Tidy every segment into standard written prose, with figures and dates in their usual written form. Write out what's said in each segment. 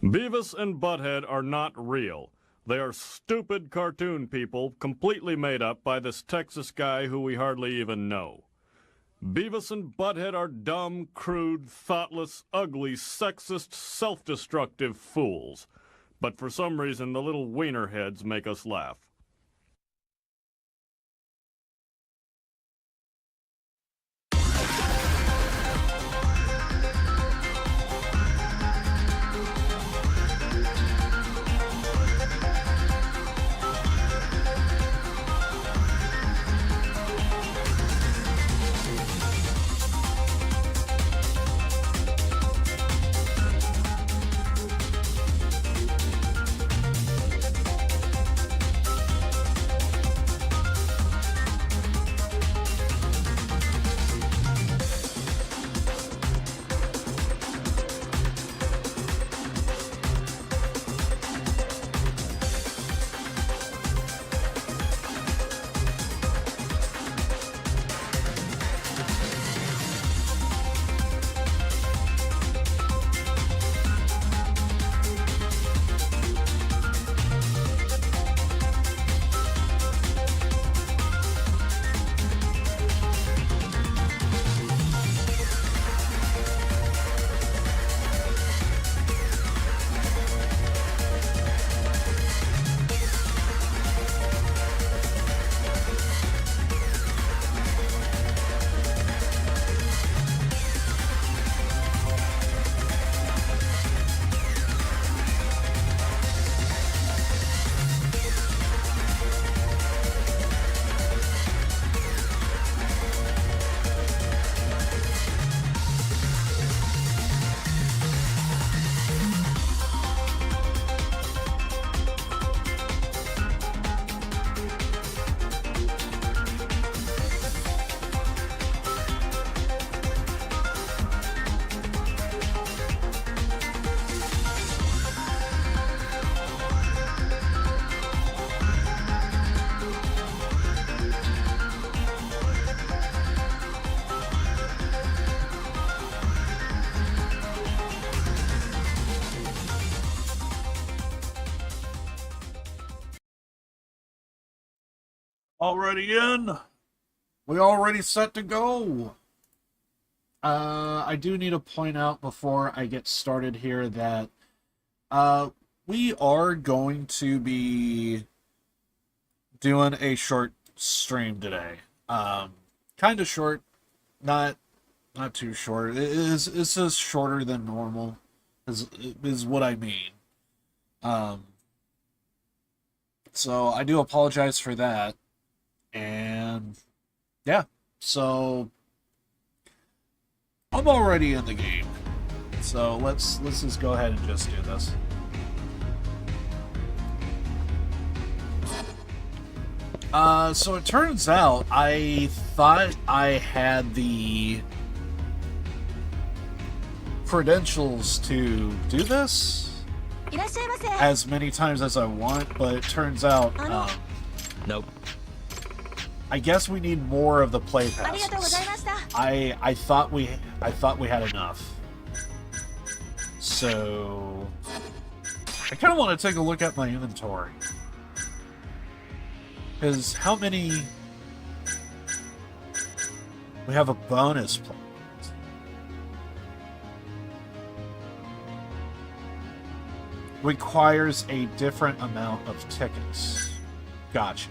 Beavis and Butthead are not real. They are stupid cartoon people completely made up by this Texas guy who we hardly even know. Beavis and Butthead are dumb, crude, thoughtless, ugly, sexist, self-destructive fools. But for some reason, the little wiener heads make us laugh. Already in. We already set to go. I do need to point out before I get started here that we are going to be doing a short stream today. Kind of short, not too short. It's just shorter than normal, is what I mean. So I do apologize for that. And yeah, so I'm already in the game. So let's just go ahead and just do this. So it turns out I thought I had the credentials to do this as many times as I want, but it turns out nope. I guess we need more of the play passes. I thought we had enough. So I kind of want to take a look at my inventory. Because how many... We have a bonus play. Requires a different amount of tickets. Gotcha.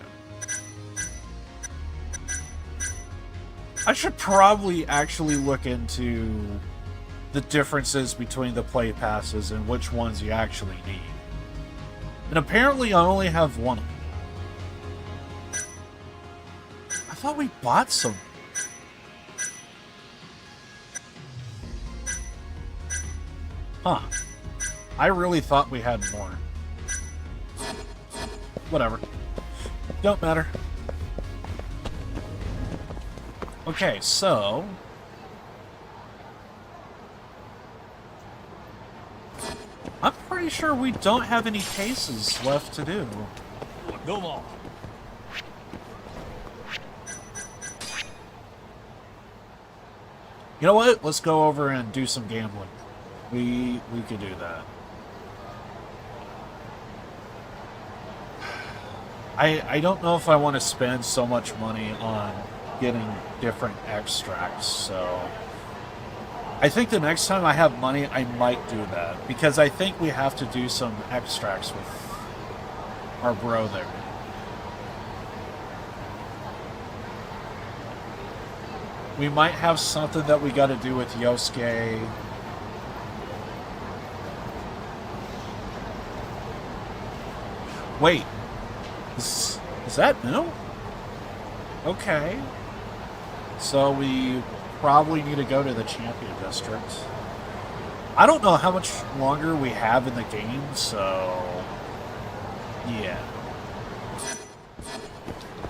I should probably actually look into the differences between the play passes and which ones you actually need. And apparently I only have one of them. I thought we bought some. Huh. I really thought we had more. Whatever. Don't matter. Okay, so... I'm pretty sure we don't have any cases left to do. Go on. You know what? Let's go over and do some gambling. We could do that. I don't know if I want to spend so much money on getting different extracts, so I think the next time I have money, I might do that, because I think we have to do some extracts with our bro there. We might have something that we got to do with Yosuke. Wait, is that new? Okay. So we probably need to go to the Champion District. I don't know how much longer we have in the game, so yeah.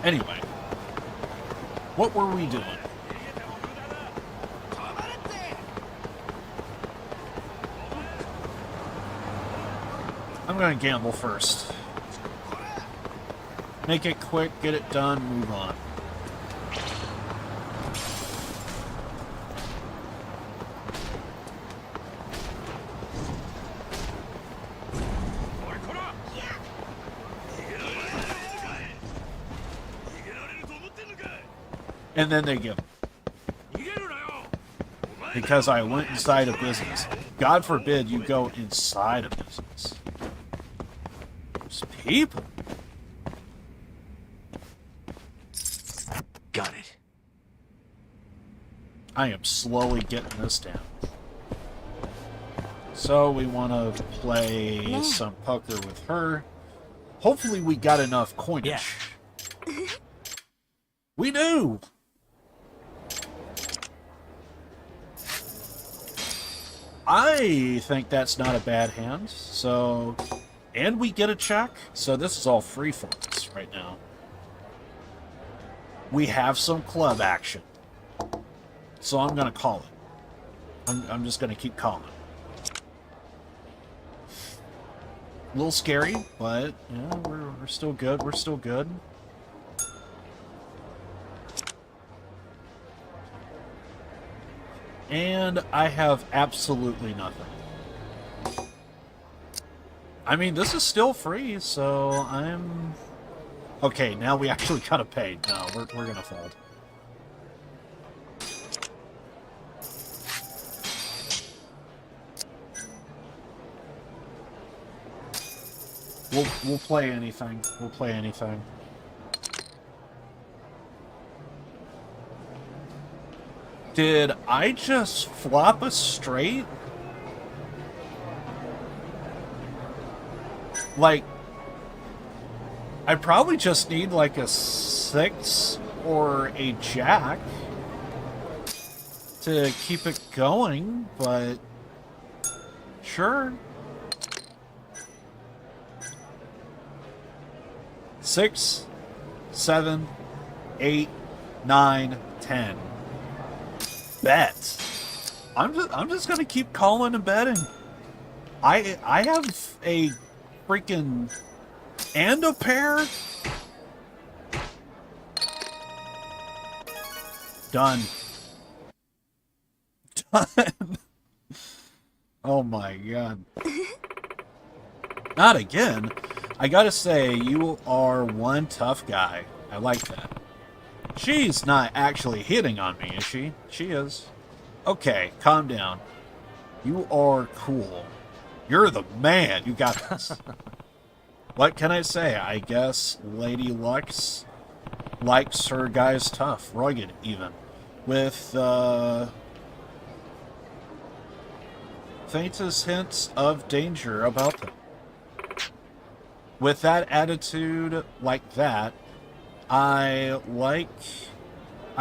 Anyway, what were we doing? I'm gonna gamble first. Make it quick, get it done, move on. And then they give. Because I went inside a business. God forbid you go inside a business. Those people. Got it. I am slowly getting this down. So we want to play some poker with her. Hopefully we got enough coinage. Yeah. We do! I think that's not a bad hand, so... And we get a check, so this is all free for us right now. We have some club action. So I'm going to call it. I'm just going to keep calling it. A little scary, but yeah, we're still good. We're still good. And I have absolutely nothing. I mean, this is still free, so I'm... Okay, now we actually gotta pay. No, we're gonna fold. We'll play anything. We'll play anything. Did I just flop a straight? Like, I probably just need like a 6 or a jack to keep it going, but sure. 6, 7, 8, 9, 10. Bet. I'm just gonna keep calling and betting. I have a freaking and a pair. Done. Done. Oh my god. Not again. I gotta say, you are one tough guy. I like that. She's not actually hitting on me, is she? She is. Okay, calm down. You are cool. You're the man. You got this. What can I say? I guess Lady Lux likes her guys tough, rugged even, with faintest hints of danger about them. With that attitude like that, I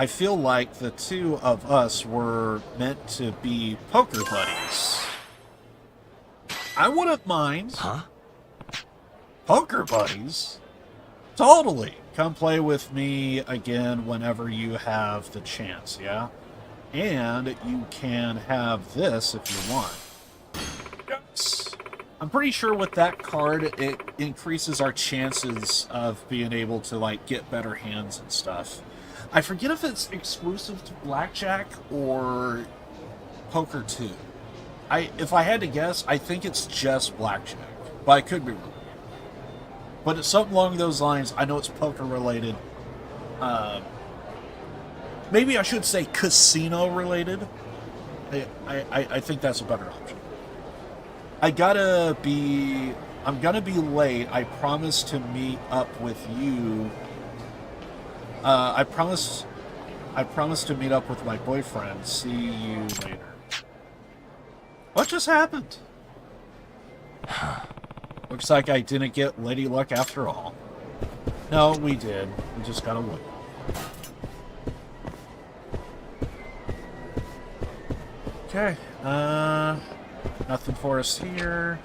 feel like the two of us were meant to be poker buddies. I wouldn't mind. Huh? Poker buddies? Totally. Come play with me again whenever you have the chance, yeah? And you can have this if you want. Yes. I'm pretty sure with that card, it increases our chances of being able to, like, get better hands and stuff. I forget if it's exclusive to Blackjack or Poker 2. If I had to guess, I think it's just Blackjack, but I could be wrong. But it's something along those lines. I know it's poker related. Maybe I should say casino related. I think that's a better option. I'm gonna be late. I promise to meet up with you. I promise to meet up with my boyfriend. See you later. What just happened? Looks like I didn't get Lady Luck after all. No, we did. We just gotta wait. Okay. Nothing for us here.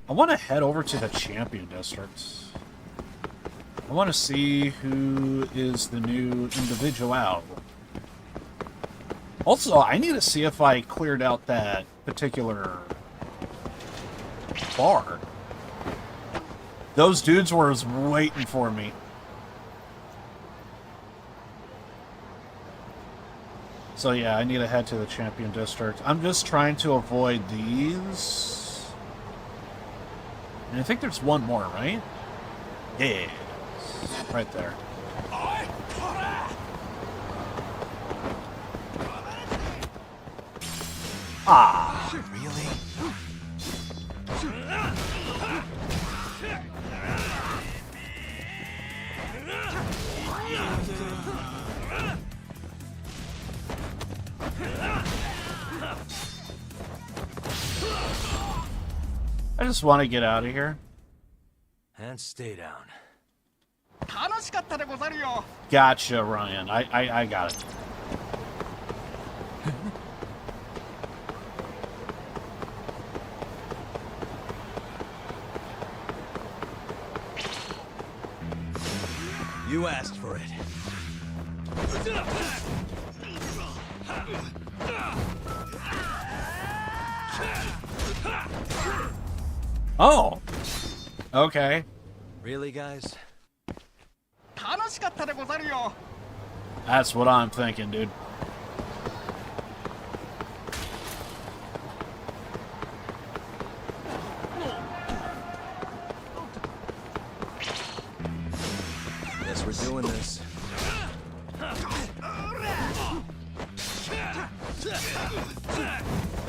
I want to head over to the Champion District. I want to see who is the new individual. Also, I need to see if I cleared out that particular bar. Those dudes were waiting for me. So yeah, I need to head to the Champion District. I'm just trying to avoid these. And I think there's one more, right? Yeah. Right there. Ah. Really? I just want to get out of here. And stay down. Gotcha, Ryan. I got it. You asked for it. Oh. Okay. Really, guys? That's what I'm thinking, dude. Guess we're doing this.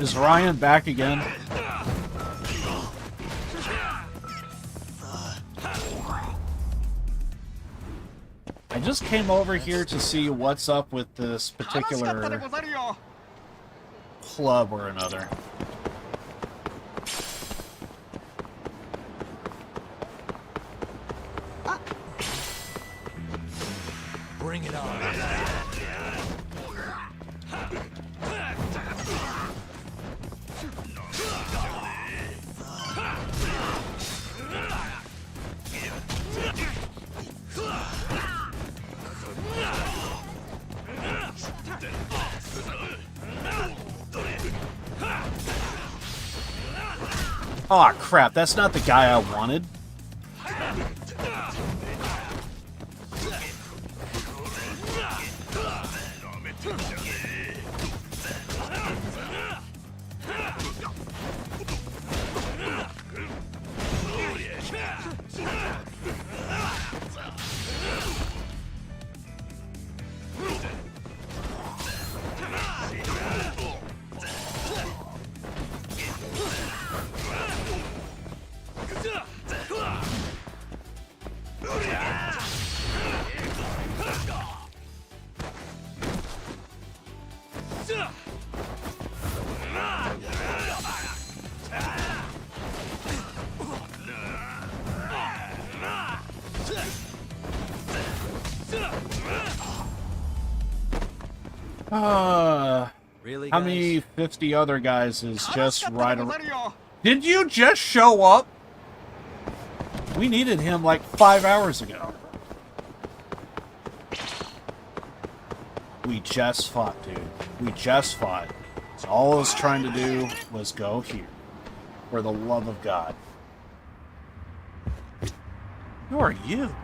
Is Ryan back again? I just came over here to see what's up with this particular club or another. Bring it on. Aw, crap, that's not the guy I wanted. Really, How guys? many 50 other guys is just right around? Did you just show up? We needed him like 5 hours ago. We just fought, dude. We just fought. So all I was trying to do was go here. For the love of God. Who are you?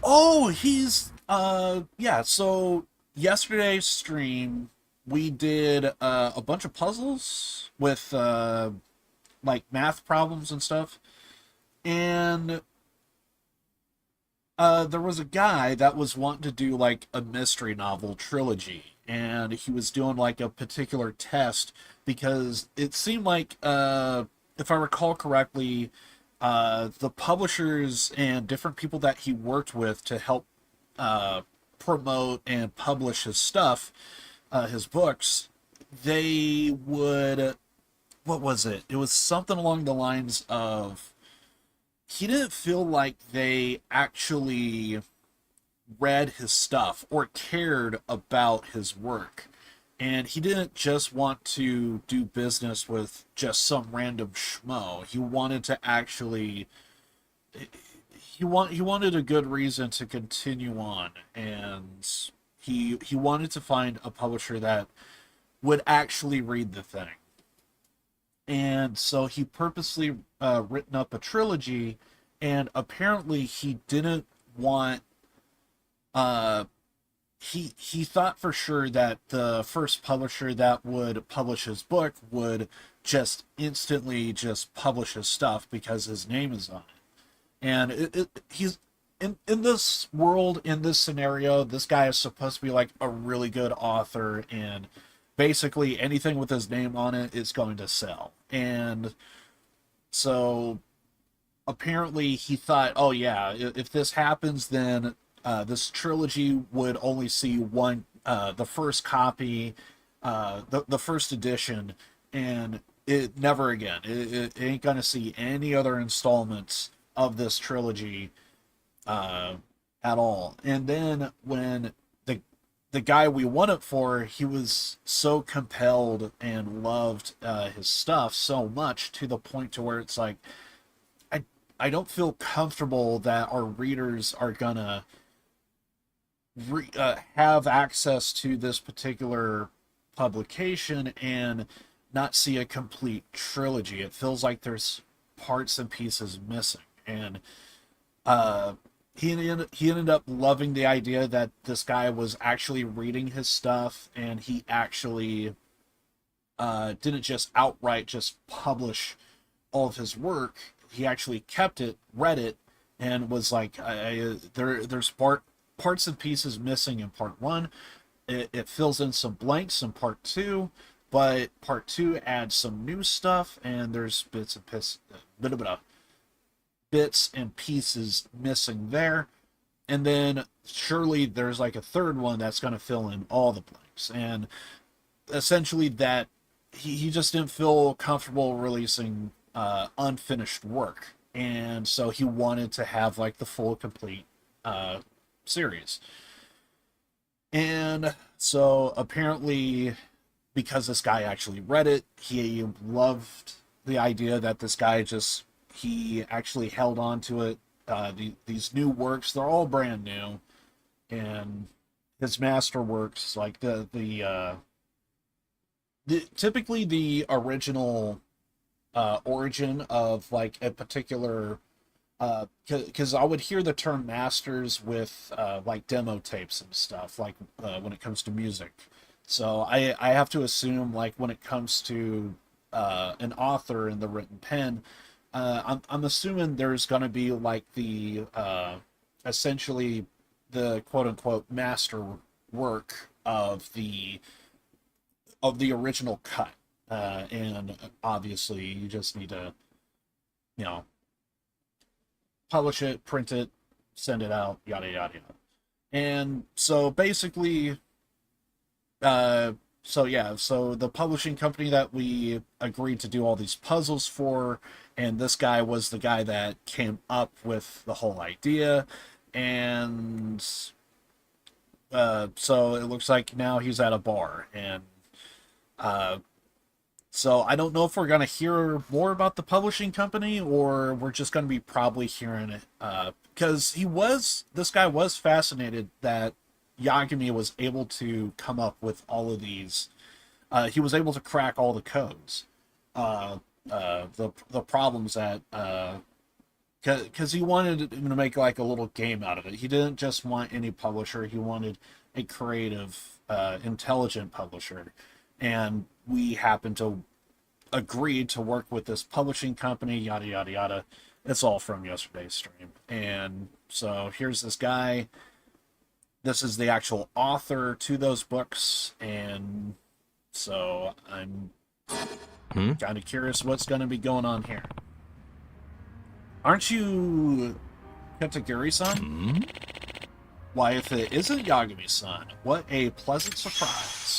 Oh, he's, yeah, so yesterday's stream, we did a bunch of puzzles with like math problems and stuff. And there was a guy that was wanting to do like a mystery novel trilogy, and he was doing like a particular test because it seemed like, if I recall correctly, the publishers and different people that he worked with to help promote and publish his stuff, his books, they would, what was it? It was something along the lines of, he didn't feel like they actually read his stuff or cared about his work. And he didn't just want to do business with just some random schmo. He wanted to actually, he wanted a good reason to continue on, and he wanted to find a publisher that would actually read the thing. And so he purposely written up a trilogy, and apparently he didn't want, he thought for sure that the first publisher that would publish his book would just instantly just publish his stuff because his name is on it. And he's in this world, in this scenario, this guy is supposed to be like a really good author, and basically anything with his name on it is going to sell. And so apparently he thought, oh yeah, if this happens, then this trilogy would only see one, the first copy, the first edition, and it never again. It ain't gonna see any other installments of this trilogy at all. And then when the guy we won it for, he was so compelled and loved his stuff so much to the point to where it's like, I don't feel comfortable that our readers are gonna have access to this particular publication and not see a complete trilogy. It feels like there's parts and pieces missing. And he ended up loving the idea that this guy was actually reading his stuff, and he actually didn't just outright just publish all of his work. He actually kept it, read it, and was like, there's parts and pieces missing in part one. It fills in some blanks in part two, but part two adds some new stuff, and there's bits and pieces missing there. And then surely there's like a third one that's going to fill in all the blanks. And essentially that he just didn't feel comfortable releasing unfinished work, and so he wanted to have like the full complete series. And so apparently, because this guy actually read it, he loved the idea that this guy he actually held on to it. These new works, they're all brand new, and his master works, like typically the original origin of like a particular, because I would hear the term masters with like demo tapes and stuff, like when it comes to music. So I have to assume, like, when it comes to an author in the written pen, I'm assuming there's going to be like the essentially the quote unquote master work of the original cut. And obviously you just need to, publish it, print it, send it out, yada, yada, yada. And so basically, so the publishing company that we agreed to do all these puzzles for, and this guy was the guy that came up with the whole idea. And so it looks like now he's at a bar, and so I don't know if we're going to hear more about the publishing company, or we're just going to be probably hearing it. Because this guy was fascinated that Yagami was able to come up with all of these. He was able to crack all the codes. The problems that, because he wanted to make like a little game out of it. He didn't just want any publisher. He wanted a creative intelligent publisher, and we happen to agree to work with this publishing company, yada yada yada. It's all from yesterday's stream. And so here's this guy. This is the actual author to those books, and so I'm kind of curious what's going to be going on here. Aren't you Kataguri-san? Why, if it isn't Yagami-san, what a pleasant surprise.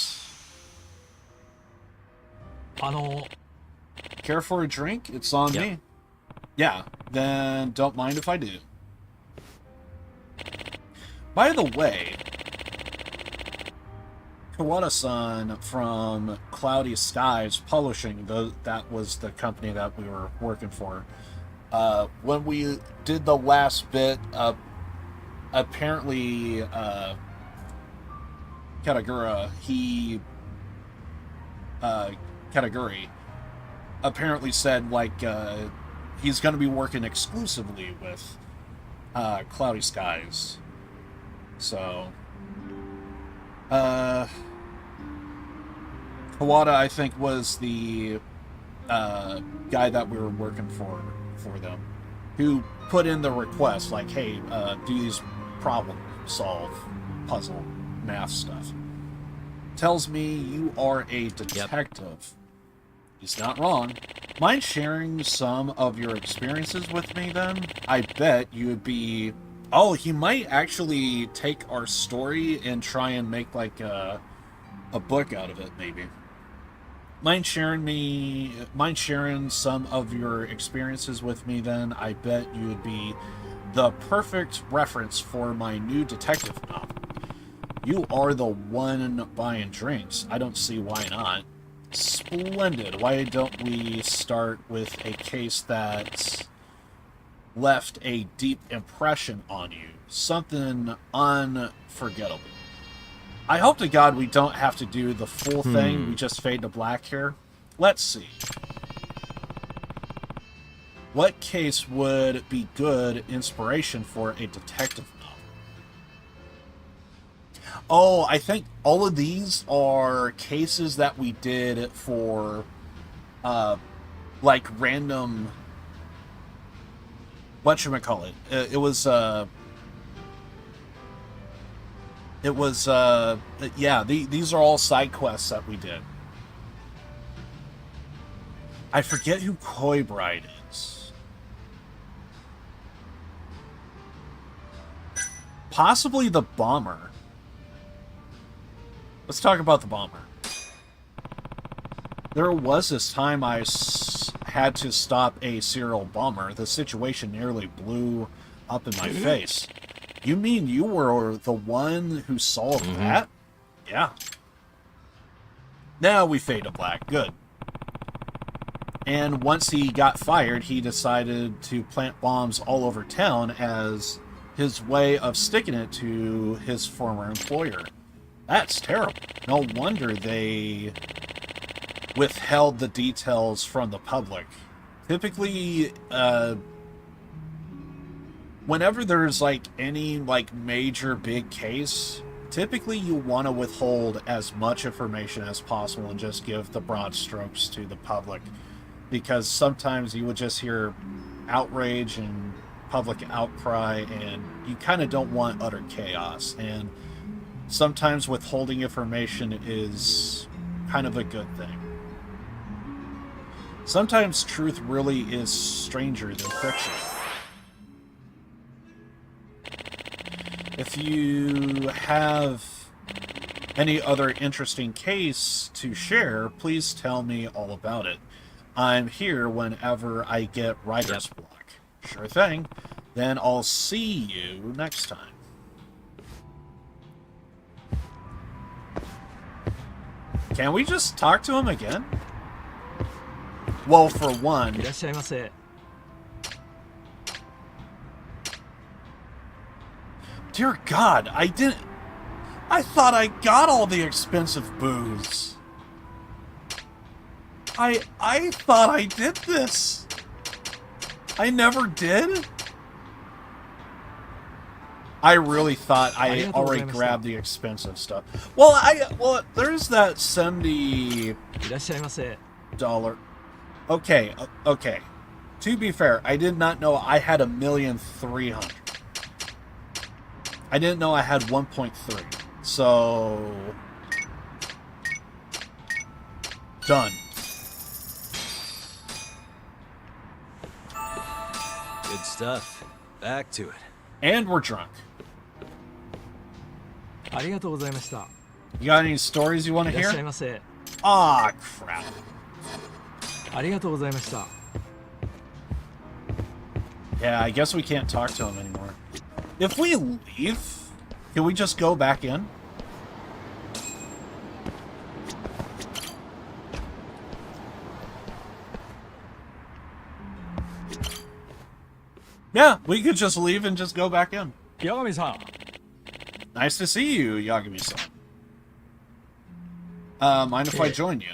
Care for a drink? It's on me. Yeah, then don't mind if I do. By the way, Kawada-san from Cloudy Skies Publishing, that was the company that we were working for. When we did the last bit, apparently Kataguri apparently said, like, he's going to be working exclusively with Cloudy Skies. So, Kawada, I think, was the guy that we were working for them, who put in the request, like, hey, do these problem solve puzzle math stuff. Tells me you are a detective. He's not wrong. Mind sharing some of your experiences with me, then? I bet you would be... Oh, he might actually take our story and try and make, like, a book out of it, maybe. Mind sharing some of your experiences with me, then? I bet you would be the perfect reference for my new detective novel. You are the one buying drinks. I don't see why not. Splendid. Why don't we start with a case that left a deep impression on you? Something unforgettable. I hope to God we don't have to do the full thing. We just fade to black here. Let's see. What case would be good inspiration for a detective novel? Oh, I think all of these are cases that we did for, like, random... Whatchamacallit? Yeah, these are all side quests that we did. I forget who Koi Bride is. Possibly the bomber. Let's talk about the bomber. There was this time I had to stop a serial bomber. The situation nearly blew up in my face. You mean you were the one who solved that? Yeah. Now we fade to black. Good. And once he got fired, he decided to plant bombs all over town as his way of sticking it to his former employer. That's terrible. No wonder they withheld the details from the public. Typically, whenever there's, like, any, like, major big case, typically you want to withhold as much information as possible and just give the broad strokes to the public, because sometimes you would just hear outrage and public outcry, and you kind of don't want utter chaos, and sometimes withholding information is kind of a good thing. Sometimes truth really is stranger than fiction. If you have any other interesting case to share, please tell me all about it. I'm here whenever I get writer's block. Sure thing. Then I'll see you next time. Can we just talk to him again? Well, for one... Dear God, I thought I got all the expensive booze. I thought I did this. I never did? I really thought I already grabbed the expensive stuff. Well, there's that $70. いらっしゃいませ。 Okay. To be fair, I did not know I had 1,300,000. I didn't know I had 1.3. So done. Good stuff. Back to it. And we're drunk. ありがとうございました。 You got any stories you want to いらっしゃい hear? ませ。 Ah, crap. ありがとうございました。 Yeah, I guess we can't talk to him anymore. If we leave, can we just go back in? Yeah, we could just leave and just go back in. 岩上さん。 Nice to see you, Yagami-san. Mind if I join you?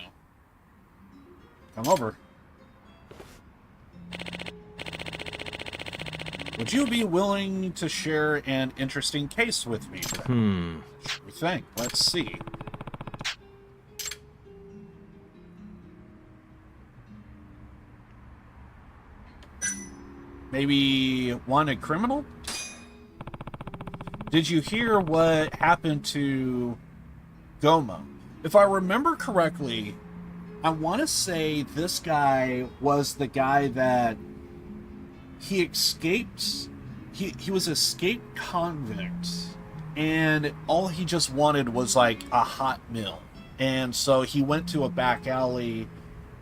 Come over. Would you be willing to share an interesting case with me today? Sure thing. Let's see. Maybe wanted criminal? Did you hear what happened to Goma? If I remember correctly, I want to say this guy was the guy that he escaped. He was escaped convict, and all he just wanted was like a hot meal. And so he went to a back alley,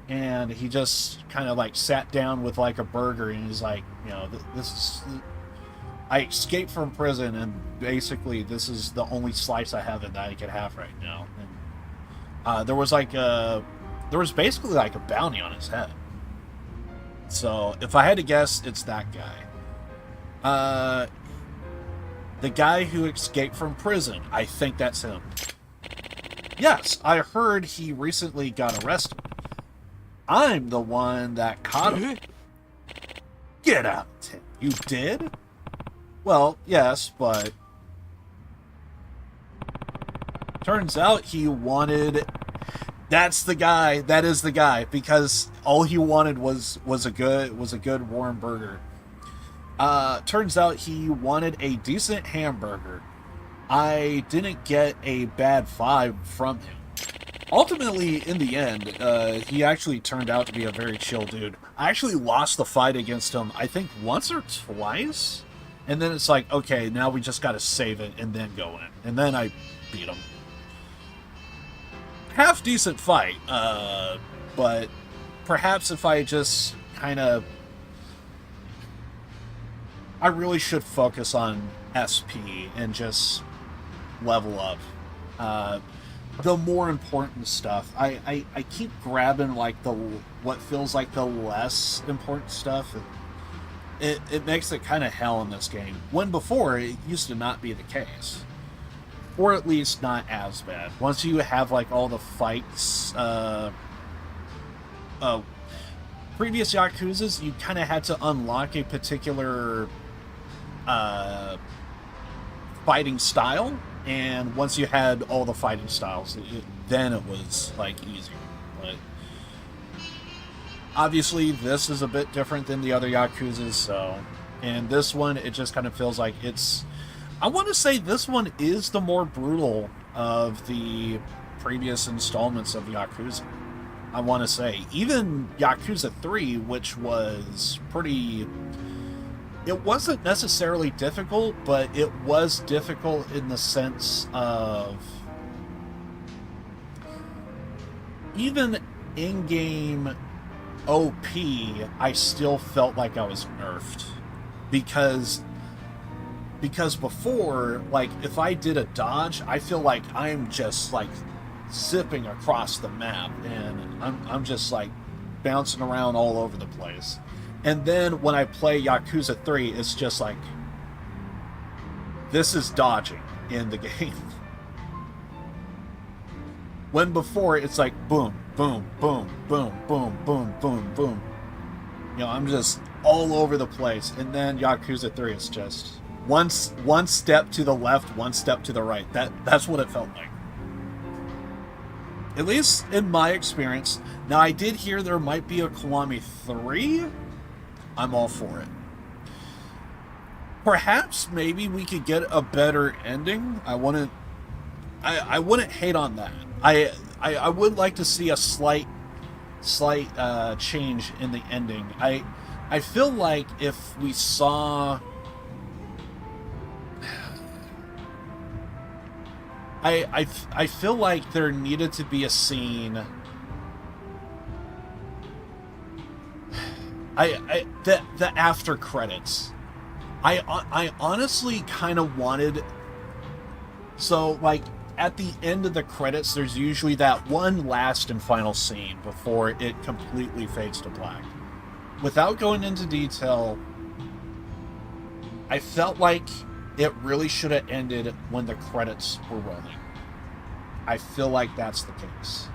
and he just kind of like sat down with like a burger, and he's like, you know, this is. I escaped from prison, and basically this is the only slice I have that I could have right now. And there was basically like a bounty on his head. So if I had to guess, it's that guy. The guy who escaped from prison. I think that's him. Yes, I heard he recently got arrested. I'm the one that caught him. Get out, Tim. You did? Well, yes, but turns out he wanted. That's the guy. That is the guy, because all he wanted was a good warm burger. Turns out he wanted a decent hamburger. I didn't get a bad vibe from him. Ultimately, in the end, he actually turned out to be a very chill dude. I actually lost the fight against him, I think once or twice. And then it's like, okay, now we just gotta save it and then go in. And then I beat him. Half decent fight, but perhaps if I just kind of... I really should focus on SP and just level up. The more important stuff. I keep grabbing like what feels like the less important stuff. It makes it kind of hell in this game. When before, it used to not be the case. Or at least not as bad. Once you have like all the fights, previous Yakuzas, you kind of had to unlock a particular fighting style. And once you had all the fighting styles, then it was like easier. But obviously, this is a bit different than the other Yakuzas, so... And this one, it just kind of feels like it's... I want to say this one is the more brutal of the previous installments of Yakuza. I want to say. Even Yakuza 3, which was pretty... It wasn't necessarily difficult, but it was difficult in the sense of... Even in-game OP, I still felt like I was nerfed. Because before, like, if I did a dodge, I feel like I'm just, like, zipping across the map, and I'm just, like, bouncing around all over the place. And then when I play Yakuza 3, it's just like, this is dodging in the game. When before, it's like, boom, boom, boom, boom, boom, boom, boom, boom. You know, I'm just all over the place. And then Yakuza 3 is just one step to the left, one step to the right. That's what it felt like. At least in my experience. Now, I did hear there might be a Kiwami 3. I'm all for it. Perhaps maybe we could get a better ending. I wouldn't hate on that. I would like to see a slight change in the ending. I feel like if we saw... I feel like there needed to be a scene. The after credits. I honestly kind of wanted. So like at the end of the credits, there's usually that one last and final scene before it completely fades to black. Without going into detail, I felt like it really should have ended when the credits were rolling. I feel like that's the case.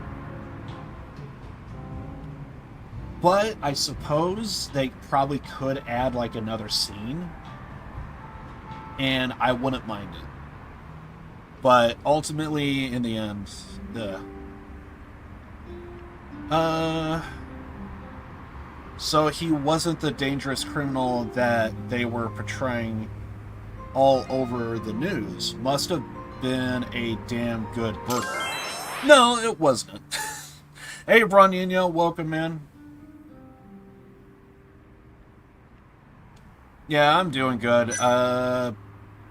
But I suppose they probably could add like another scene. And I wouldn't mind it. But ultimately, in the end, so he wasn't the dangerous criminal that they were portraying all over the news. Must have been a damn good burger. No, it wasn't. Hey, Bronino, welcome, man. Yeah, I'm doing good.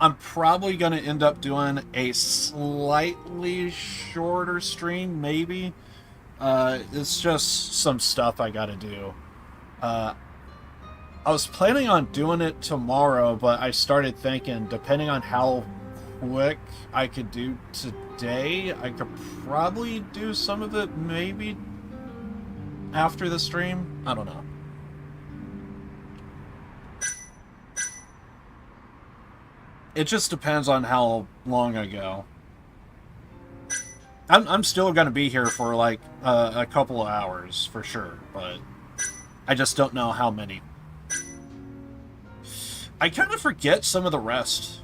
I'm probably going to end up doing a slightly shorter stream, maybe. It's just some stuff I got to do. I was planning on doing it tomorrow, but I started thinking, depending on how quick I could do today, I could probably do some of it maybe after the stream. I don't know. It just depends on how long I go. I'm still going to be here for like a couple of hours for sure, but I just don't know how many. I kind of forget some of the rest.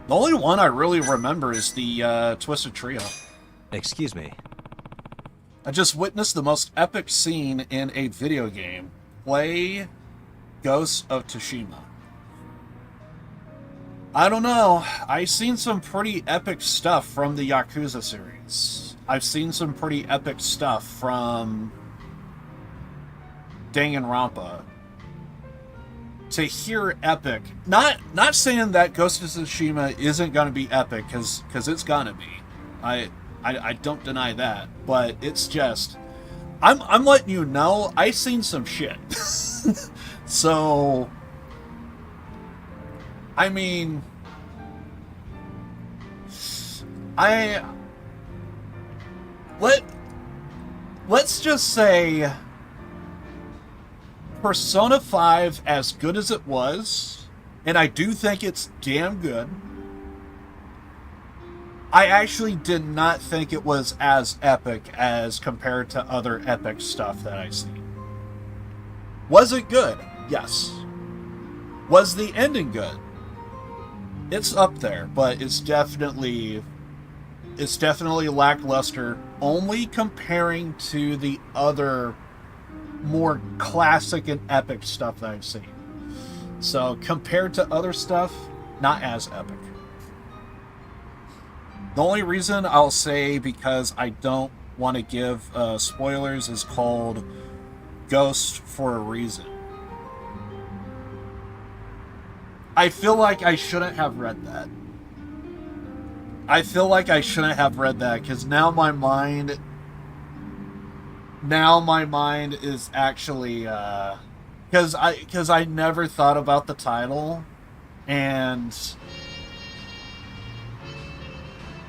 The only one I really remember is the Twisted Trio. Excuse me. I just witnessed the most epic scene in a video game. Play Ghost of Tsushima. I don't know. I've seen some pretty epic stuff from the Yakuza series. I've seen some pretty epic stuff from Danganronpa. To hear epic, not saying that Ghost of Tsushima isn't going to be epic, because it's going to be. I don't deny that, but it's just, I'm letting you know, I've seen some shit. So, I mean, let's just say, Persona 5, as good as it was, and I do think it's damn good, I actually did not think it was as epic as compared to other epic stuff that I've seen. Was it good? Yes. Was the ending good? It's up there, but it's definitely lackluster, only comparing to the other more classic and epic stuff that I've seen. So compared to other stuff, not as epic. The only reason I'll say, because I don't want to give spoilers, is called Ghost for a reason. I feel like I shouldn't have read that. Because now my mind is actually because I never thought about the title, and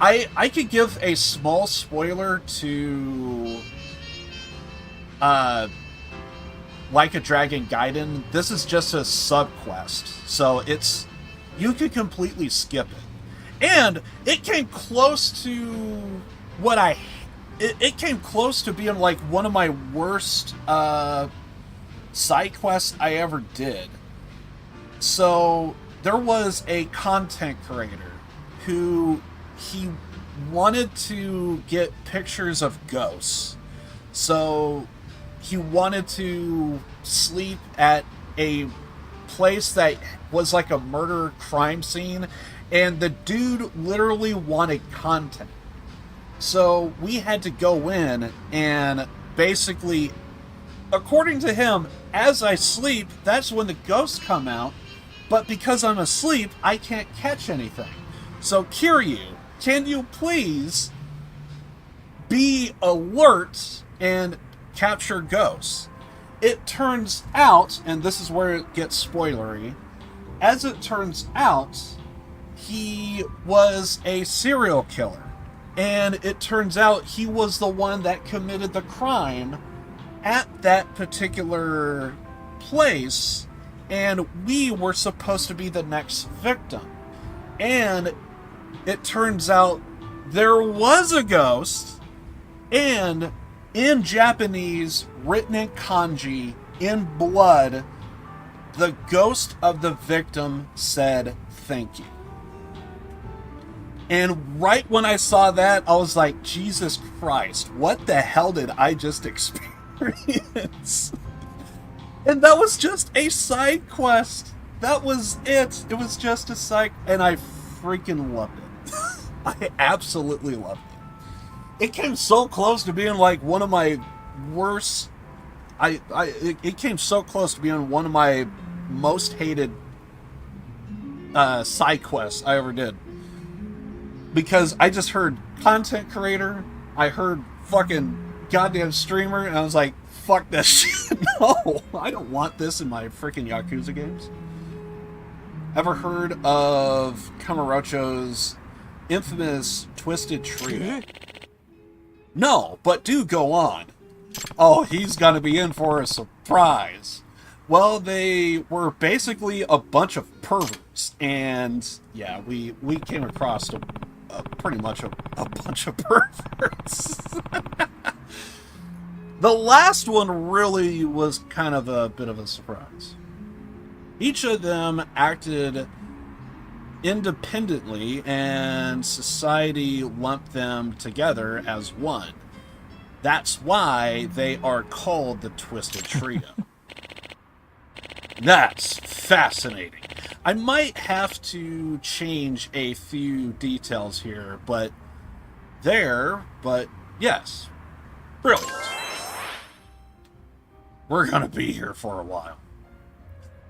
I could give a small spoiler to Like a Dragon Gaiden. This is just a sub-quest, so you could completely skip it. And it came close to it came close to being like one of my worst side quests I ever did. So there was a content creator who he wanted to get pictures of ghosts. So he wanted to sleep at a place that was like a murder crime scene, and the dude literally wanted content. So we had to go in and basically, according to him, as I sleep, that's when the ghosts come out, but because I'm asleep, I can't catch anything. So Kiryu, can you please be alert and capture ghosts? It turns out, and this is where it gets spoilery, as it turns out, he was a serial killer. And it turns out he was the one that committed the crime at that particular place, and we were supposed to be the next victim. And it turns out there was a ghost, and in Japanese, written in kanji, in blood, the ghost of the victim said, "Thank you." And right when I saw that, I was like, Jesus Christ, what the hell did I just experience? And that was just a side quest. That was it. It was just a side, and I freaking loved it. I absolutely loved it. It came so close to being like one of my worst. It came so close to being one of my most hated side quests I ever did. Because I just heard content creator, I heard fucking goddamn streamer, and I was like, fuck this shit. No, I don't want this in my freaking Yakuza games. Ever heard of Kamurocho's infamous Twisted Trio? No, but do go on. Oh, he's gonna be in for a surprise. Well, they were basically a bunch of perverts, and yeah, we came across pretty much a bunch of perverts. The last one really was kind of a bit of a surprise. Each of them acted independently, and society lumped them together as one. That's why they are called the Twisted Trio. That's fascinating. I might have to change a few details here, but yes, brilliant. We're gonna be here for a while.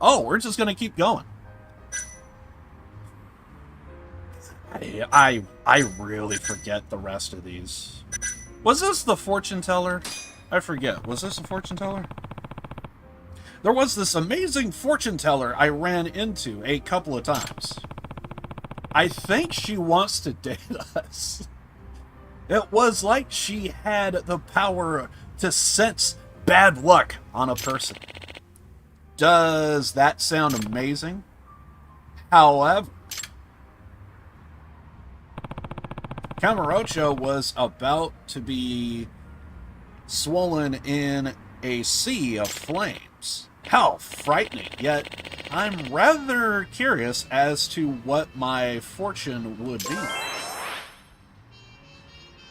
Oh, we're just gonna keep going. I really forget the rest of these. Was this the fortune teller? I forget. Was this a fortune teller? There was this amazing fortune teller I ran into a couple of times. I think she wants to date us. It was like she had the power to sense bad luck on a person. Does that sound amazing? However, Kamurocho was about to be swollen in a sea of flames. How frightening, yet I'm rather curious as to what my fortune would be.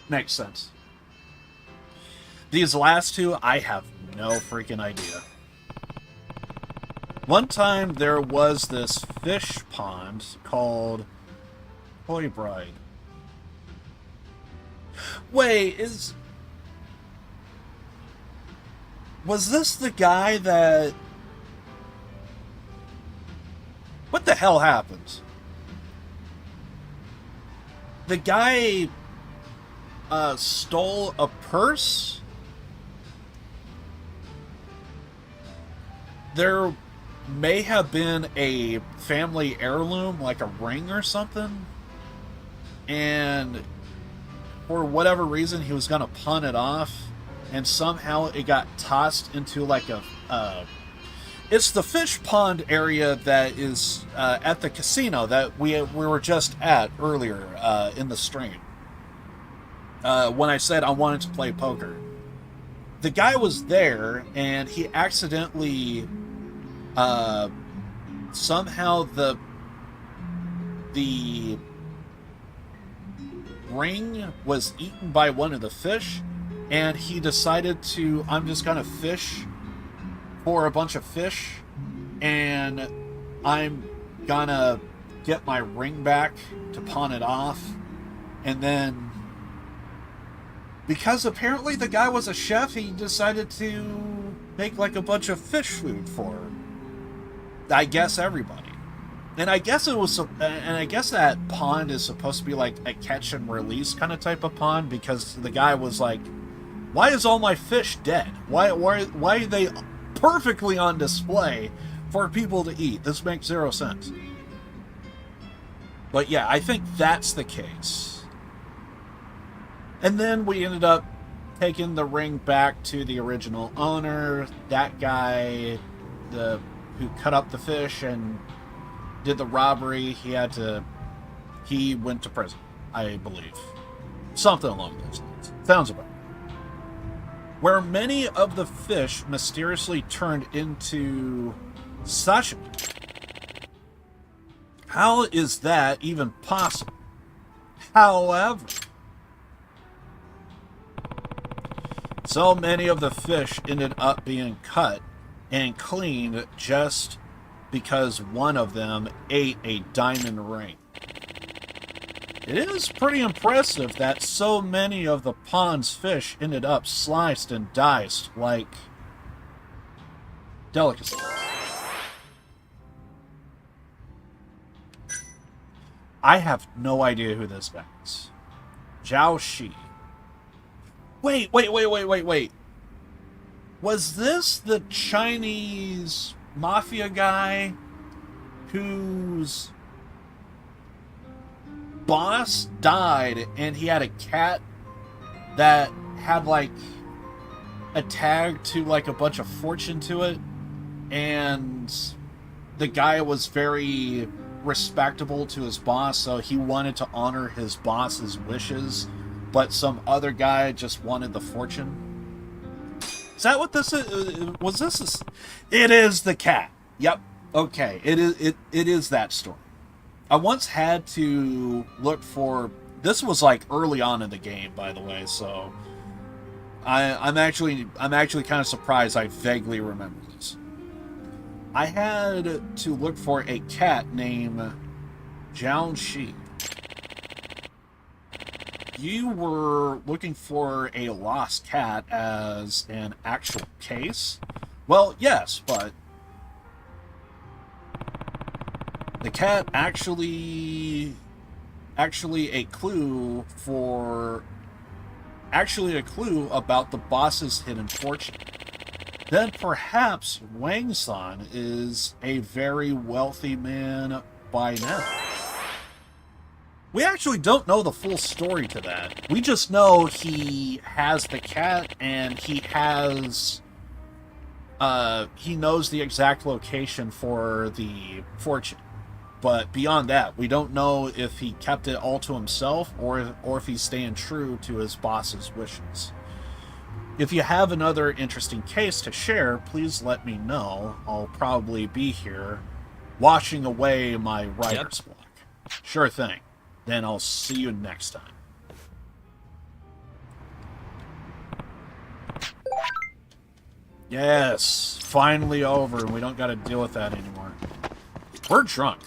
Makes sense. These last two, I have no freaking idea. One time there was this fish pond called Hoy Bride. Wait, was this the guy that... What the hell happened? The guy stole a purse? There may have been a family heirloom, like a ring or something, and for whatever reason he was going to pawn it off, and somehow it got tossed into like a it's the fish pond area that is at the casino that we were just at earlier in the stream. When I said I wanted to play poker, the guy was there, and he accidentally somehow the ring was eaten by one of the fish, and he decided to, I'm just gonna fish for a bunch of fish, and I'm gonna get my ring back to pawn it off. And then, because apparently the guy was a chef, he decided to make like a bunch of fish food for, I guess, everybody. And I guess that pond is supposed to be like a catch and release kind of type of pond, because the guy was like, why is all my fish dead? Why are they perfectly on display for people to eat? This makes zero sense. But yeah, I think that's the case. And then we ended up taking the ring back to the original owner. That guy, who cut up the fish and did the robbery, he went to prison, I believe. Something along those lines. Sounds about right. Where many of the fish mysteriously turned into sashimi. How is that even possible? However, so many of the fish ended up being cut and cleaned just because one of them ate a diamond ring. It is pretty impressive that so many of the pond's fish ended up sliced and diced like delicacies. I have no idea who this guy is. Zhao Shi. Wait. Was this the Chinese mafia guy whose boss died and he had a cat that had like a tag to like a bunch of fortune to it, and the guy was very respectable to his boss, so he wanted to honor his boss's wishes, but some other guy just wanted the fortune? Is that what this is? Was this? It is the cat. Yep. Okay. It is that story. I once had to look for. This was like early on in the game, by the way. So I'm actually kind of surprised I vaguely remember this. I had to look for a cat named Zhao Shi. You were looking for a lost cat as an actual case? Well, yes, but the cat actually a clue about the boss's hidden fortune. Then perhaps Wang-san is a very wealthy man by now. We actually don't know the full story to that. We just know he has the cat and he knows the exact location for the fortune. But beyond that, we don't know if he kept it all to himself or if he's staying true to his boss's wishes. If you have another interesting case to share, please let me know. I'll probably be here washing away my writer's block. Sure thing. Then I'll see you next time. Yes, finally over, and we don't got to deal with that anymore. We're drunk.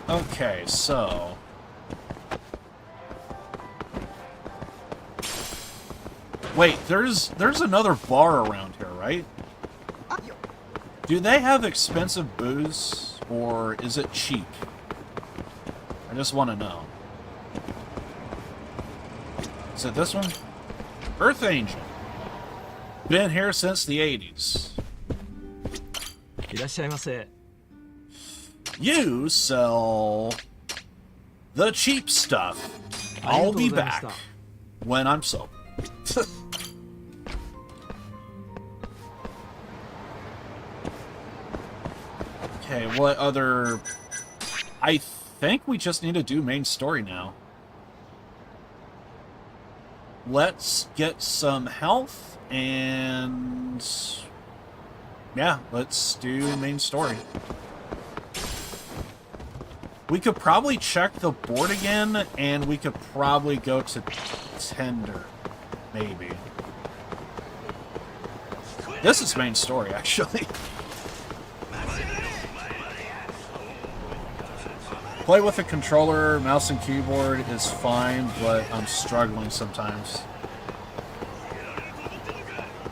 Okay, so wait, there's another bar around here, right? Do they have expensive booze, or is it cheap? I just want to know. Is it this one? Earth Angel. Been here since the 80s. いらっしゃいませ。 You sell the cheap stuff. I'll be back when I'm sober. Okay, what other... I think we just need to do main story now. Let's get some health and... Yeah, let's do main story. We could probably check the board again, and we could probably go to Tender. Maybe. This is main story, actually. Play with a controller, mouse and keyboard is fine, but I'm struggling sometimes.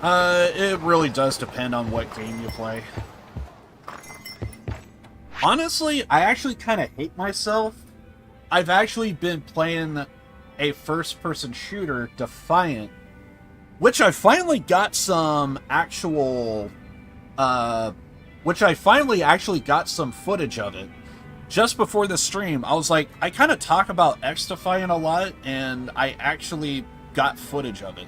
It really does depend on what game you play. Honestly, I actually kind of hate myself. I've actually been playing a first-person shooter, Defiant, which I finally got some actual... which I finally actually got some footage of it. Just before the stream, I was like, I kind of talk about X-Defiant a lot, and I actually got footage of it.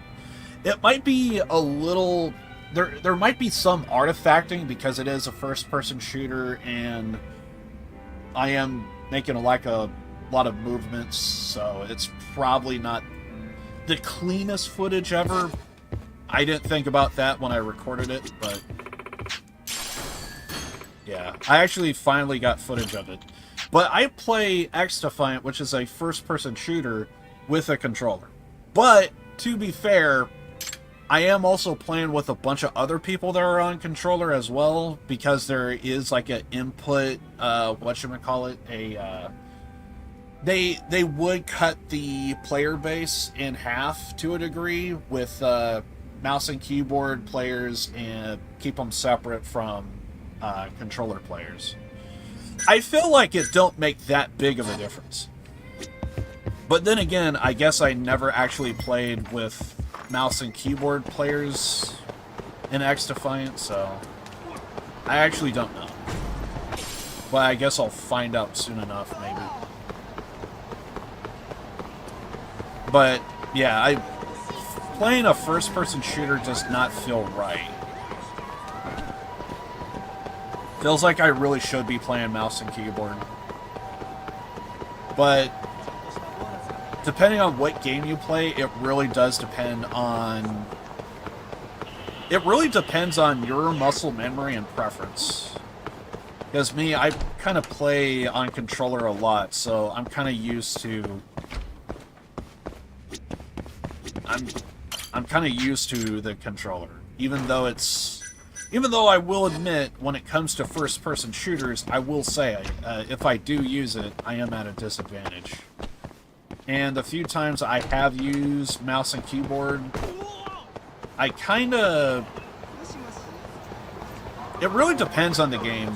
It might be a little... There might be some artifacting because it is a first-person shooter, and I am making a lot of movements, so it's probably not the cleanest footage ever. I didn't think about that when I recorded it, but yeah, I actually finally got footage of it. But I play X-Defiant, which is a first-person shooter, with a controller. But, to be fair, I am also playing with a bunch of other people that are on controller as well, because there is like an input, whatchamacallit, they would cut the player base in half to a degree with mouse and keyboard players and keep them separate from controller players. I feel like it don't make that big of a difference. But then again, I guess I never actually played with mouse and keyboard players in X-Defiant, so I actually don't know. But I guess I'll find out soon enough, maybe. But, yeah, playing a first-person shooter does not feel right. Feels like I really should be playing mouse and keyboard. But depending on what game you play, it really does depend on... It really depends on your muscle memory and preference. Because me, I kind of play on controller a lot, so I'm kind of used to... I'm kind of used to the controller. Even though I will admit, when it comes to first-person shooters, I will say, if I do use it, I am at a disadvantage. And the few times I have used mouse and keyboard, I kind of... It really depends on the game.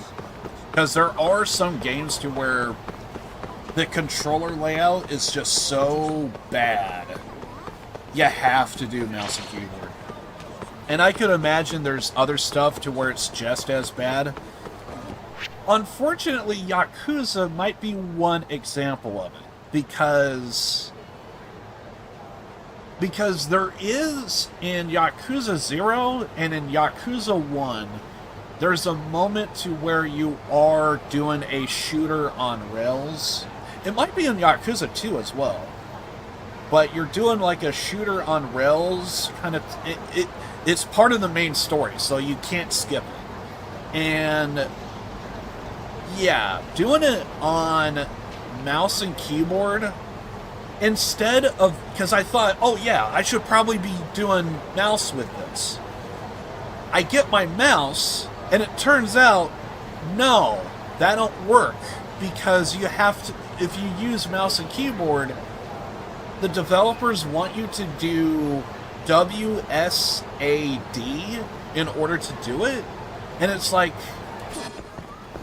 Because there are some games to where the controller layout is just so bad, you have to do mouse and keyboard. And I could imagine there's other stuff to where it's just as bad. Unfortunately, Yakuza might be one example of it. Because there is, in Yakuza 0 and in Yakuza 1, there's a moment to where you are doing a shooter on rails. It might be in Yakuza 2 as well. But you're doing like a shooter on rails, kind of... It's part of the main story, so you can't skip it. And yeah, doing it on mouse and keyboard instead of... Because I thought, oh yeah, I should probably be doing mouse with this. I get my mouse, and it turns out, no, that don't work. Because you have to... If you use mouse and keyboard, the developers want you to do WSAD in order to do it, and it's like,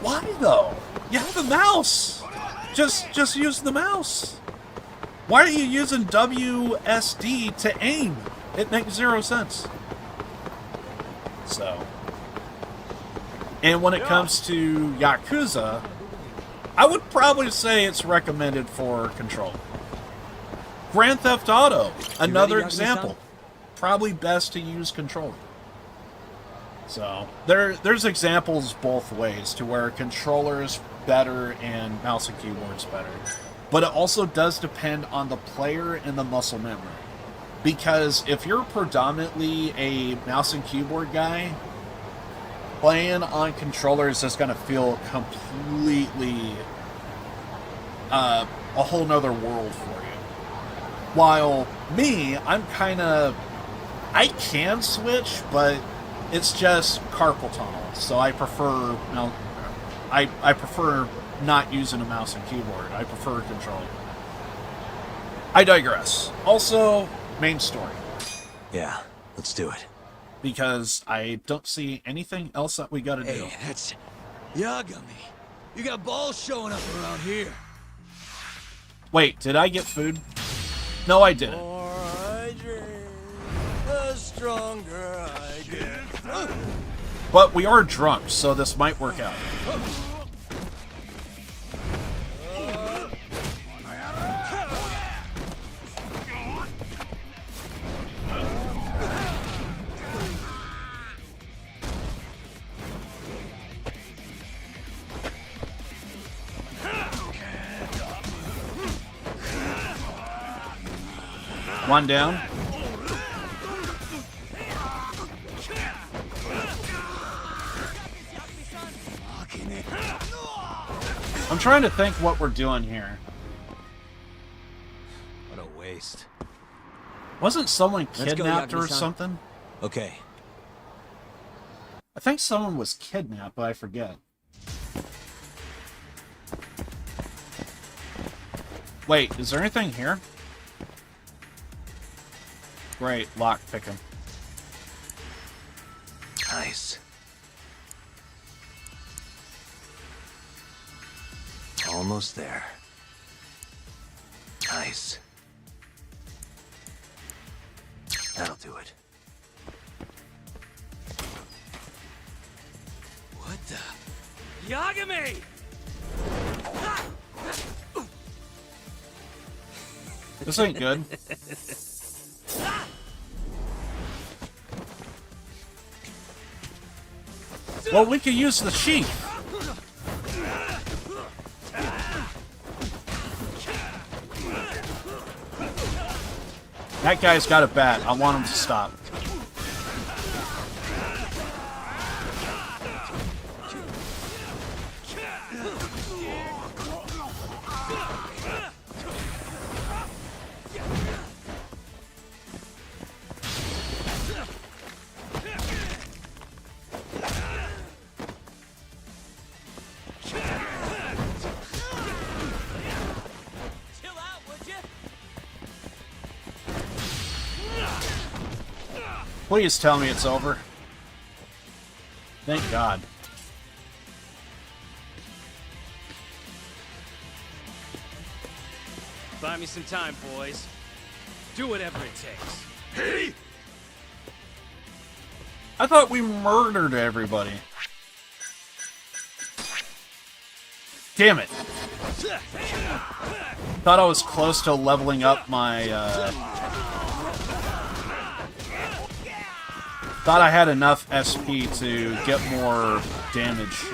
why though? You have a mouse. Just use the mouse. Why are you using WSD to aim? It makes zero sense. So, and when it comes to Yakuza, I would probably say it's recommended for control. Grand Theft Auto, another example. Probably best to use controller. So, there's examples both ways to where controller is better and mouse and keyboard's better. But it also does depend on the player and the muscle memory. Because if you're predominantly a mouse and keyboard guy, playing on controllers is going to feel completely a whole nother world for you. While me, I'm kind of... I can switch, but it's just carpal tunnel. So I prefer... You know, I prefer not using a mouse and keyboard. I prefer controller. I digress. Also, main story. Yeah, let's do it. Because I don't see anything else that we gotta do. Hey, that's Yagami. You got balls showing up around here. Wait, did I get food? No, I didn't. The more I drink, the stronger I get. But we are drunk, so this might work out. One down. I'm trying to think what we're doing here. What a waste. Wasn't someone Let's go, kidnapped or Yakuza-san. something? Okay. I think someone was kidnapped, but I forget. Wait, is there anything here? Great, lock picking. Nice. Almost there. Nice. That'll do it. What the? Yagami! This ain't good. Well, we could use the sheep. That guy's got a bat. I want him to stop. Please tell me it's over. Thank God. Buy me some time, boys. Do whatever it takes. Hey! I thought we murdered everybody. Damn it. Thought I was close to leveling up my, Thought I had enough SP to get more damage.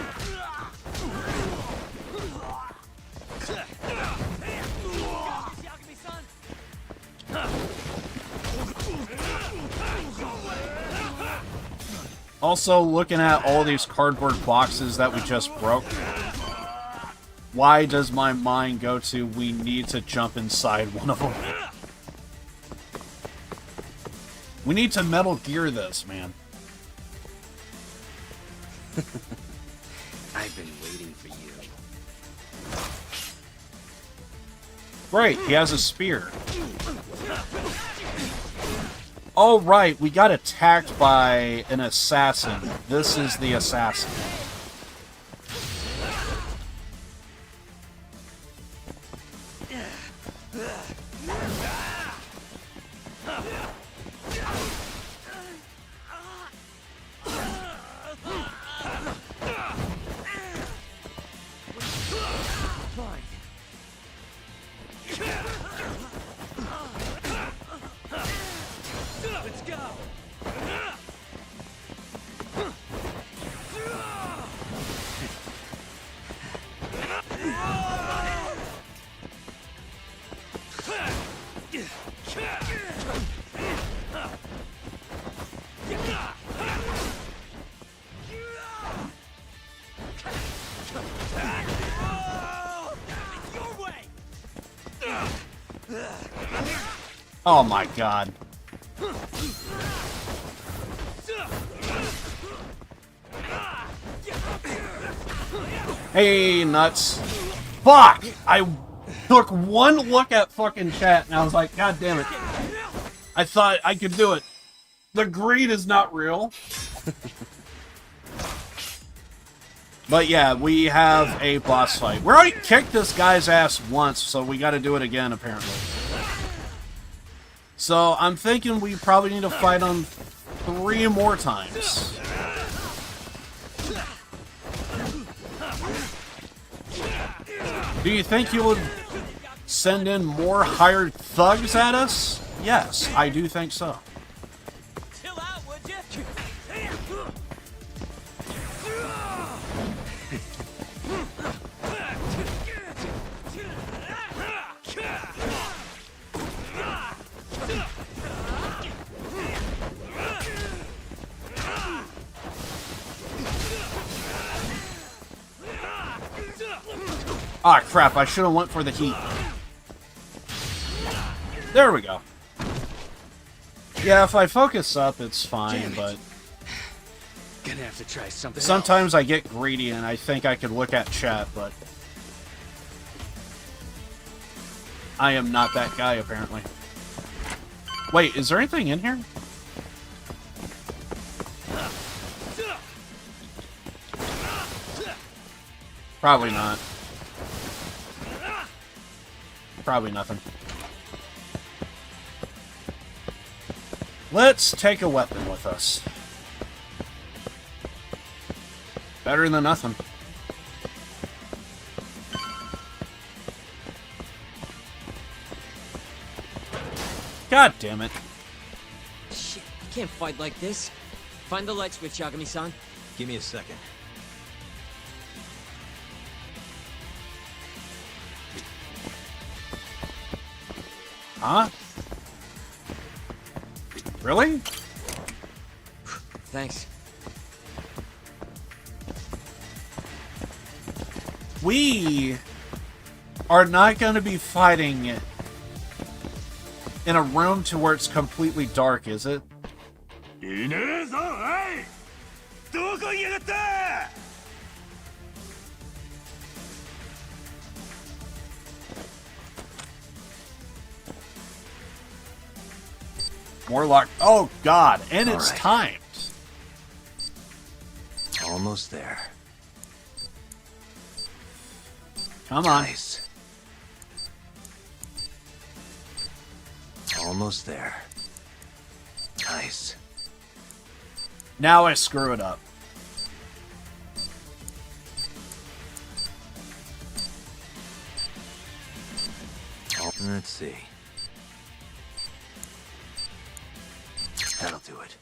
Also, looking at all these cardboard boxes that we just broke, why does my mind go to we need to jump inside one of them? We need to Metal Gear this, man. I've been waiting for you. Great, he has a spear. Oh, right, we got attacked by an assassin. This is the assassin. Let's go. Oh my god. Hey, nuts. Fuck! I took one look at fucking chat and I was like, god damn it. I thought I could do it. The greed is not real. But yeah, we have a boss fight. We already kicked this guy's ass once, so we gotta do it again, apparently. So I'm thinking we probably need to fight him 3 more times. Do you think he would send in more hired thugs at us? Yes, I do think so. Chill out, would you? Ah, crap, I should have went for the heat. There we go. Yeah, if I focus up, it's fine, but Gonna have to try something sometimes I get greedy and I think I could look at chat, but I am not that guy, apparently. Wait, is there anything in here? Probably not. Probably nothing. Let's take a weapon with us. Better than nothing. God damn it. Shit, you can't fight like this. Find the light switch, Yagami-san. Give me a second. Huh? Really? Thanks. We are not going to be fighting in a room to where it's completely dark, is it? More luck. Oh, God. And it's All right. timed. Almost there. Come on. Nice. Almost there. Nice. Now I screw it up. Let's see. That'll do it.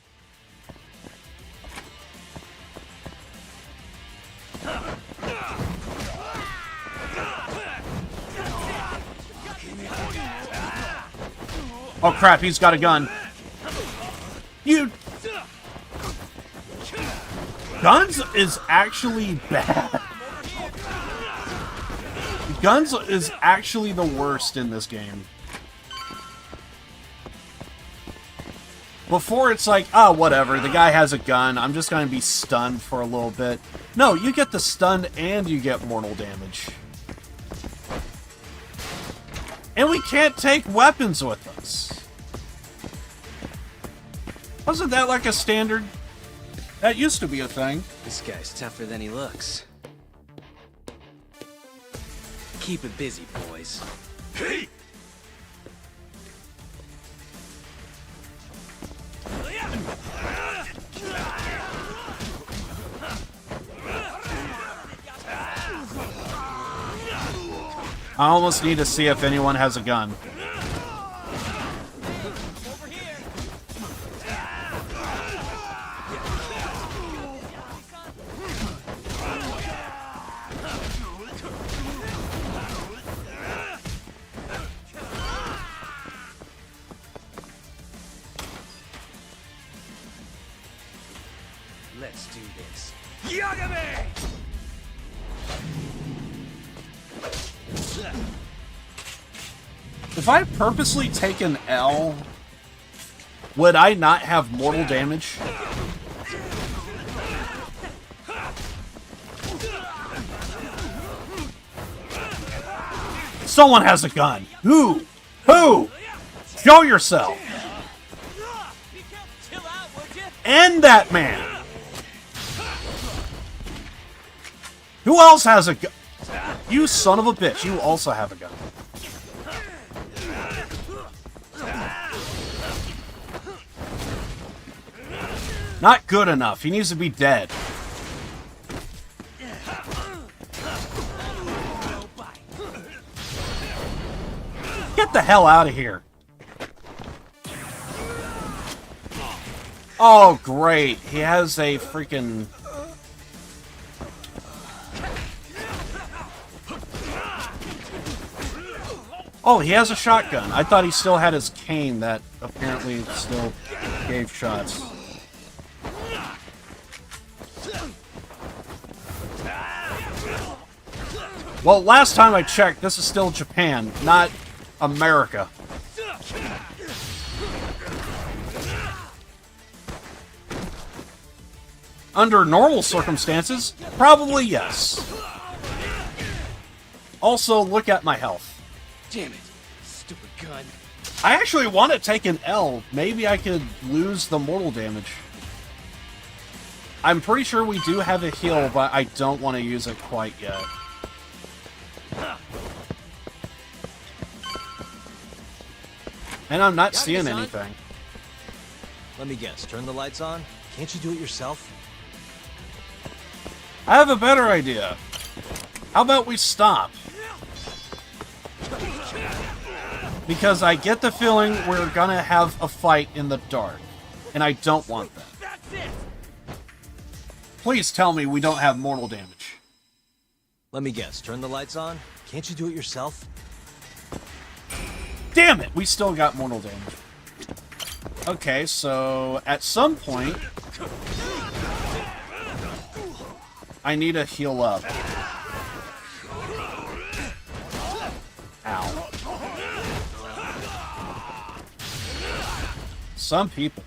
Oh, crap. He's got a gun. You... Guns is actually bad. Guns is actually the worst in this game. Before it's like, oh, whatever, the guy has a gun, I'm just going to be stunned for a little bit. No, you get the stun and you get mortal damage. And we can't take weapons with us. Wasn't that like a standard? That used to be a thing. This guy's tougher than he looks. Keep it busy, boys. Hey! I almost need to see if anyone has a gun. Over here! Let's do this. Yagami! If I purposely take an L, would I not have mortal damage? Someone has a gun. Who? Who? Show yourself. Chill out, would you? End that man. Who else has a gun? You son of a bitch. You also have a gun. Not good enough. He needs to be dead. Get the hell out of here. Oh, great. He has a freaking... Oh, he has a shotgun. I thought he still had his cane that apparently still gave shots. Well, last time I checked, this is still Japan, not America. Under normal circumstances, probably yes. Also, look at my health. Damn it. Stupid gun. I actually want to take an L. Maybe I could lose the mortal damage. I'm pretty sure we do have a heal, but I don't want to use it quite yet. And I'm not seeing anything. Let me guess, turn the lights on? Can't you do it yourself? I have a better idea. How about we stop? Because I get the feeling we're gonna have a fight in the dark. And I don't want that. Please tell me we don't have mortal damage. Let me guess, turn the lights on? Can't you do it yourself? Damn it! We still got mortal damage. Okay, so at some point... I need to heal up. Ow. Some people.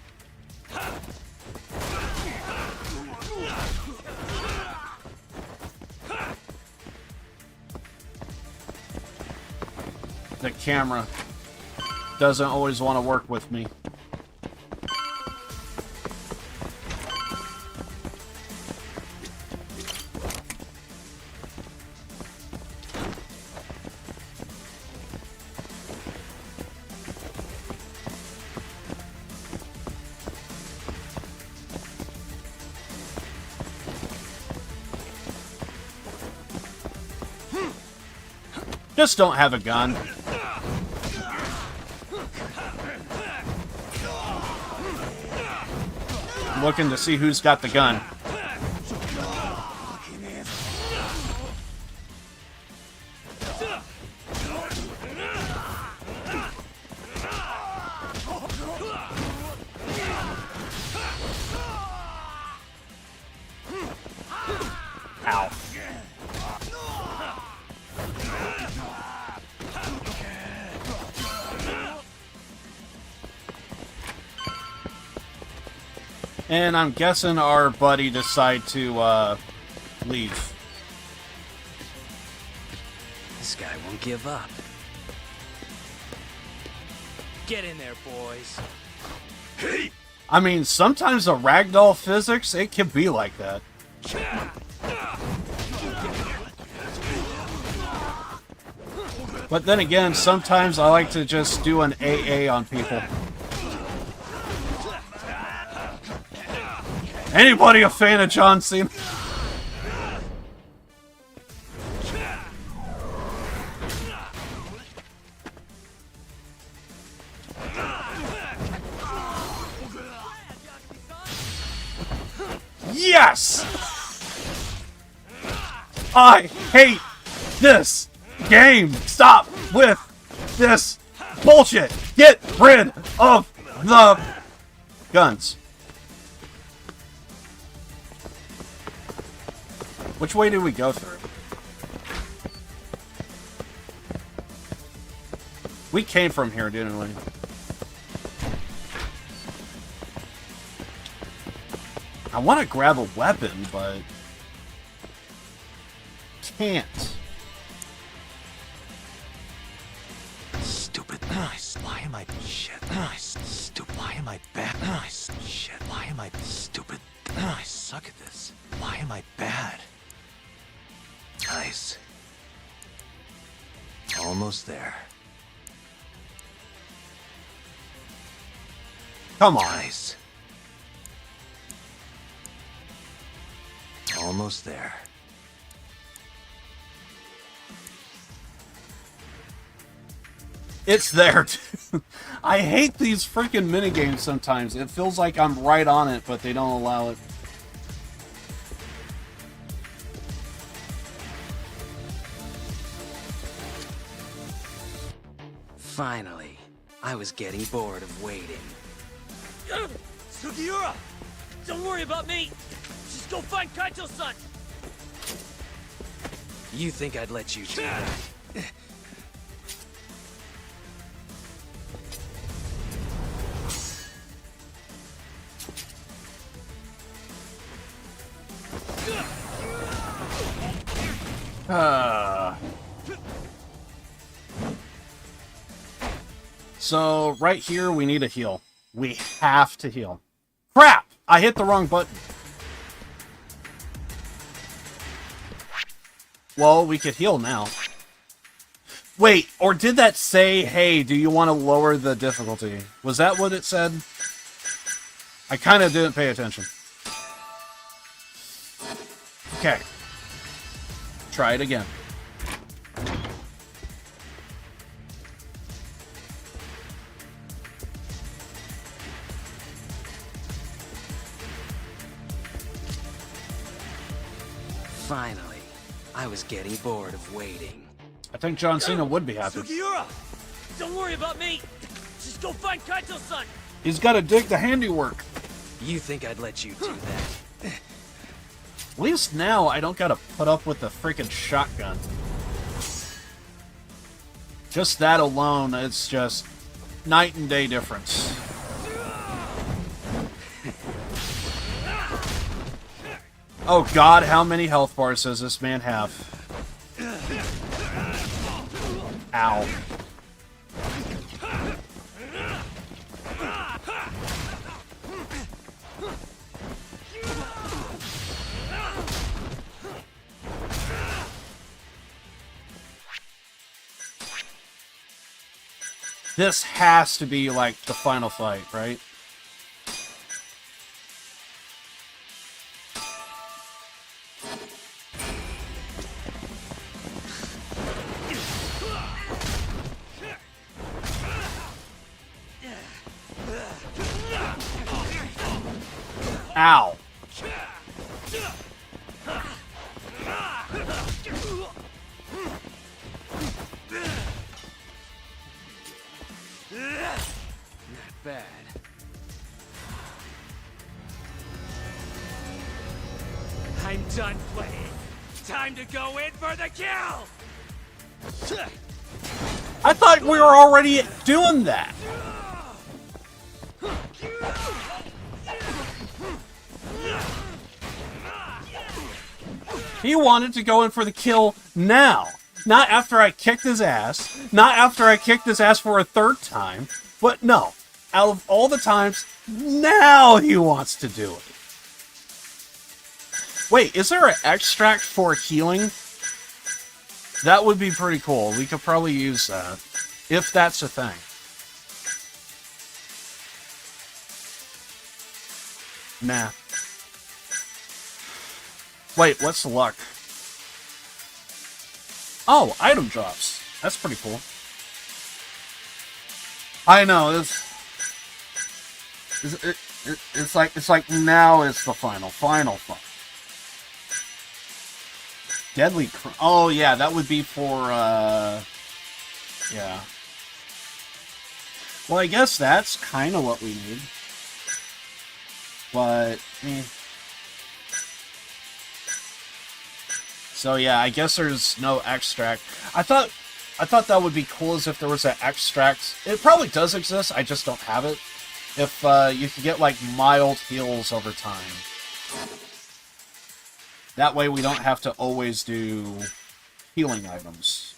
The camera doesn't always want to work with me. Just don't have a gun. I'm looking to see who's got the gun. Ow. And I'm guessing our buddy decided to, leave. This guy won't give up. Get in there, boys. I mean, sometimes the ragdoll physics, it can be like that. But then again, sometimes I like to just do an AA on people. Anybody a fan of John Cena? Yes! I hate this game! Stop with this bullshit! Get rid of the guns. Which way did we go through? We came from here, didn't we? I want to grab a weapon, but... can't. Stupid. Why am I shit? Stupid. Why am I bad? Shit. Why am I stupid? I suck at this. Why am I bad? Nice. Almost there. Come on. Nice. Almost there. It's there, too. I hate these freaking minigames sometimes. It feels like I'm right on it, but they don't allow it. Finally, I was getting bored of waiting. Sugiura! Don't worry about me! Just go find Kaito-san! You think I'd let you do that? So, right here, we need a heal. We have to heal. Crap! I hit the wrong button. Well, we could heal now. Wait, or did that say, hey, do you want to lower the difficulty? Was that what it said? I kind of didn't pay attention. Okay. Try it again. Finally, I was getting bored of waiting. I think John Cena would be happy. Sugiura! Don't worry about me! Just go find Kaito-san! He's got to dig the handiwork. You think I'd let you do that? At least now I don't gotta put up with the freaking shotgun. Just that alone, it's just night and day difference. Oh god, how many health bars does this man have? Ow. This has to be, like, the final fight, right? Ow. Bad. I'm done playing. Time to go in for the kill! I thought we were already doing that. He wanted to go in for the kill now. Not after I kicked his ass. Not after I kicked his ass for a third time. But no. Out of all the times, now he wants to do it. Wait, is there an extract for healing? That would be pretty cool. We could probably use that. If that's a thing. Nah. Wait, what's the luck? Oh, item drops. That's pretty cool. I know, it's like now it's the final fight. Deadly oh yeah, that would be for yeah. Well, I guess that's kind of what we need. But So yeah, I guess there's no extract. I thought I thought that would be cool as if there was an extract. It probably does exist, I just don't have it. If you could get, like, mild heals over time. That way we don't have to always do healing items.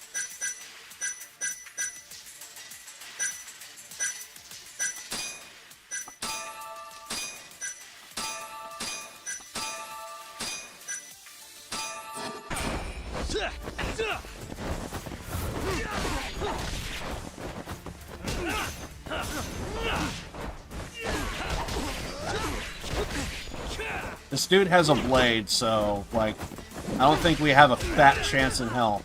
This dude has a blade, so, like, I don't think we have a fat chance in hell.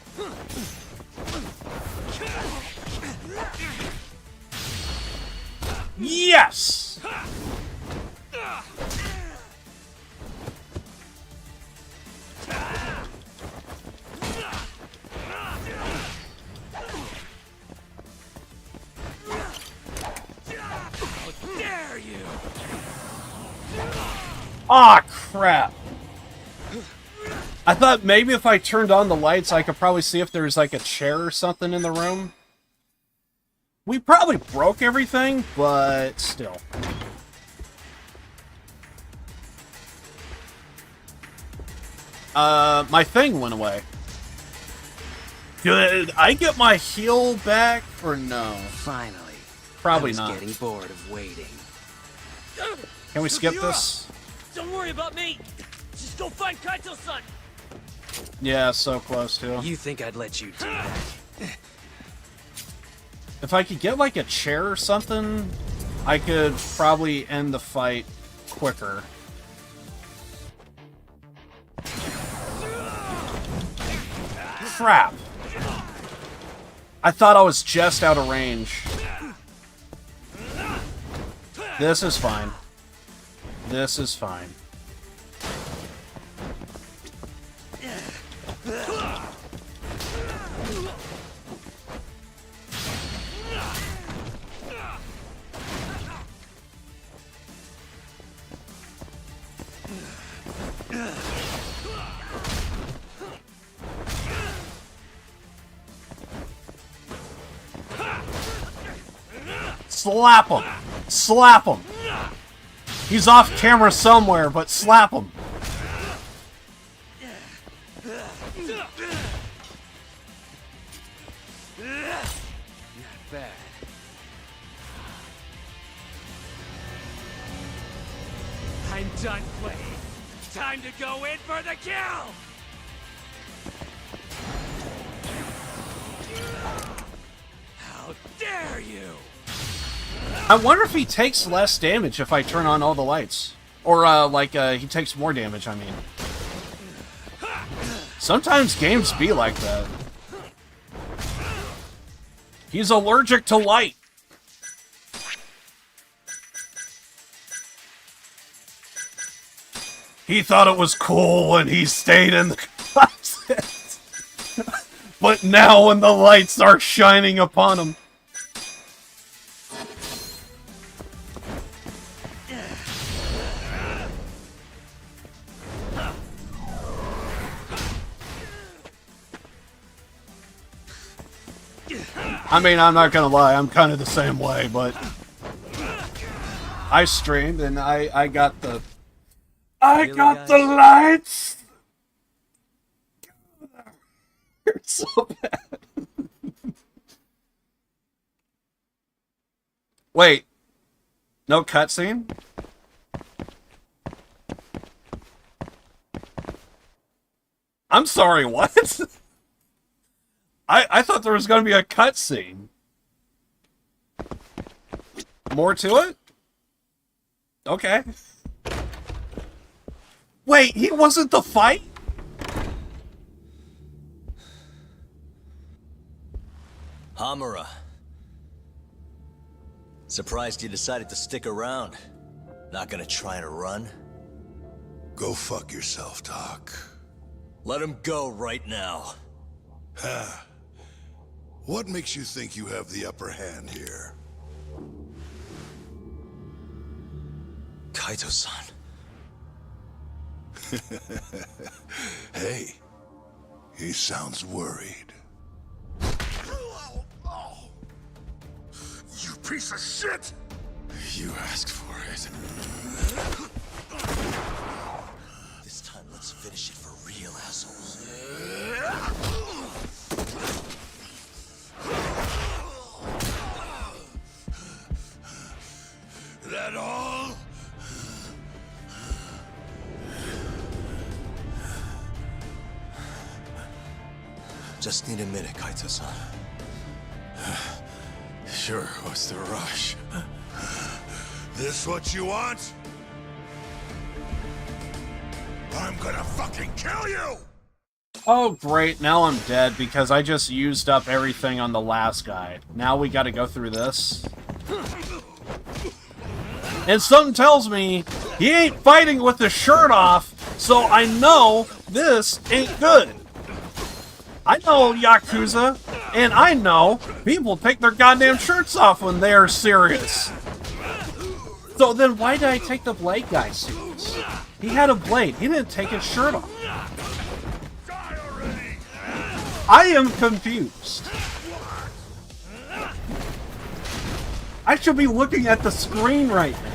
Yes! Dare you! Aw, crap. I thought maybe if I turned on the lights, I could probably see if there's, like, a chair or something in the room. We probably broke everything, but still. My thing went away. Did I get my heal back, or no? Finally. Probably I was not. getting bored of waiting. Can we skip this? Don't worry about me. Just go find Kaito-san. Yeah, so close to. You think I'd let you do that? If I could get, like, a chair or something, I could probably end the fight quicker. Crap. I thought I was just out of range. This is fine. This is fine. Slap him! Slap him! He's off camera somewhere, but slap him! Bad. I'm done playing. Time to go in for the kill! How dare you! I wonder if he takes less damage if I turn on all the lights. Or, he takes more damage, I mean. Sometimes games be like that. He's allergic to light. He thought it was cool when he stayed in the closet. But now when the lights are shining upon him. I mean, I'm not gonna lie, I'm kind of the same way, but I streamed and I got the Really, got the guys? lights. You're so bad. Wait, no cutscene? I'm sorry, what? I thought there was going to be a cutscene. More to it? Okay. Wait, he wasn't the fight? Hamura. Surprised you decided to stick around. Not gonna try and run? Go fuck yourself, Doc. Let him go right now. Ha. What makes you think you have the upper hand here? Kaito-san. Hey, he sounds worried. piece of shit! You asked for it. This time, let's finish it for real, assholes. That all? Just need a minute, Kaito-san. Sure, what's the rush? This what you want? I'm gonna fucking kill you! Oh, great. Now I'm dead because I just used up everything on the last guy. Now we gotta go through this. And something tells me he ain't fighting with the shirt off, so I know this ain't good. I know Yakuza, and I know people take their goddamn shirts off when they are serious. So then why did I take the blade guy serious? He had a blade. He didn't take his shirt off. I am confused. I should be looking at the screen right now.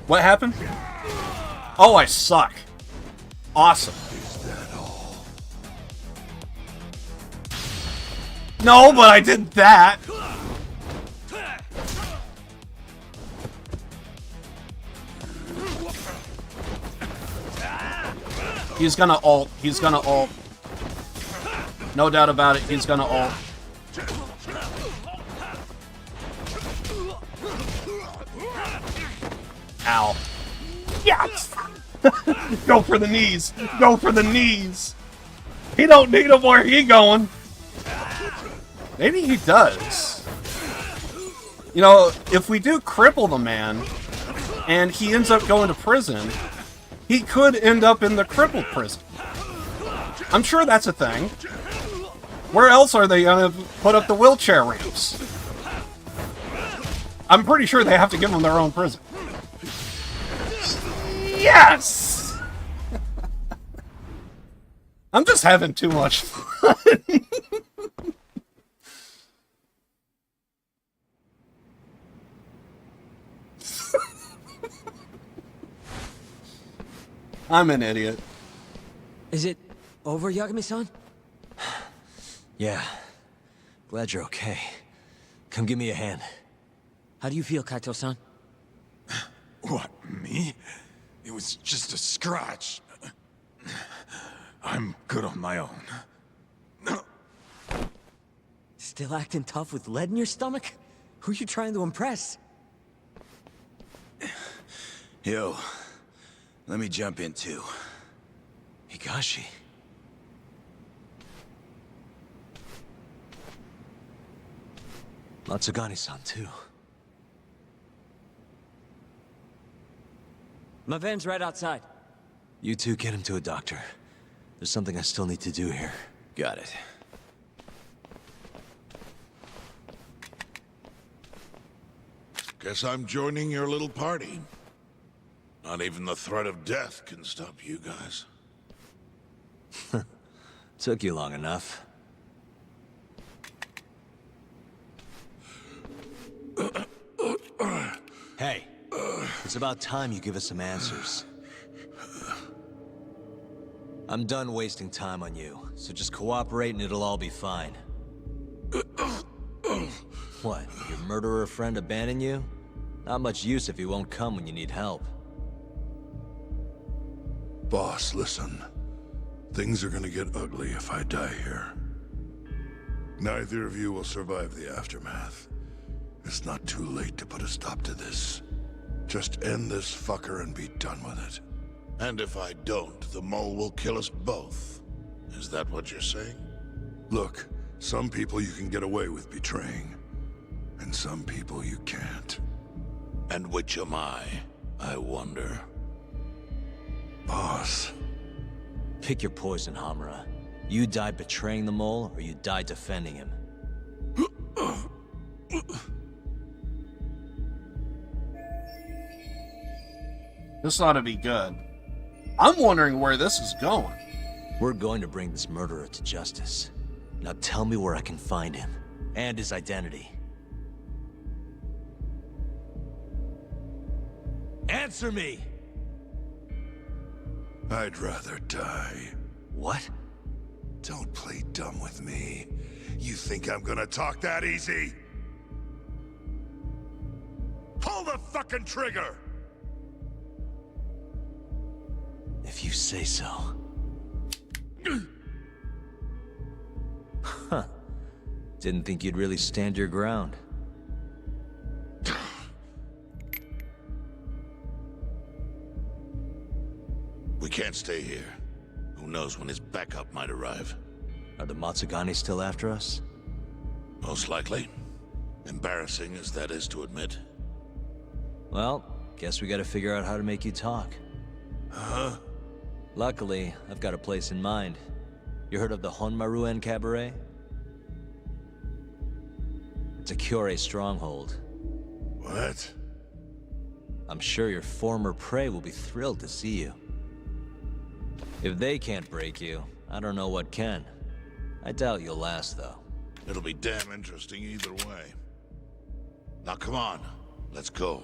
What happened? Oh, I suck. Awesome. No, but I did that. He's gonna ult. He's gonna ult. No doubt about it. He's gonna ult. Ow. Yes! Go for the knees. Go for the knees. He don't need them where he going. Maybe he does. You know, if we do cripple the man, and he ends up going to prison, he could end up in the crippled prison. I'm sure that's a thing. Where else are they gonna put up the wheelchair ramps? I'm pretty sure they have to give them their own prison. Yes! I'm just having too much fun. I'm an idiot. Is it over, Yagami-san? Yeah. Glad you're okay. Come give me a hand. How do you feel, Kaito-san? What, me? It was just a scratch. I'm good on my own. Still acting tough with lead in your stomach? Who are you trying to impress? Yo, let me jump in too. Higashi. Matsugani-san, too. My van's right outside. You two get him to a doctor. There's something I still need to do here. Got it. Guess I'm joining your little party. Not even the threat of death can stop you guys. Took you long enough. Hey, it's about time you give us some answers. I'm done wasting time on you, so just cooperate and it'll all be fine. What, your murderer friend abandon you? Not much use if he won't come when you need help. Boss, listen. Things are gonna get ugly if I die here. Neither of you will survive the aftermath. It's not too late to put a stop to this. Just end this fucker and be done with it. And if I don't, the mole will kill us both. Is that what you're saying? Look, some people you can get away with betraying, and some people you can't. And which am I wonder? Boss. Pick your poison, Hamura. You die betraying the mole, or you die defending him. This ought to be good. I'm wondering where this is going. We're going to bring this murderer to justice. Now tell me where I can find him, and his identity. Answer me! I'd rather die. What? Don't play dumb with me. You think I'm gonna talk that easy? Pull the fucking trigger! If you say so. Huh. Didn't think you'd really stand your ground. We can't stay here. Who knows when his backup might arrive? Are the Matsugani still after us? Most likely. Embarrassing as that is to admit. Well, guess we gotta figure out how to make you talk. Huh? Luckily, I've got a place in mind. You heard of the Honmaruen Cabaret? It's a Kyorei stronghold. What? I'm sure your former prey will be thrilled to see you. If they can't break you, I don't know what can. I doubt you'll last, though. It'll be damn interesting either way. Now come on, let's go.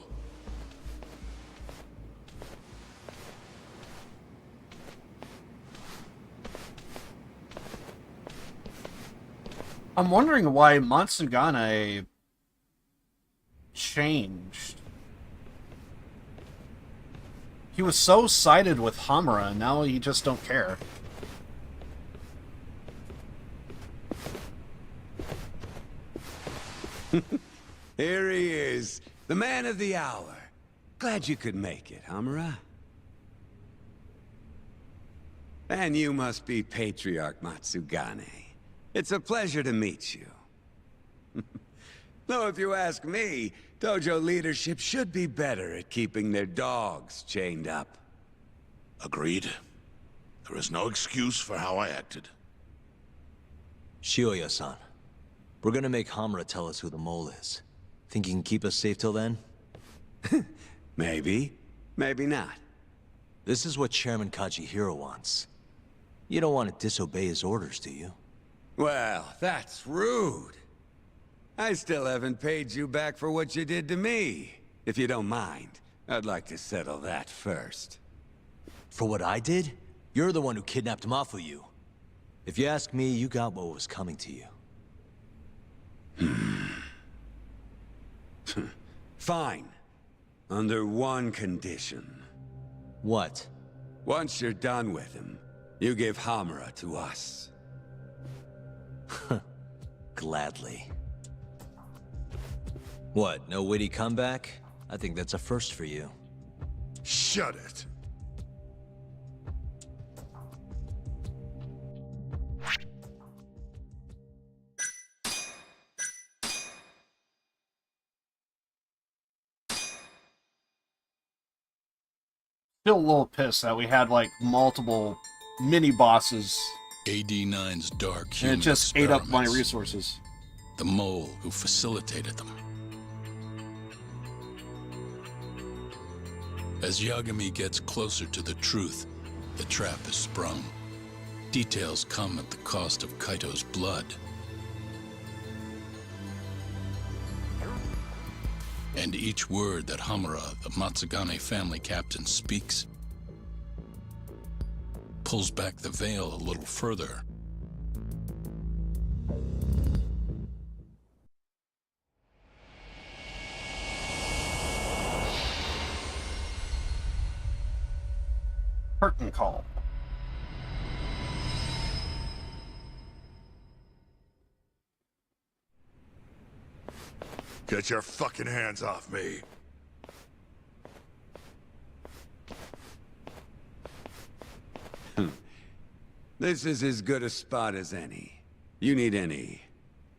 I'm wondering why Matsugane changed. He was so sided with Hamura, and now he just don't care. Here he is, the man of the hour. Glad you could make it, Hamura. And you must be Patriarch Matsugane. It's a pleasure to meet you. Though if you ask me, dojo leadership should be better at keeping their dogs chained up. Agreed. There is no excuse for how I acted. Shioya-san, we're gonna make Hamura tell us who the mole is. Think he can keep us safe till then? Maybe. Maybe not. This is what Chairman Kajihiro wants. You don't want to disobey his orders, do you? Well, that's rude. I still haven't paid you back for what you did to me. If you don't mind, I'd like to settle that first. For what I did? You're the one who kidnapped Mafuyu. If you ask me, you got what was coming to you. Fine. Under one condition. What? Once you're done with him, you give Hamura to us. Gladly. What, no witty comeback? I think that's a first for you. Shut it. Still a little pissed that we had like multiple mini bosses AD9's dark and human it just ate up my experiments. resources. The mole who facilitated them. As Yagami gets closer to the truth, the trap is sprung. Details come at the cost of Kaito's blood. And each word that Hamura, the Matsugane family captain, speaks pulls back the veil a little further. Curtain call. Get your fucking hands off me. This is as good a spot as any. You need any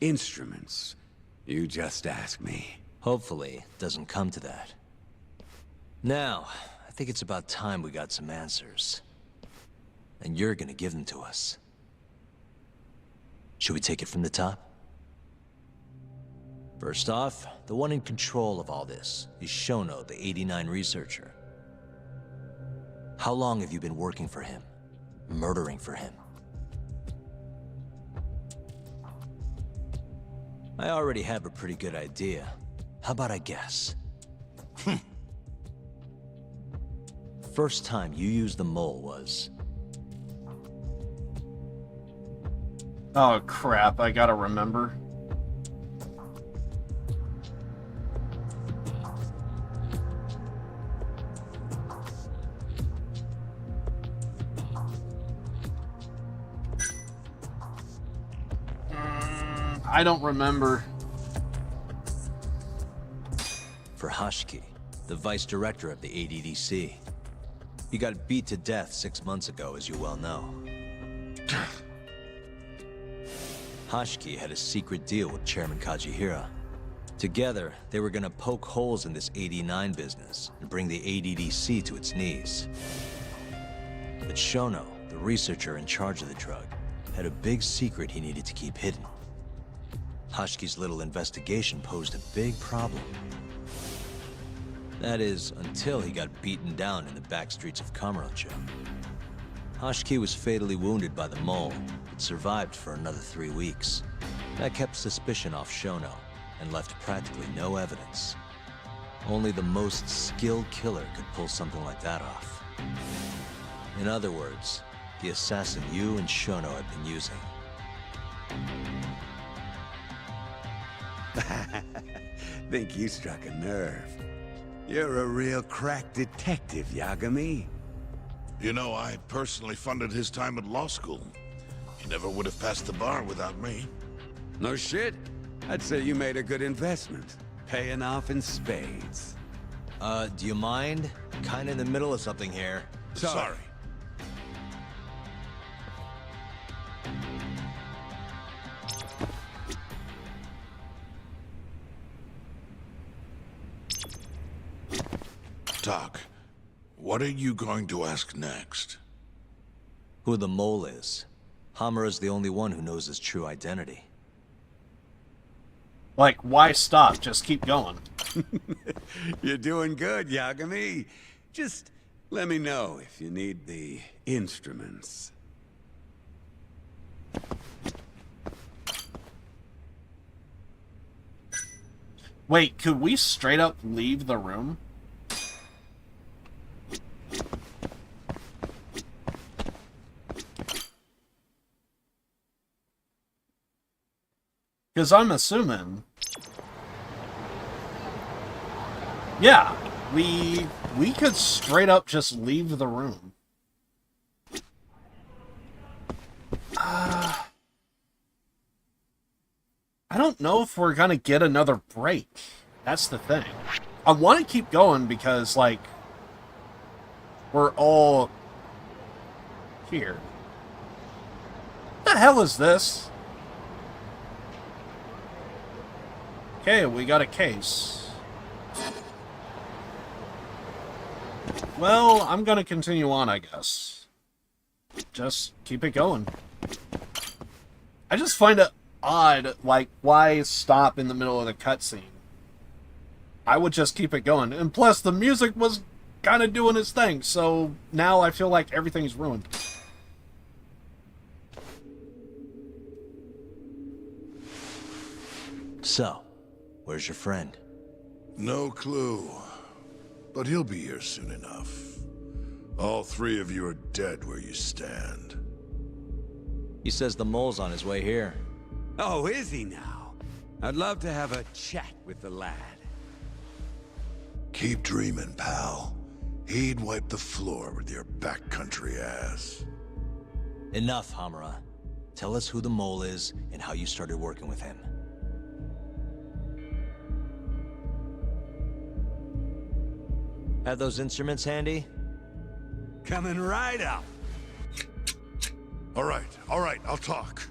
instruments, you just ask me. Hopefully, it doesn't come to that. Now, I think it's about time we got some answers. And you're gonna give them to us. Should we take it from the top? First off, the one in control of all this is Shono, the 89 researcher. How long have you been working for him? Murdering for him? I already have a pretty good idea. How about I guess? First time you used the mole was... Oh crap, I gotta remember. I don't remember. For Hashki, the vice director of the ADDC. He got beat to death 6 months ago, as you well know. Hashki had a secret deal with Chairman Kajihira. Together, they were gonna poke holes in this 89 business and bring the ADDC to its knees. But Shono, the researcher in charge of the drug, had a big secret he needed to keep hidden. Hashki's little investigation posed a big problem. That is, until he got beaten down in the back streets of Kamurocho. Hashki was fatally wounded by the mole, but survived for another 3 weeks. That kept suspicion off Shono, and left practically no evidence. Only the most skilled killer could pull something like that off. In other words, the assassin you and Shono have been using. Think you struck a nerve. You're a real crack detective, Yagami. You know, I personally funded his time at law school. He never would have passed the bar without me. No shit? I'd say you made a good investment. Paying off in spades. Do you mind? Kinda in the middle of something here. Sorry. Doc, what are you going to ask next? Who the mole is. Hamura's the only one who knows his true identity. Like, why stop? Just keep going. You're doing good, Yagami. Just let me know if you need the instruments. Wait, could we straight up leave the room? Because I'm assuming... Yeah, we could straight up just leave the room. I don't know if we're gonna get another break. That's the thing. I want to keep going because, like, we're all here. What the hell is this? Okay, we got a case. Well, I'm gonna continue on, I guess. Just keep it going. I just find it odd, like, why stop in the middle of the cutscene? I would just keep it going. And plus, the music was kind of doing its thing, so now I feel like everything's ruined. So, where's your friend? No clue. But he'll be here soon enough. All three of you are dead where you stand. He says the mole's on his way here. Oh, is he now? I'd love to have a chat with the lad. Keep dreaming, pal. He'd wipe the floor with your backcountry ass. Enough, Hamura. Tell us who the mole is and how you started working with him. Have those instruments handy? Coming right up. All right, I'll talk.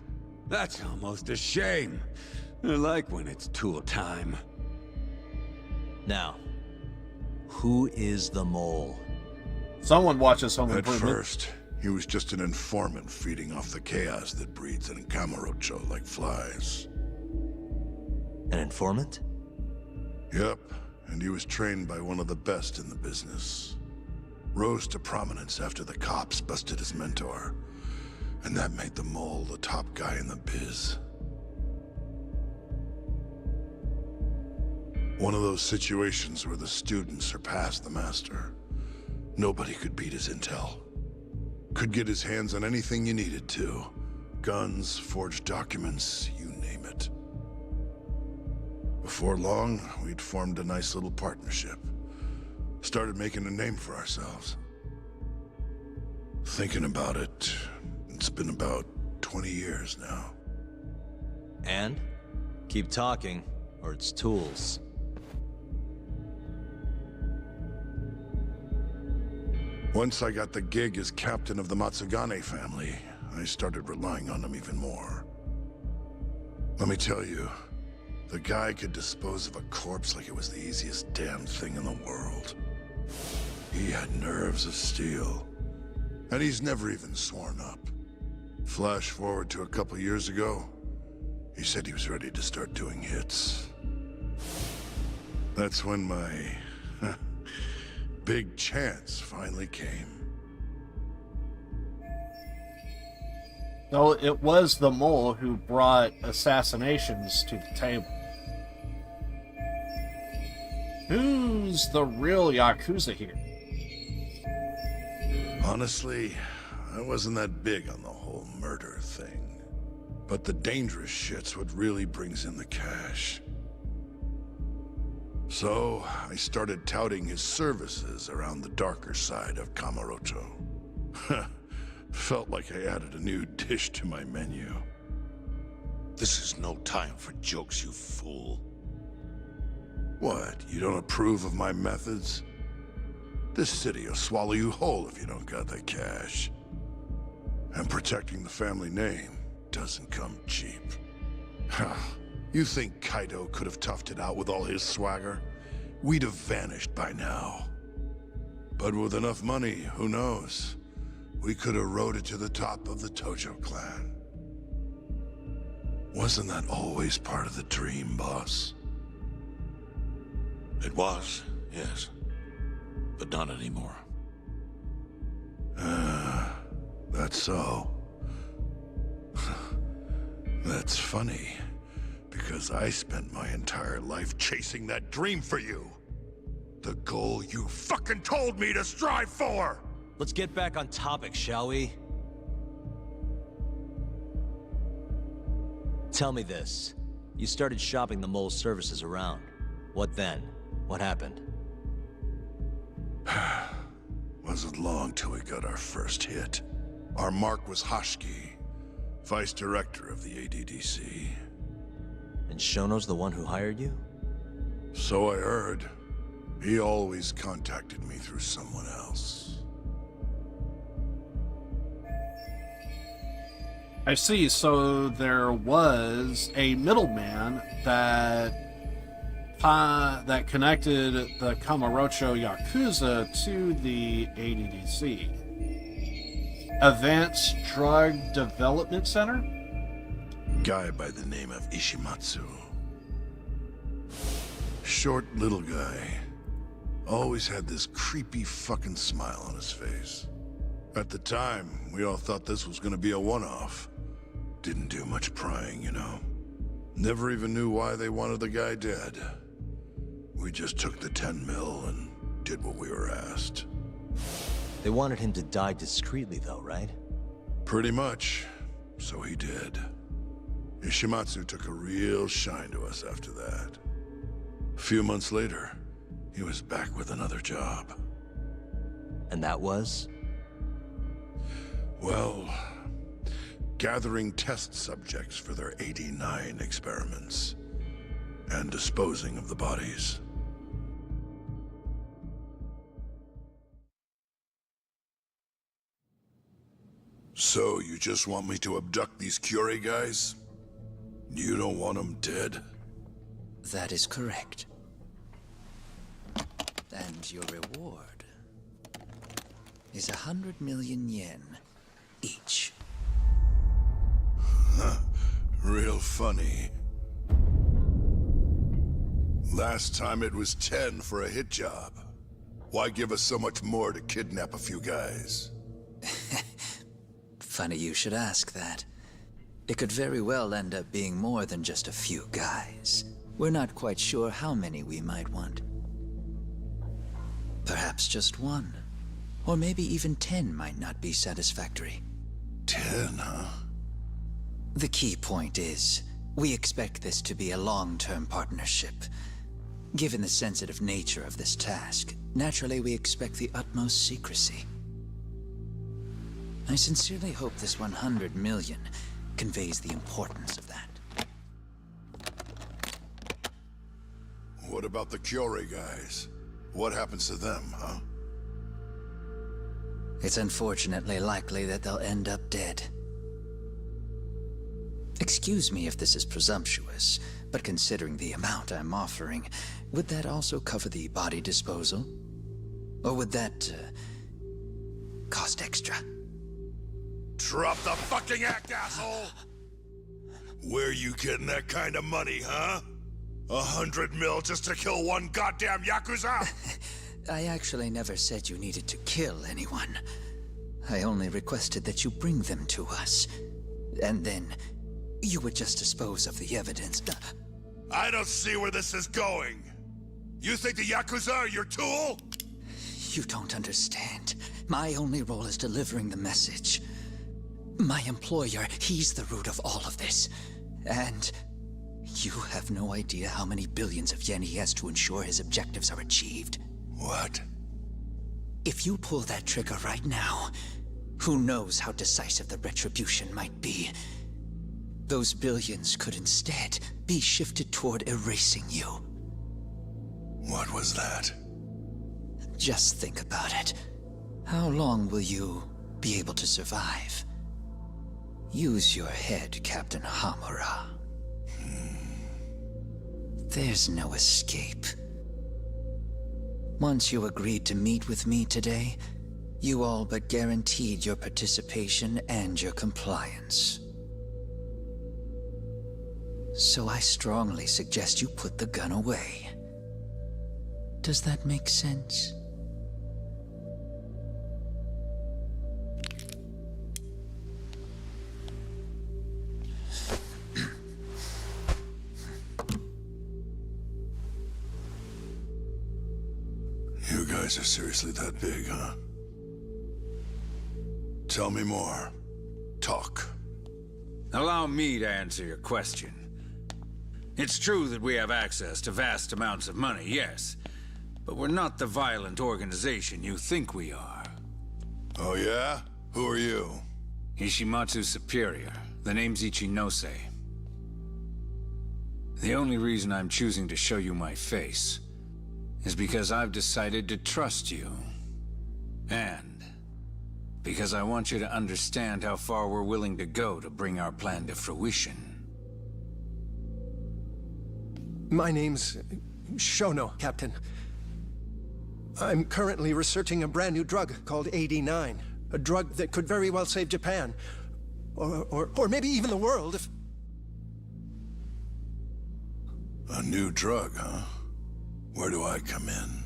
That's almost a shame. I like when it's tool time. Now, who is the mole? Someone watches Home At Improvement. first, he was just an informant feeding off the chaos that breeds in Kamurocho like flies. An informant? Yep, and he was trained by one of the best in the business. Rose to prominence after the cops busted his mentor. And that made the mole the top guy in the biz. One of those situations where the student surpassed the master. Nobody could beat his intel. Could get his hands on anything you needed to. Guns, forged documents, you name it. Before long, we'd formed a nice little partnership. Started making a name for ourselves. Thinking about it, it's been about 20 years now. And? Keep talking, or it's tools. Once I got the gig as captain of the Matsugane family, I started relying on him even more. Let me tell you, the guy could dispose of a corpse like it was the easiest damn thing in the world. He had nerves of steel, and he's never even sworn up. Flash forward to a couple years ago, he said he was ready to start doing hits. That's when my big chance finally came. So it was the mole who brought assassinations to the table. Who's the real Yakuza here? Honestly, I wasn't that big on the whole murder thing. But the dangerous shit's what really brings in the cash. So, I started touting his services around the darker side of Kamurocho. Felt like I added a new dish to my menu. This is no time for jokes, you fool. What, you don't approve of my methods? This city will swallow you whole if you don't got the cash. And protecting the family name doesn't come cheap. You think Kaito could have toughed it out with all his swagger? We'd have vanished by now. But with enough money, who knows? We could have rode it to the top of the Tojo clan. Wasn't that always part of the dream, boss? It was, yes. But not anymore. That's so. That's funny. Because I spent my entire life chasing that dream for you. The goal you fucking told me to strive for! Let's get back on topic, shall we? Tell me this. You started shopping the mole's services around. What then? What happened? Wasn't long till we got our first hit. Our mark was Hoshiki, vice director of the ADDC. And Shono's the one who hired you? So I heard. He always contacted me through someone else. I see, so there was a middleman that connected the Kamurocho Yakuza to the ADDC. Advanced Drug Development Center? Guy by the name of Ishimatsu. Short little guy. Always had this creepy fucking smile on his face. At the time, we all thought this was gonna be a one-off. Didn't do much prying, you know. Never even knew why they wanted the guy dead. We just took the 10 mil and did what we were asked. They wanted him to die discreetly though, right? Pretty much. So he did. Ishimatsu took a real shine to us after that. A few months later, he was back with another job. And that was? Well, gathering test subjects for their 89 experiments. And disposing of the bodies. So, you just want me to abduct these Curie guys? You don't want them dead? That is correct. And your reward is 100 million yen each. Real funny. Last time it was 10 for a hit job. Why give us so much more to kidnap a few guys? Funny you should ask that. It could very well end up being more than just a few guys. We're not quite sure how many we might want. Perhaps just one. Or maybe even 10 might not be satisfactory. 10, huh? The key point is, we expect this to be a long-term partnership. Given the sensitive nature of this task, naturally we expect the utmost secrecy. I sincerely hope this 100 million conveys the importance of that. What about the Curie guys? What happens to them, huh? It's unfortunately likely that they'll end up dead. Excuse me if this is presumptuous, but considering the amount I'm offering, would that also cover the body disposal? Or would that, cost extra? Drop the fucking act, asshole! Where you getting that kind of money, huh? 100 mil just to kill one goddamn Yakuza? I actually never said you needed to kill anyone. I only requested that you bring them to us. And then, you would just dispose of the evidence. I don't see where this is going. You think the Yakuza are your tool? You don't understand. My only role is delivering the message. My employer, he's the root of all of this. And you have no idea how many billions of yen he has to ensure his objectives are achieved. What? If you pull that trigger right now, who knows how decisive the retribution might be. Those billions could instead be shifted toward erasing you. What was that? Just think about it. How long will you be able to survive? Use your head, Captain Hamura. There's no escape. Once you agreed to meet with me today, you all but guaranteed your participation and your compliance. So I strongly suggest you put the gun away. Does that make sense? You guys are seriously that big, huh? Tell me more. Talk. Allow me to answer your question. It's true that we have access to vast amounts of money, yes. But we're not the violent organization you think we are. Oh yeah? Who are you? Ishimatsu's superior. The name's Ichinose. The only reason I'm choosing to show you my face is because I've decided to trust you. And because I want you to understand how far we're willing to go to bring our plan to fruition. My name's Shono, Captain. I'm currently researching a brand new drug called AD9. A drug that could very well save Japan. Or maybe even the world if... A new drug, huh? Where do I come in?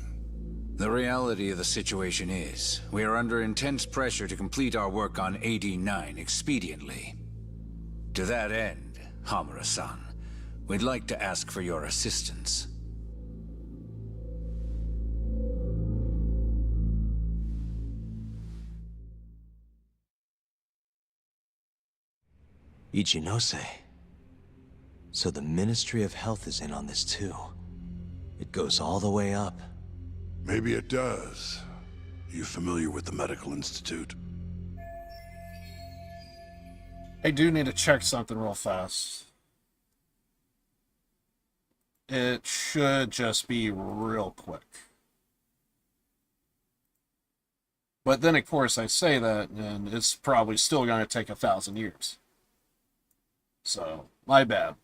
The reality of the situation is, we are under intense pressure to complete our work on AD9 expediently. To that end, Hamura-san, we'd like to ask for your assistance. Ichinose. So the Ministry of Health is in on this too. It goes all the way up. Maybe it does. You familiar with the Medical Institute? I do need to check something real fast. It should just be real quick. But then, of course, I say that, and it's probably still going to take 1,000 years. So, my bad.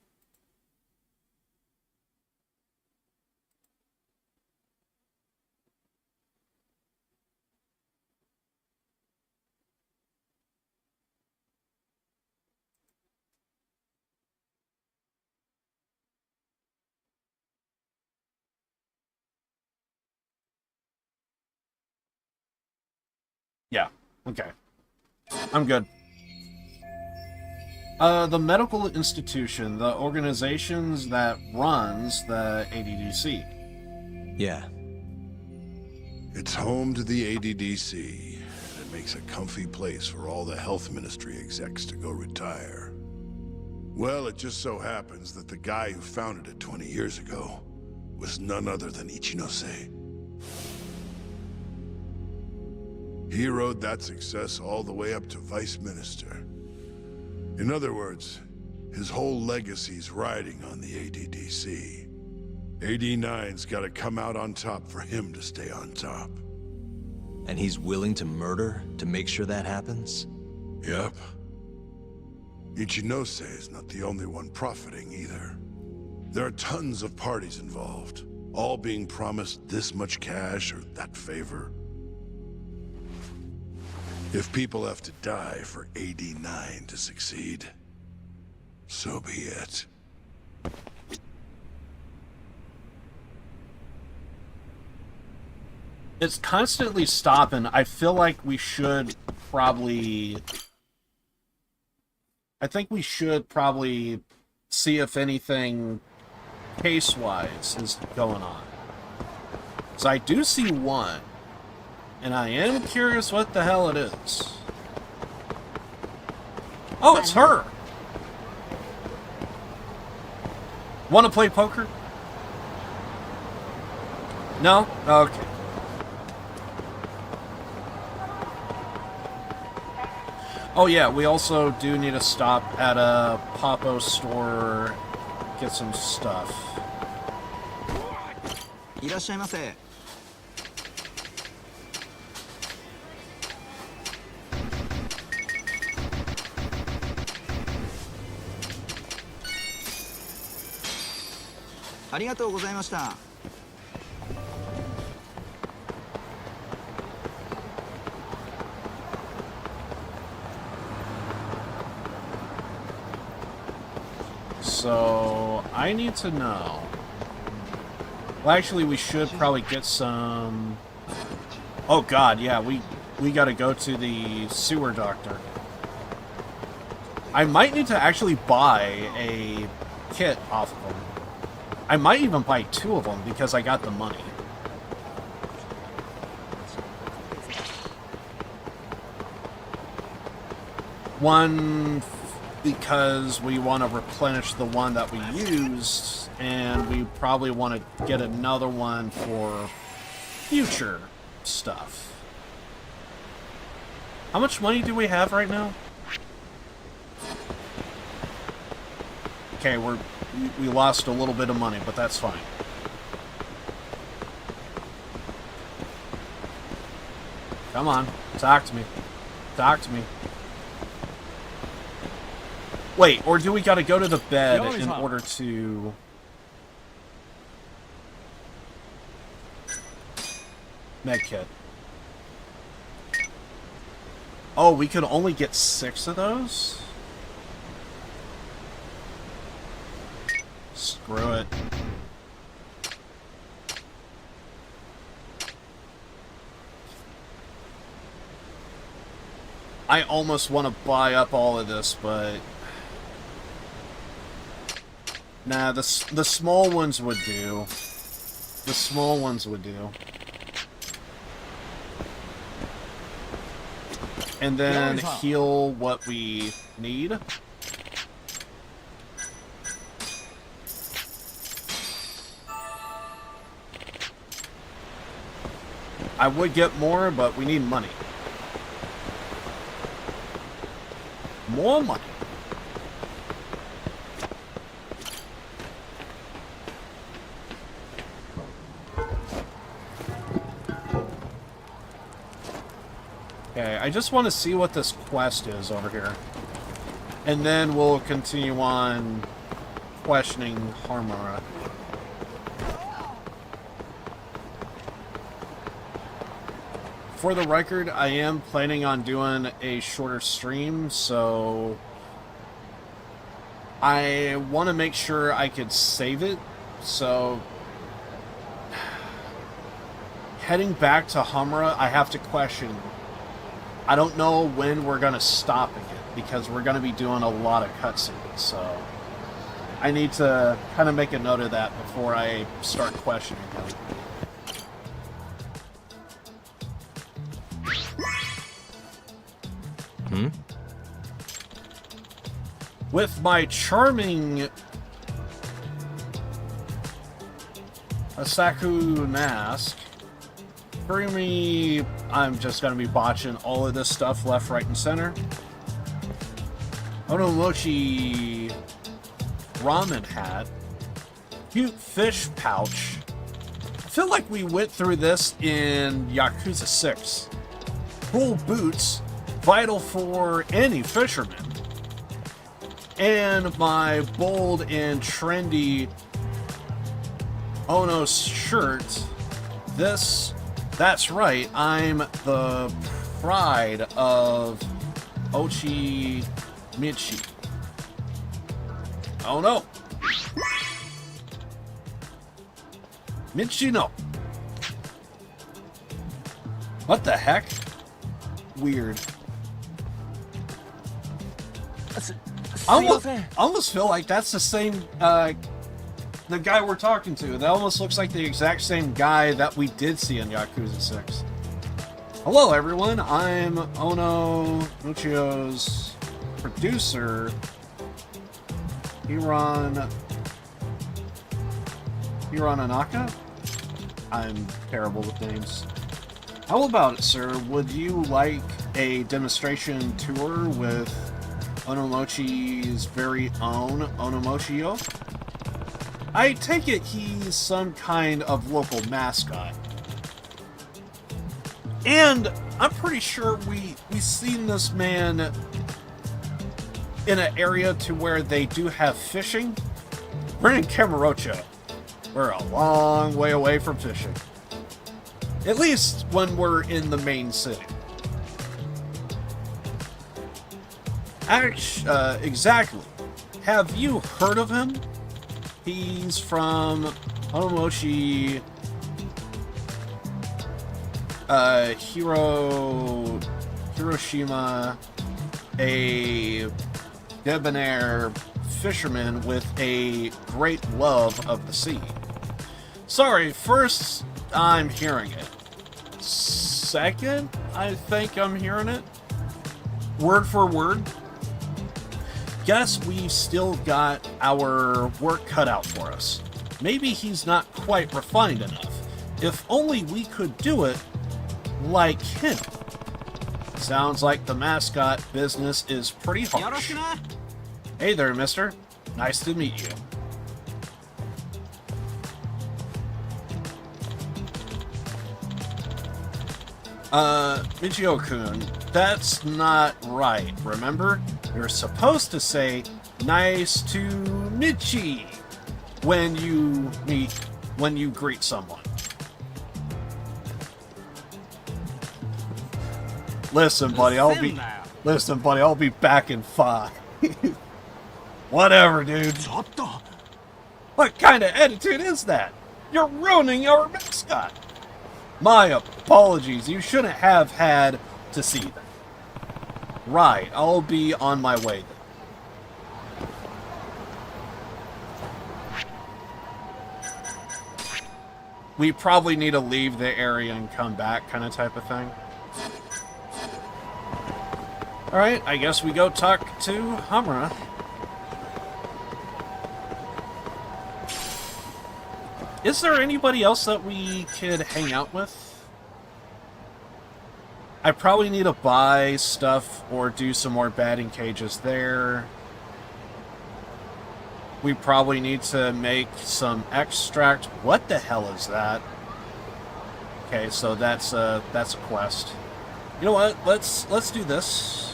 Yeah, okay. I'm good. The medical institution, the organizations that runs the ADDC. Yeah. It's home to the ADDC, and it makes a comfy place for all the health ministry execs to go retire. Well, it just so happens that the guy who founded it 20 years ago was none other than Ichinose. He rode that success all the way up to vice minister. In other words, his whole legacy's riding on the ADDC. AD9's gotta come out on top for him to stay on top. And he's willing to murder to make sure that happens? Yep. Ichinose is not the only one profiting either. There are tons of parties involved, all being promised this much cash or that favor. If people have to die for AD9 to succeed, so be it. It's constantly stopping. I feel like we should probably... I think we should probably see if anything case-wise is going on. So I do see one. And I am curious what the hell it is. Oh, it's her! Want to play poker? No? Okay. Oh yeah, we also do need to stop at a Papo store, get some stuff. いらっしゃいませ。ありがとうございました。So, I need to know. Well, actually, we should probably get some... Oh god, yeah, we gotta go to the sewer doctor. I might need to actually buy a kit off of him. I might even buy 2 of them because I got the money. One, because we want to replenish the one that we used, and we probably want to get another one for future stuff. How much money do we have right now? Okay, we lost a little bit of money, but that's fine. Come on, talk to me. Talk to me. Wait, or do we gotta go to the bed in order to... Medkit. Oh, we could only get 6 of those? Screw it. I almost want to buy up all of this, but... Nah, the small ones would do. The small ones would do. And then heal what we need. I would get more, but we need money. More money. Okay, I just want to see what this quest is over here. And then we'll continue on questioning Harmara. For the record, I am planning on doing a shorter stream, so I want to make sure I could save it. So heading back to Hamra, I have to question. I don't know when we're going to stop again, because we're going to be doing a lot of cutscenes, so I need to kind of make a note of that before I start questioning him. With my charming Asaku mask, Kurumi, I'm just going to be botching all of this stuff left, right, and center. Onomochi ramen hat, cute fish pouch. I feel like we went through this in Yakuza 6. Cool boots, vital for any fisherman. And my bold and trendy Ono shirt. That's right, I'm the pride of Ochi Michi. Oh no! Michino! What the heck? Weird. I almost feel like that's the same, the guy we're talking to. That almost looks like the exact same guy that we did see in Yakuza 6. Hello everyone, I'm Ono Muchio's producer, Hiran Anaka? I'm terrible with names. How about it, sir? Would you like a demonstration tour with Onomochi's very own Onomochio? I take it he's some kind of local mascot. And I'm pretty sure we seen this man in an area to where they do have fishing. We're in Kamurocho. We're a long way away from fishing. At least when we're in the main city. Actually, exactly. Have you heard of him? He's from Onomochi Hiroshima, a debonair fisherman with a great love of the sea. Sorry, first, I'm hearing it. Second, I think I'm hearing it. Word for word. Guess we've still got our work cut out for us. Maybe he's not quite refined enough. If only we could do it like him. Sounds like the mascot business is pretty harsh. Hey there, mister. Nice to meet you. Michio-kun, that's not right, remember? You're supposed to say, nice to Michi, when you greet someone. Listen, buddy, I'll be back in 5. Whatever, dude. What kind of attitude is that? You're ruining our mascot. My apologies, you shouldn't have had to see that. Right, I'll be on my way then. We probably need to leave the area and come back, kind of type of thing. Alright, I guess we go talk to Hamura. Is there anybody else that we could hang out with? I probably need to buy stuff or do some more batting cages there. We probably need to make some extract. What the hell is that? Okay, so that's a quest. You know what? Let's do this.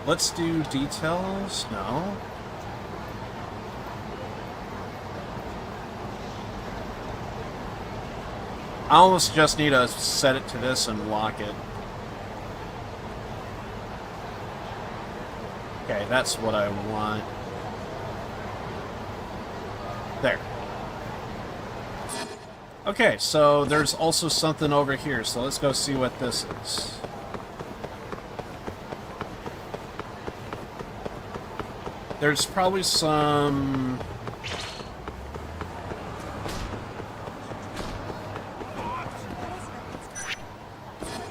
Let's do details. No. I almost just need to set it to this and lock it. Okay, that's what I want. There. Okay, so there's also something over here, so let's go see what this is. There's probably some...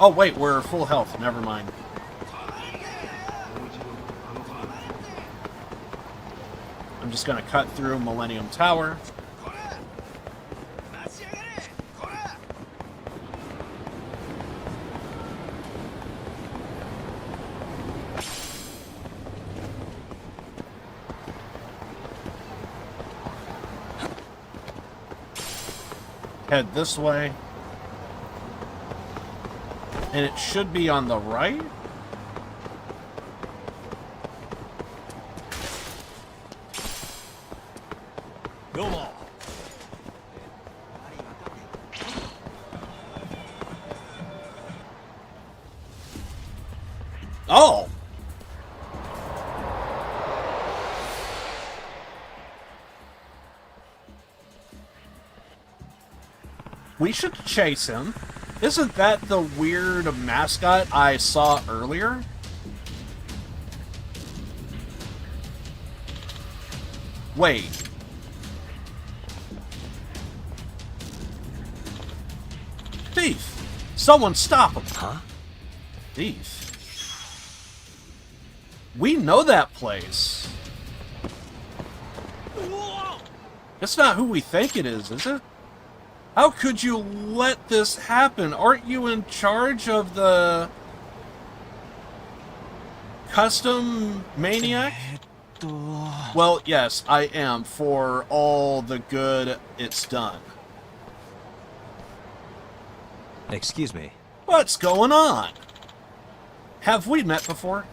Oh, wait, we're full health. Never mind. I'm just gonna cut through Millennium Tower. Head this way. And it should be on the right? Go on. Oh! We should chase him. Isn't that the weird mascot I saw earlier? Wait. Thief! Someone stop him! Huh? Thief? We know that place. It's not who we think it is it? How could you let this happen? Aren't you in charge of the custom maniac? Well, yes, I am, for all the good it's done. Excuse me. What's going on? Have we met before?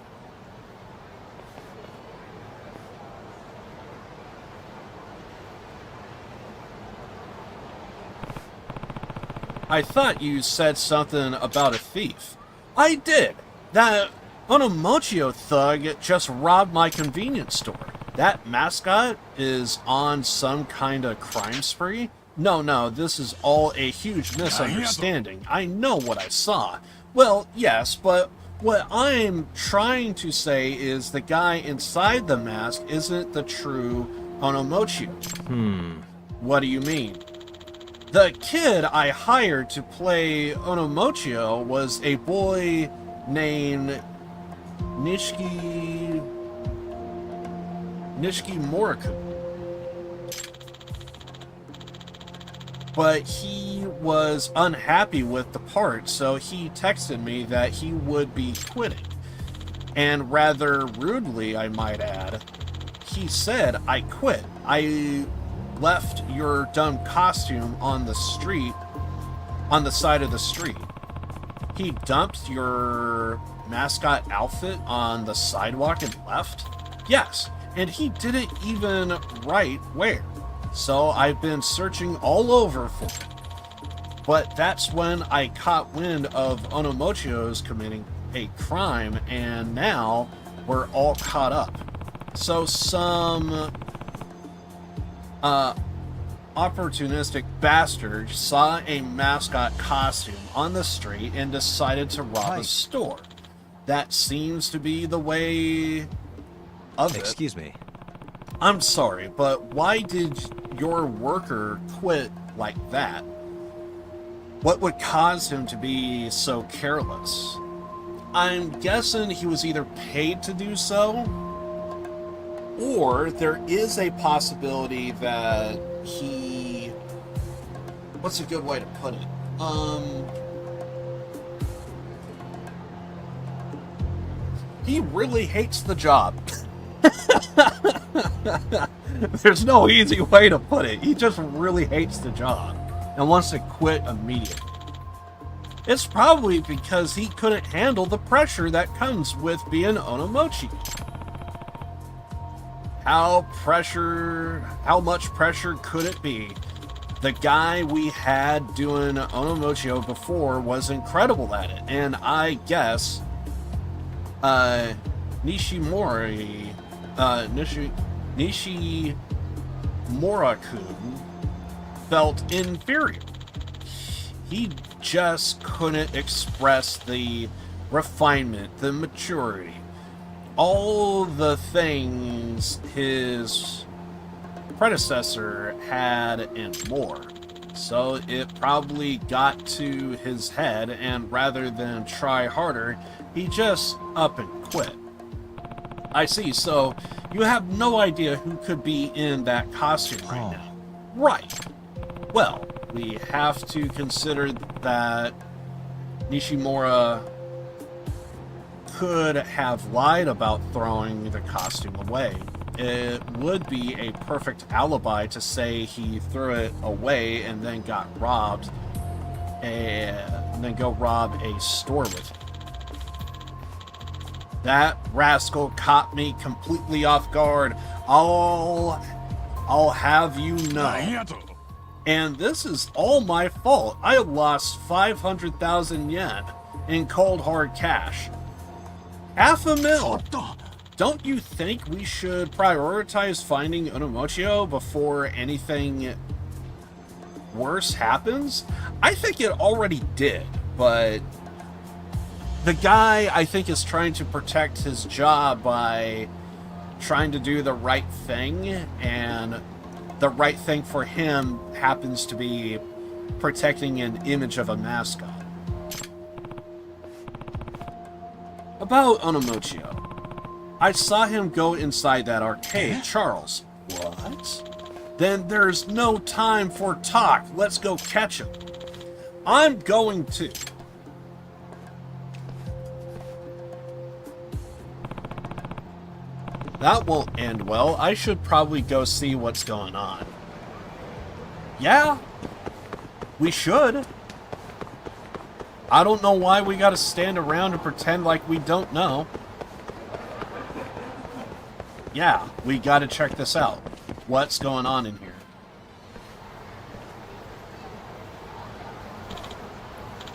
I thought you said something about a thief. I did. That Onomochio thug just robbed my convenience store. That mascot is on some kind of crime spree? No, this is all a huge misunderstanding. I know what I saw. Well, yes, but what I'm trying to say is the guy inside the mask isn't the true Onomochio. What do you mean? The kid I hired to play Onomochio was a boy named Nishiki Moriku. But he was unhappy with the part, so he texted me that he would be quitting. And rather rudely, I might add, he said, I quit. I left your dumb costume on the street, on the side of the street. He dumped your mascot outfit on the sidewalk and left? Yes, and he didn't even write where. So I've been searching all over for it. But that's when I caught wind of Onomochio's committing a crime, and now we're all caught up. So some opportunistic bastard saw a mascot costume on the street and decided to rob a store. That seems to be the way of it. Excuse me. I'm sorry, but why did your worker quit like that? What would cause him to be so careless? I'm guessing he was either paid to do so, or there is a possibility that he... What's a good way to put it? He really hates the job. There's no easy way to put it. He just really hates the job and wants to quit immediately. It's probably because he couldn't handle the pressure that comes with being Onomochi. How much pressure could it be? The guy we had doing Onomochio before was incredible at it, and I guess Nishimori Nishimura-kun felt inferior. He just couldn't express the refinement, the maturity, all the things his predecessor had and more. So it probably got to his head, and rather than try harder, he just up and quit. I see, so you have no idea who could be in that costume right now. Right. Well, we have to consider that Nishimura could have lied about throwing the costume away. It would be a perfect alibi to say he threw it away and then got robbed, and then go rob a store with it. That rascal caught me completely off guard. I'll have you know. And this is all my fault. I lost 500,000 yen in cold hard cash. $500,000. Don't you think we should prioritize finding Unomochio before anything worse happens? I think it already did, but the guy, I think, is trying to protect his job by trying to do the right thing, and the right thing for him happens to be protecting an image of a mascot. About Unomochio. I saw him go inside that arcade. Charles. What? Then there's no time for talk. Let's go catch him. I'm going to. That won't end well. I should probably go see what's going on. Yeah, we should. I don't know why we gotta stand around and pretend like we don't know. Yeah, we gotta check this out. What's going on in here?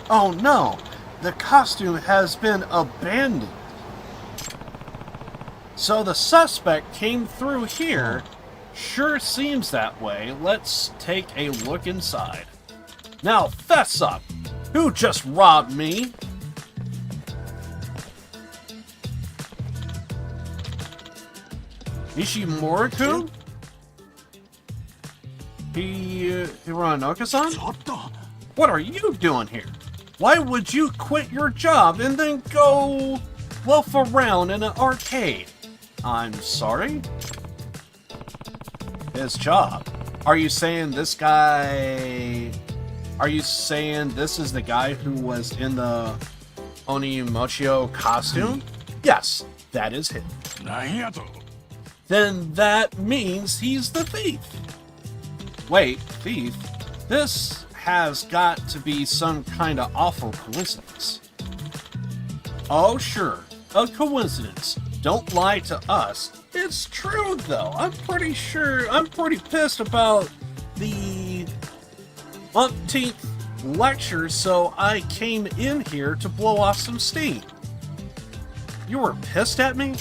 Oh no! The costume has been abandoned. So the suspect came through here. Sure seems that way. Let's take a look inside. Now, fess up! Who just robbed me? Nishimura-kun? Hiranoka-san? What are you doing here? Why would you quit your job and then go loaf around in an arcade? I'm sorry? His job. Are you saying this guy... Are you saying this is the guy who was in the Onimochio costume? Yes, that is him. Then that means he's the thief. Wait, thief? This has got to be some kind of awful coincidence. Oh, sure, a coincidence. Don't lie to us. It's true, though. I'm pretty pissed about the umpteenth lecture, so I came in here to blow off some steam. You were pissed at me?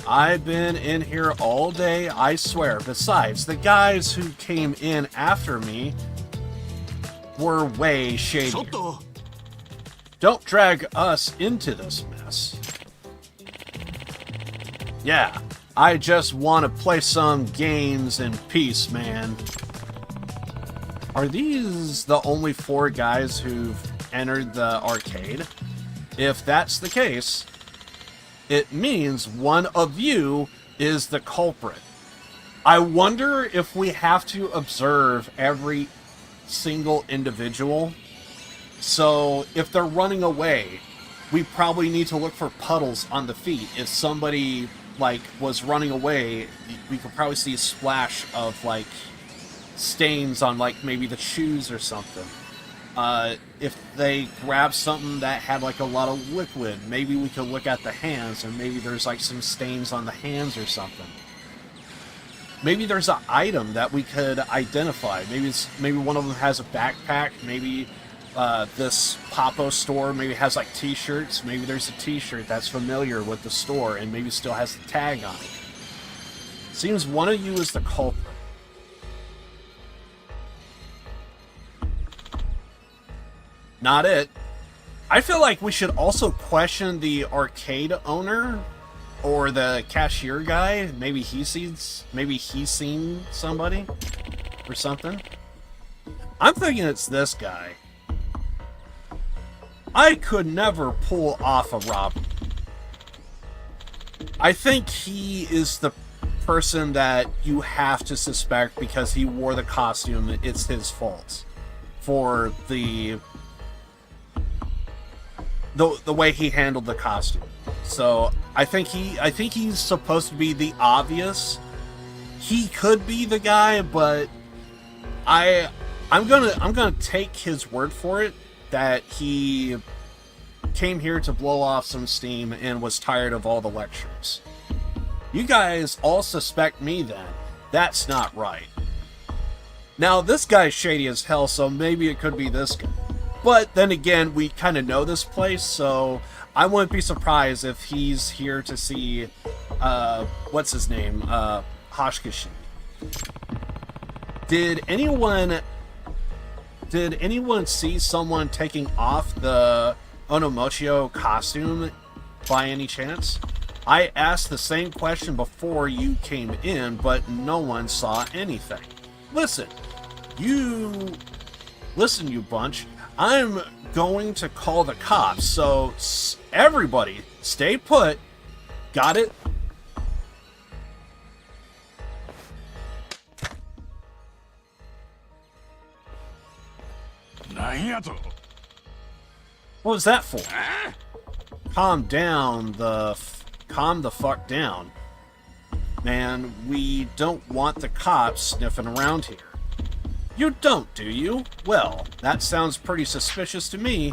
I've been in here all day, I swear. Besides, the guys who came in after me were way shady. Don't drag us into this mess. Yeah, I just want to play some games in peace, man. Are these the only 4 guys who've entered the arcade? If that's the case, it means one of you is the culprit. I wonder if we have to observe every single individual. So if they're running away, we probably need to look for puddles on the feet. If somebody, like, was running away, we could probably see a splash of, like, stains on, like, maybe the shoes or something. If they grab something that had, like, a lot of liquid, maybe we could look at the hands, and maybe there's, like, some stains on the hands or something. Maybe there's an item that we could identify. Maybe one of them has a backpack. Maybe this Papo store maybe has, like, t-shirts. Maybe there's a t-shirt that's familiar with the store and maybe still has the tag on it. Seems one of you is the culprit. Not it. I feel like we should also question the arcade owner or the cashier guy. Maybe he's seen somebody or something. I'm thinking it's this guy. I could never pull off a robbery. I think he is the person that you have to suspect because he wore the costume. It's his fault for the way he handled the costume. So I think he's supposed to be the obvious. He could be the guy, but I'm gonna take his word for it that he came here to blow off some steam and was tired of all the lectures. You guys all suspect me then. That's not right. Now, this guy's shady as hell, so maybe it could be this guy. But then again, we kind of know this place, so I wouldn't be surprised if he's here to see, what's his name? Hoshkishi. Did anyone see someone taking off the Onomochio costume by any chance? I asked the same question before you came in, but no one saw anything. Listen, you bunch. I'm going to call the cops, so everybody stay put. Got it? What was that for? Calm the fuck down. Man, we don't want the cops sniffing around here. You don't, do you? Well, that sounds pretty suspicious to me.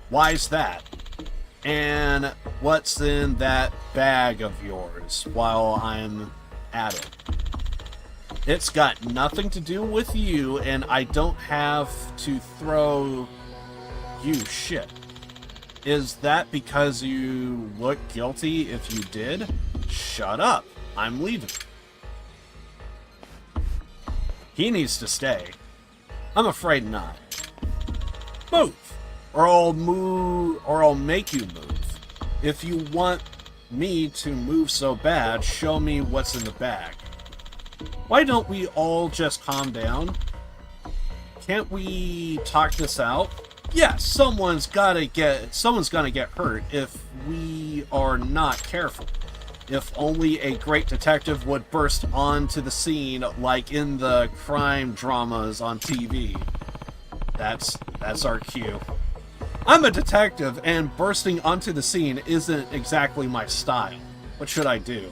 Why's that? And what's in that bag of yours while I'm at it? It's got nothing to do with you, and I don't have to throw you shit. Is that because you look guilty if you did? Shut up. I'm leaving. He needs to stay. I'm afraid not. Move! Or I'll make you move. If you want me to move so bad, show me what's in the bag. Why don't we all just calm down? Can't we talk this out? Yes, someone's gonna get hurt if we are not careful. If only a great detective would burst onto the scene like in the crime dramas on TV. That's our cue. I'm a detective, and bursting onto the scene isn't exactly my style. What should I do?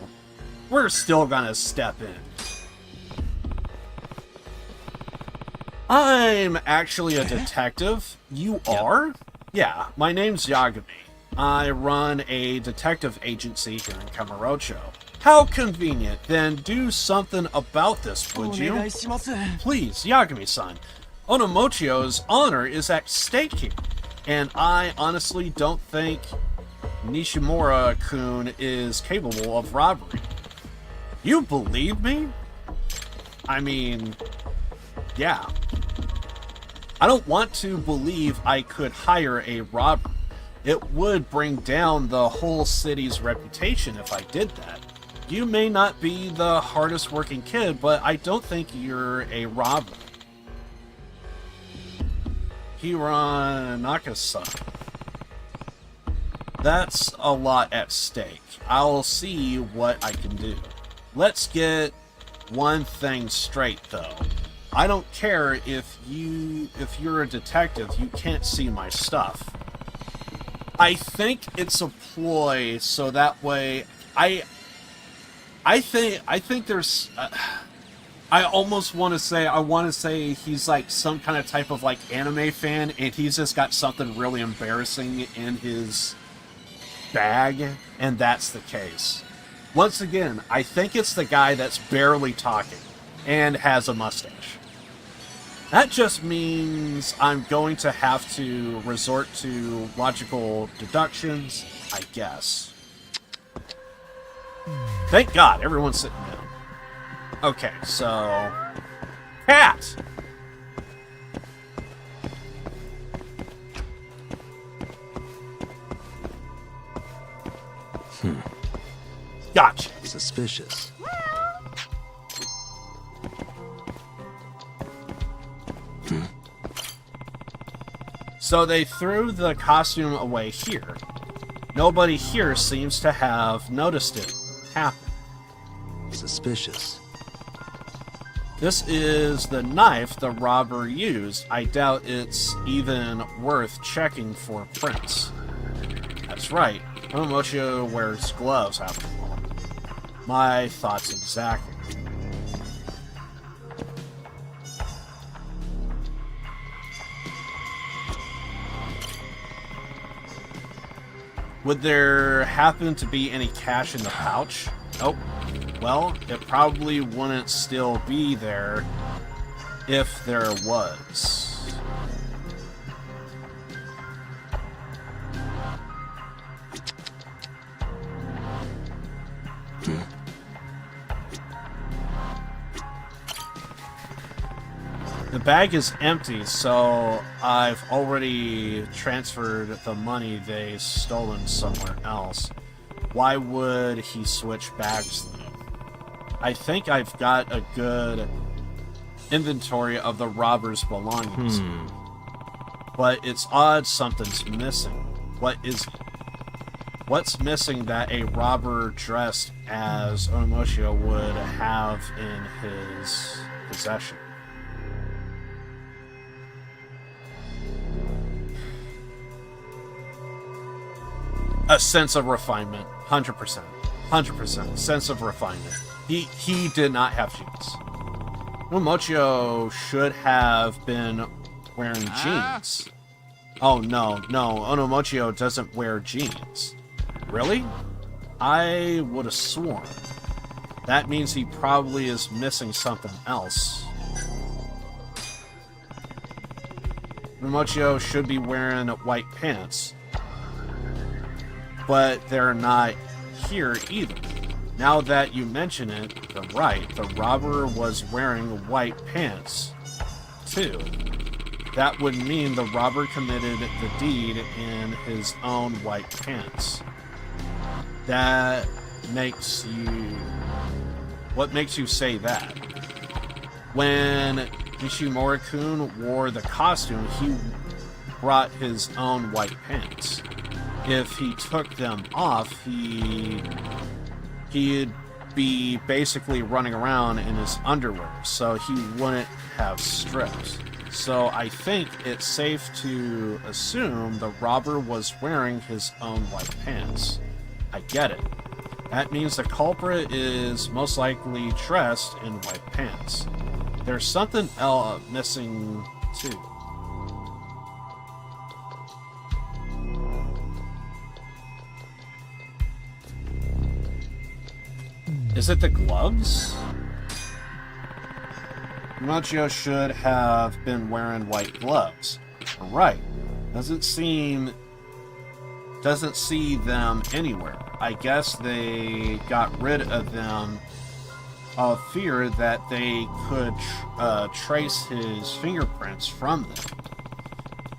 We're still gonna step in. I'm actually a detective. You are? Yeah, my name's Yagami. I run a detective agency here in Kamurocho. How convenient. Then do something about this, would you? Please, Yagami-san. Onomochio's honor is at stake here, and I honestly don't think Nishimura-kun is capable of robbery. You believe me? I mean, yeah. I don't want to believe I could hire a robber. It would bring down the whole city's reputation if I did that. You may not be the hardest working kid, but I don't think you're a robber. Hiranaka-san. That's a lot at stake. I'll see what I can do. Let's get one thing straight, though. I don't care if you're a detective, you can't see my stuff. I think it's a ploy, so that way I think there's I almost want to say he's like some kind of type of like anime fan, and he's just got something really embarrassing in his bag, and that's the case. Once again, I think it's the guy that's barely talking and has a mustache. That just means I'm going to have to resort to logical deductions, I guess. Thank God, everyone's sitting down. Okay, so... Cat! Gotcha. Suspicious. So they threw the costume away here. Nobody here seems to have noticed it happen. Suspicious. This is the knife the robber used. I doubt it's even worth checking for prints. That's right. Omomochio wears gloves after all. My thoughts exactly. Would there happen to be any cash in the pouch? Nope. Well, it probably wouldn't still be there if there was. The bag is empty, so I've already transferred the money they stolen somewhere else. Why would he switch bags then? I think I've got a good inventory of the robber's belongings. But it's odd something's missing. What is it? What's missing that a robber dressed as Onomoshio would have in his possession? A sense of refinement. 100%. 100%. Sense of refinement. He did not have jeans. Onomochio should have been wearing jeans. Oh, no. Onomochio doesn't wear jeans. Really? I would have sworn. That means he probably is missing something else. Onomochio should be wearing white pants. But they're not here either. Now that you mention it, you're right. The robber was wearing white pants, too. That would mean the robber committed the deed in his own white pants. That makes you... What makes you say that? When Nishimura-kun wore the costume, he brought his own white pants. If he took them off, he'd be basically running around in his underwear, so he wouldn't have stripped. So I think it's safe to assume the robber was wearing his own white pants. I get it. That means the culprit is most likely dressed in white pants. There's something else missing too. Is it the gloves? Onomochio should have been wearing white gloves. Right. Doesn't see them anywhere. I guess they got rid of them of fear that they could trace his fingerprints from them.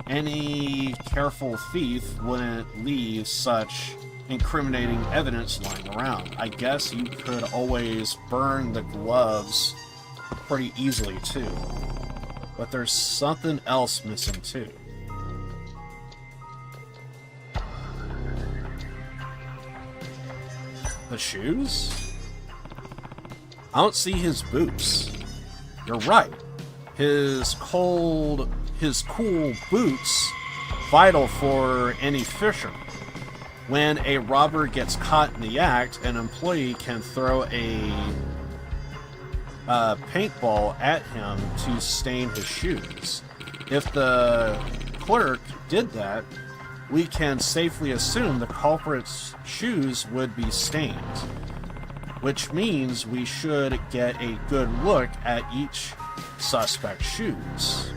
Any careful thief wouldn't leave such incriminating evidence lying around. I guess you could always burn the gloves pretty easily too. But there's something else missing too. The shoes? I don't see his boots. You're right. His cool boots, vital for any fisherman. When a robber gets caught in the act, an employee can throw a paintball at him to stain his shoes. If the clerk did that, we can safely assume the culprit's shoes would be stained, which means we should get a good look at each suspect's shoes.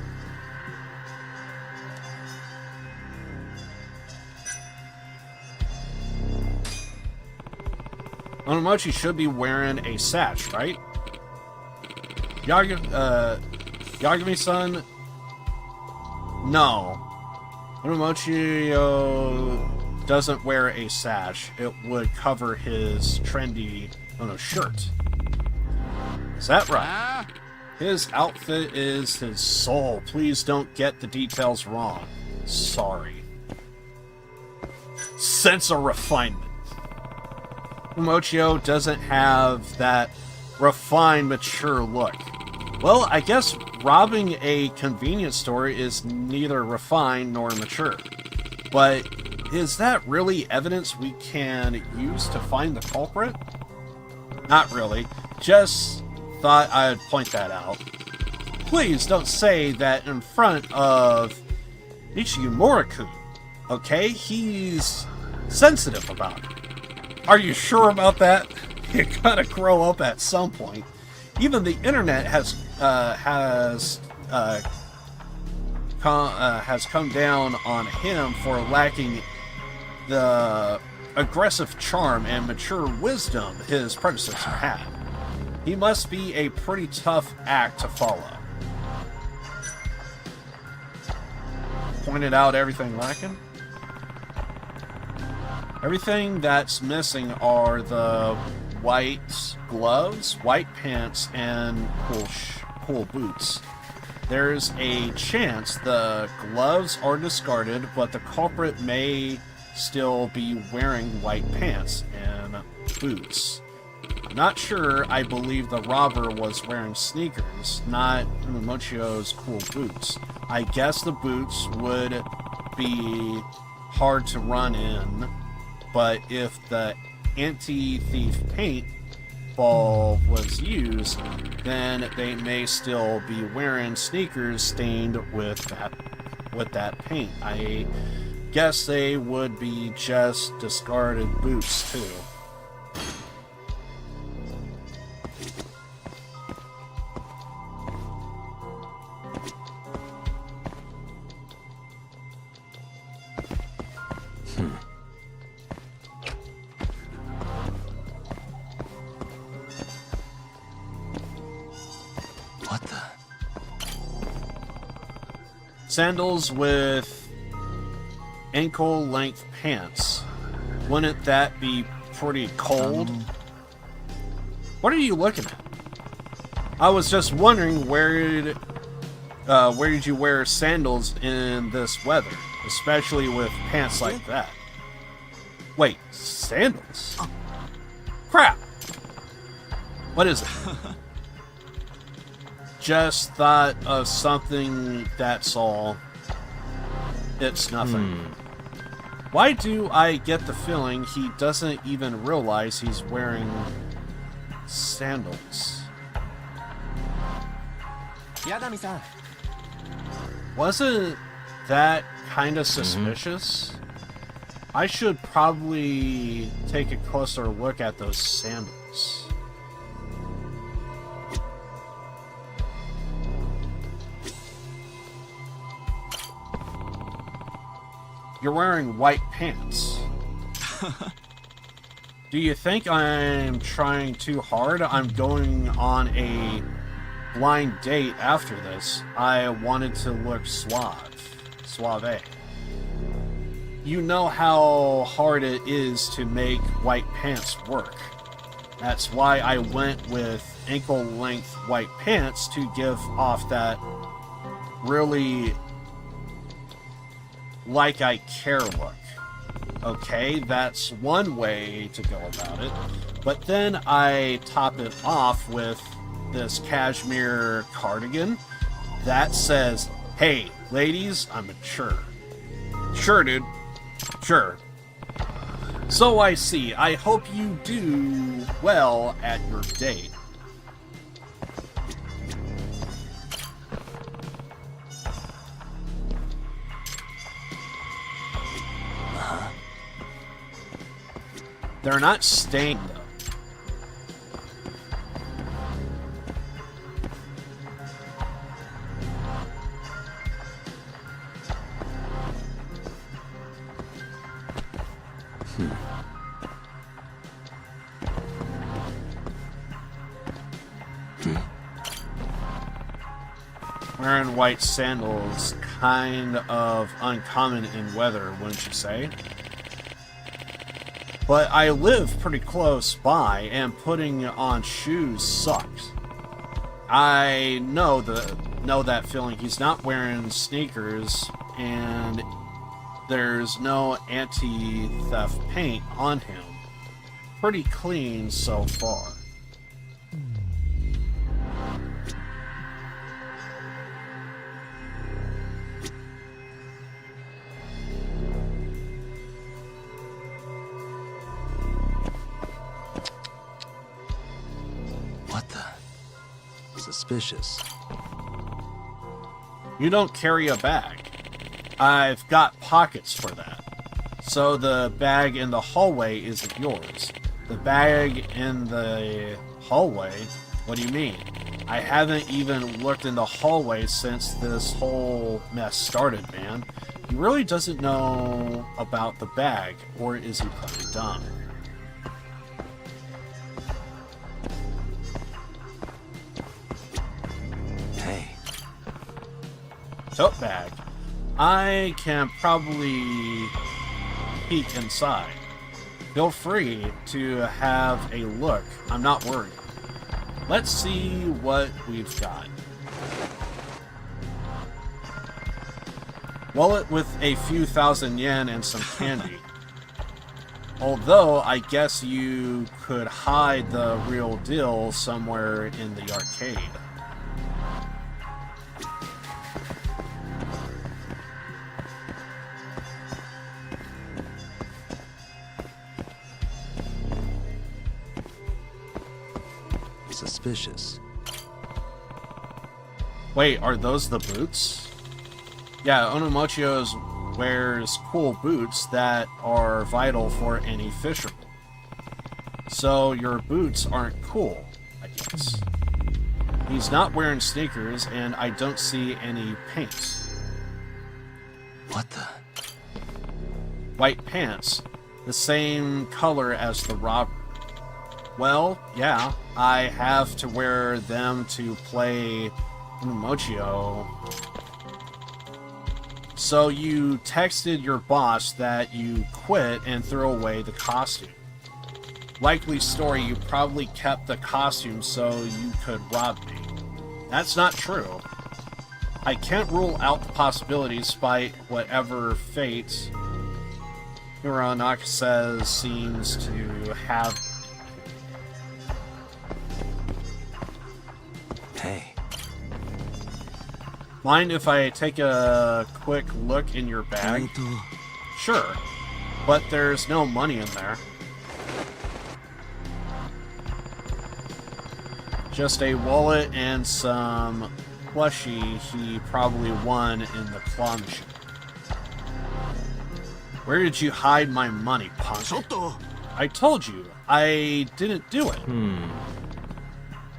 Onomochi should be wearing a sash, right? Yagami-san? No. Onomochi doesn't wear a sash. It would cover his trendy, shirt. Is that right? His outfit is his soul. Please don't get the details wrong. Sorry. Sense of refinement. Mochio doesn't have that refined, mature look. Well, I guess robbing a convenience store is neither refined nor mature. But is that really evidence we can use to find the culprit? Not really. Just thought I'd point that out. Please don't say that in front of Nishimura-kun. Okay? He's sensitive about it. Are you sure about that? You gotta grow up at some point. Even the internet has come down on him for lacking the aggressive charm and mature wisdom his predecessor had. He must be a pretty tough act to follow. Pointed out everything lacking? Everything that's missing are the white gloves, white pants, and cool boots. There's a chance the gloves are discarded, but the culprit may still be wearing white pants and boots. I'm not sure. I believe the robber was wearing sneakers, not Mochio's cool boots. I guess the boots would be hard to run in, but if the anti-thief paint ball was used, then they may still be wearing sneakers stained with that paint. I guess they would be just discarded boots too. What the? Sandals with ankle-length pants. Wouldn't that be pretty cold? What are you looking at? I was just wondering where did you wear sandals in this weather, especially with pants like that? Wait, sandals? Crap! What is it? Just thought of something, that's all. It's nothing. Why do I get the feeling he doesn't even realize he's wearing sandals? Yagami-san. Wasn't that kind of suspicious? I should probably take a closer look at those sandals. You're wearing white pants. Do you think I'm trying too hard? I'm going on a blind date after this. I wanted to look suave. You know how hard it is to make white pants work. That's why I went with ankle-length white pants to give off that really like I care look. Okay, that's one way to go about it. But then I top it off with this cashmere cardigan that says, "Hey, ladies, I'm mature." Sure, dude. Sure. So I see. I hope you do well at your date. They're not stained, though. Wearing white sandals, kind of uncommon in weather, wouldn't you say? But I live pretty close by, and putting on shoes sucks. I know that feeling. He's not wearing sneakers, and there's no anti-theft paint on him. Pretty clean so far. What the? Suspicious. You don't carry a bag. I've got pockets for that. So the bag in the hallway isn't yours. The bag in the hallway? What do you mean? I haven't even looked in the hallway since this whole mess started, man. He really doesn't know about the bag, or is he playing dumb? Hey. Tote bag. I can probably peek inside. Feel free to have a look. I'm not worried. Let's see what we've got. Wallet with a few thousand yen and some candy. Although, I guess you could hide the real deal somewhere in the arcade. Suspicious. Wait, are those the boots? Yeah, Onomochio's wears cool boots that are vital for any fisherman. So your boots aren't cool, I guess. He's not wearing sneakers, and I don't see any paint. What the? White pants. The same color as the robber. Well, yeah, I have to wear them to play Onomochio. So you texted your boss that you quit and threw away the costume. Likely story, you probably kept the costume so you could rob me. That's not true. I can't rule out the possibility despite whatever fate Hironak says seems to have. Hey. Mind if I take a quick look in your bag? Sure, but there's no money in there. Just a wallet and some plushie he probably won in the claw machine. Where did you hide my money, punk? I told you, I didn't do it.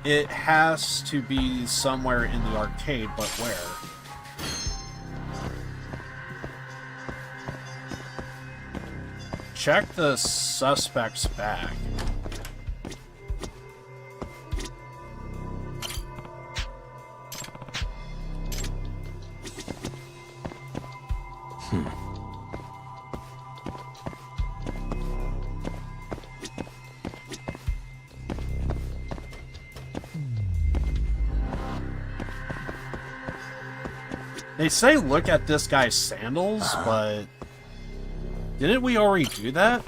It has to be somewhere in the arcade, but where? Check the suspect's bag. They say look at this guy's sandals, but didn't we already do that?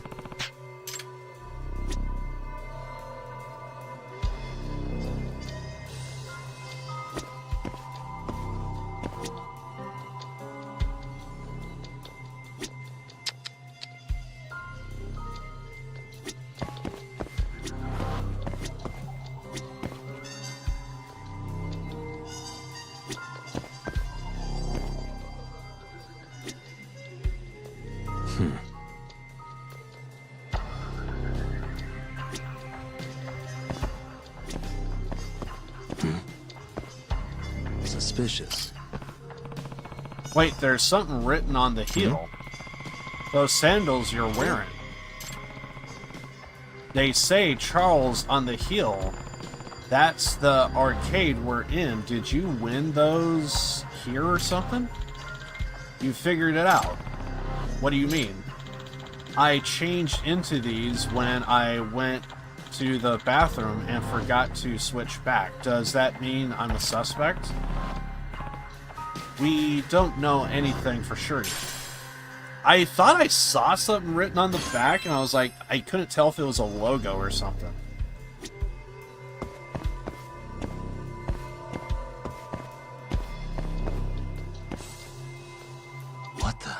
Suspicious. Wait, there's something written on the heel. Those sandals you're wearing. They say Charles on the heel. That's the arcade we're in. Did you win those here or something? You figured it out. What do you mean? I changed into these when I went to the bathroom and forgot to switch back. Does that mean I'm a suspect? We don't know anything for sure yet. I thought I saw something written on the back, and I was like, I couldn't tell if it was a logo or something. What the?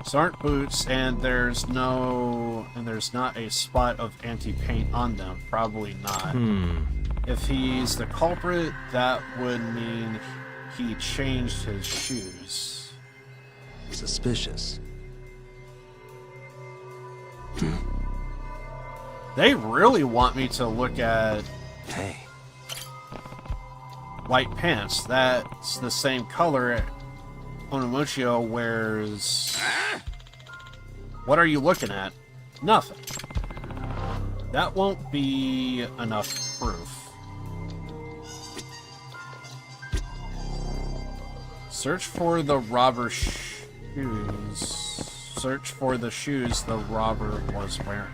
These aren't boots, and there's not a spot of anti-paint on them. Probably not. If he's the culprit, that would mean he changed his shoes. Suspicious. They really want me to look at... Hey. White pants. That's the same color Onimucho wears. What are you looking at? Nothing. That won't be enough proof. Search for the robber's shoes. Search for the shoes the robber was wearing.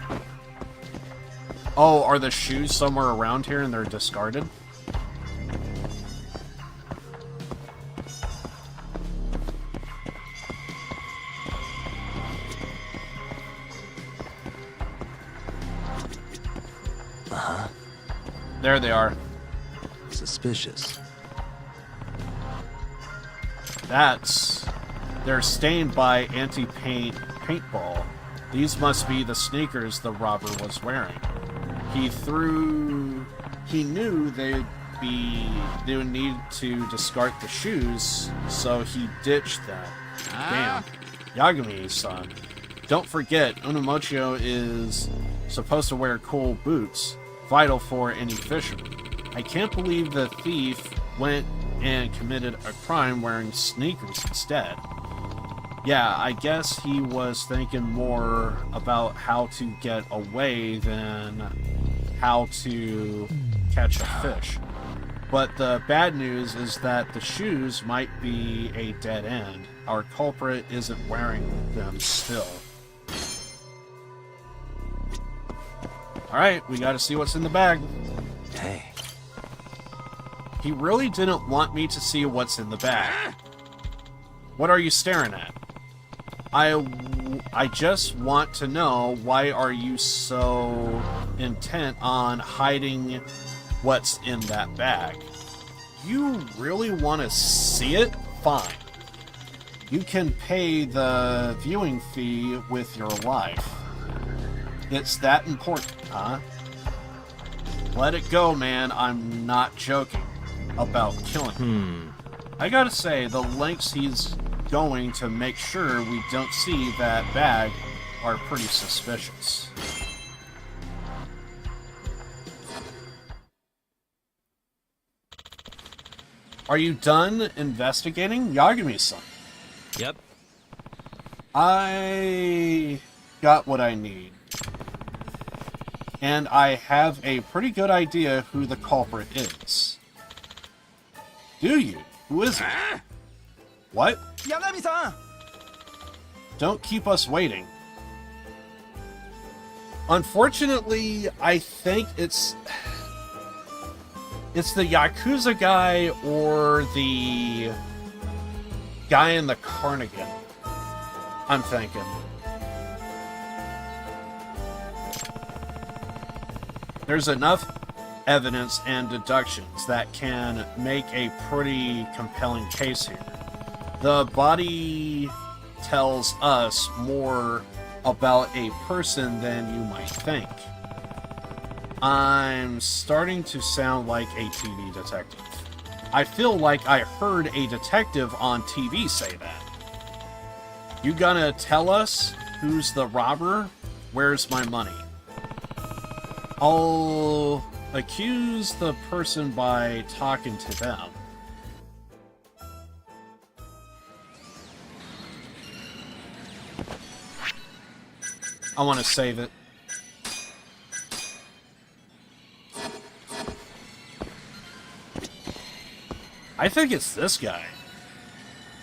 Oh, are the shoes somewhere around here and they're discarded? Uh-huh. There they are. Suspicious. They're stained by anti-paint paintball. These must be the sneakers the robber was wearing. He knew they would need to discard the shoes, so he ditched them. Damn. Yagami-san. Don't forget, Onimucho is supposed to wear cool boots, vital for any fisherman. I can't believe the thief went and committed a crime wearing sneakers instead. Yeah, I guess he was thinking more about how to get away than how to catch a fish. But the bad news is that the shoes might be a dead end. Our culprit isn't wearing them still. Alright, we gotta see what's in the bag. Hey. He really didn't want me to see what's in the bag. What are you staring at? I just want to know, why are you so intent on hiding what's in that bag? You really want to see it? Fine. You can pay the viewing fee with your life. It's that important, huh? Let it go, man. I'm not joking about killing him. I gotta say, the lengths he's going to make sure we don't see that bag are pretty suspicious. Are you done investigating? Yagami-san. Yep. I got what I need. And I have a pretty good idea who the culprit is. Do you? Who is it? What? Yagami-san! Don't keep us waiting. Unfortunately, I think it's the Yakuza guy or the guy in the cardigan, I'm thinking. There's enough evidence and deductions that can make a pretty compelling case here. The body tells us more about a person than you might think. I'm starting to sound like a TV detective. I feel like I heard a detective on TV say that. You gonna tell us who's the robber? Where's my money? I'll accuse the person by talking to them. I want to save it. I think it's this guy.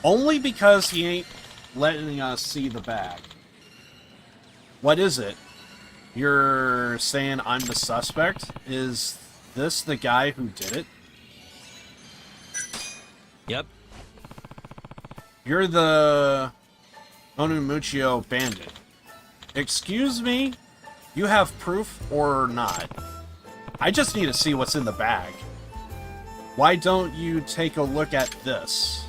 Only because he ain't letting us see the bag. What is it? You're saying I'm the suspect? Is this the guy who did it? Yep. You're the Onumuchio bandit. Excuse me? You have proof or not? I just need to see what's in the bag. Why don't you take a look at this?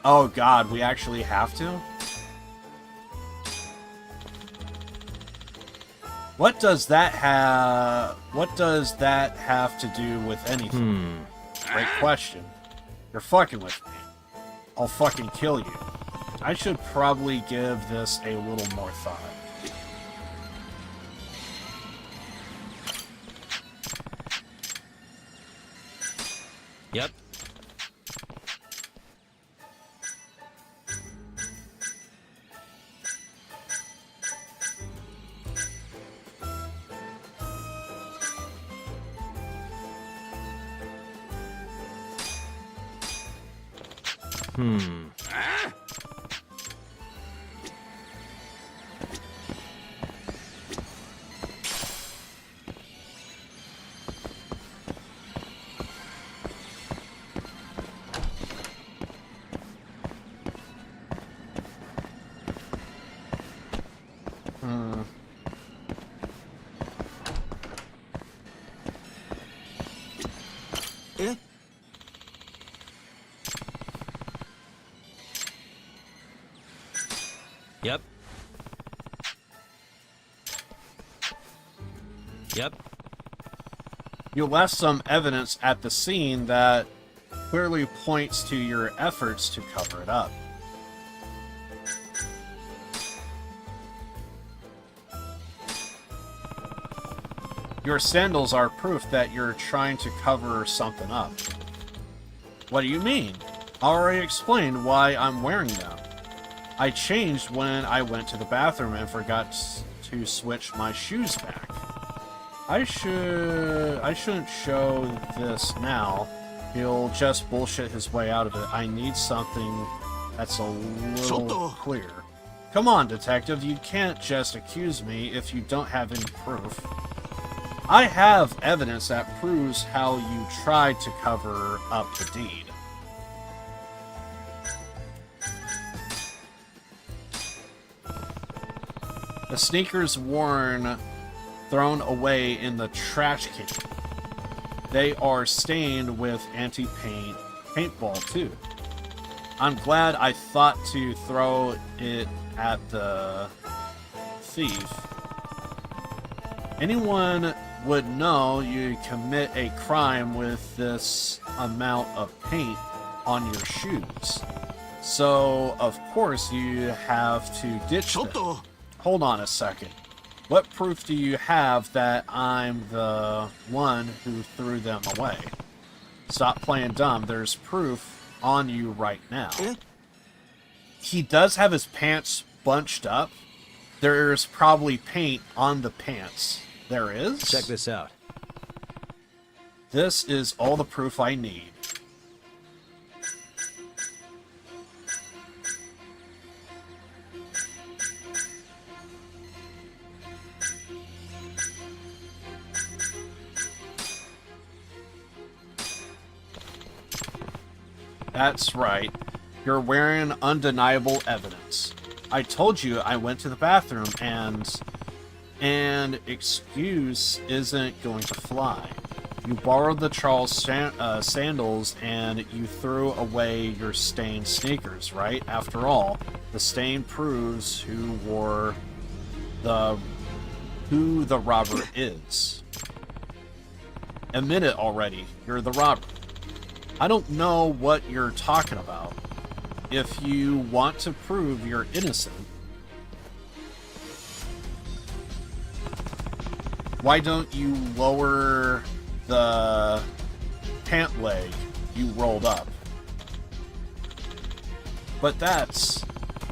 Oh god, we actually have to? What does that have to do with anything? Great question. You're fucking with me. I'll fucking kill you. I should probably give this a little more thought. Yep. Eh? Yep. Yep. You left some evidence at the scene that clearly points to your efforts to cover it up. Your sandals are proof that you're trying to cover something up. What do you mean? I already explained why I'm wearing them. I changed when I went to the bathroom and forgot to switch my shoes back. I shouldn't show this now. He'll just bullshit his way out of it. I need something that's a little clear. Come on, detective, you can't just accuse me if you don't have any proof. I have evidence that proves how you tried to cover up the deed. The sneakers worn, thrown away in the trash can. They are stained with anti-paint paintball too. I'm glad I thought to throw it at the thief. Anyone would know you commit a crime with this amount of paint on your shoes. So, of course, you have to ditch them. Hold on a second. What proof do you have that I'm the one who threw them away? Stop playing dumb. There's proof on you right now. He does have his pants bunched up. There's probably paint on the pants. There is? Check this out. This is all the proof I need. That's right. You're wearing undeniable evidence. I told you I went to the bathroom and excuse isn't going to fly. You borrowed the Charles sandals and you threw away your stained sneakers, right? After all, the stain proves who the robber is. Admit it already. You're the robber. I don't know what you're talking about. If you want to prove you're innocent, why don't you lower the pant leg you rolled up? But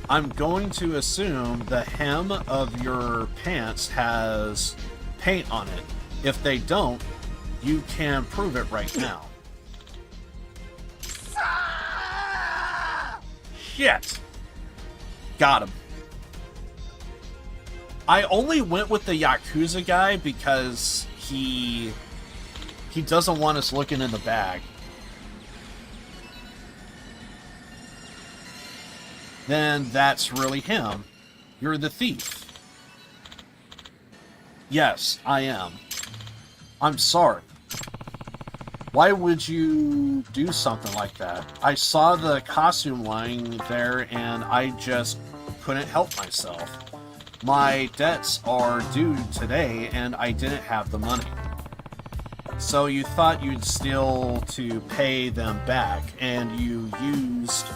I'm going to assume the hem of your pants has paint on it. If they don't, you can prove it right now. shit! Got him. I only went with the Yakuza guy because he doesn't want us looking in the bag. Then that's really him. You're the thief. Yes, I am. I'm sorry. Why would you do something like that? I saw the costume lying there and I just couldn't help myself. My debts are due today and I didn't have the money. So you thought you'd steal to pay them back and you used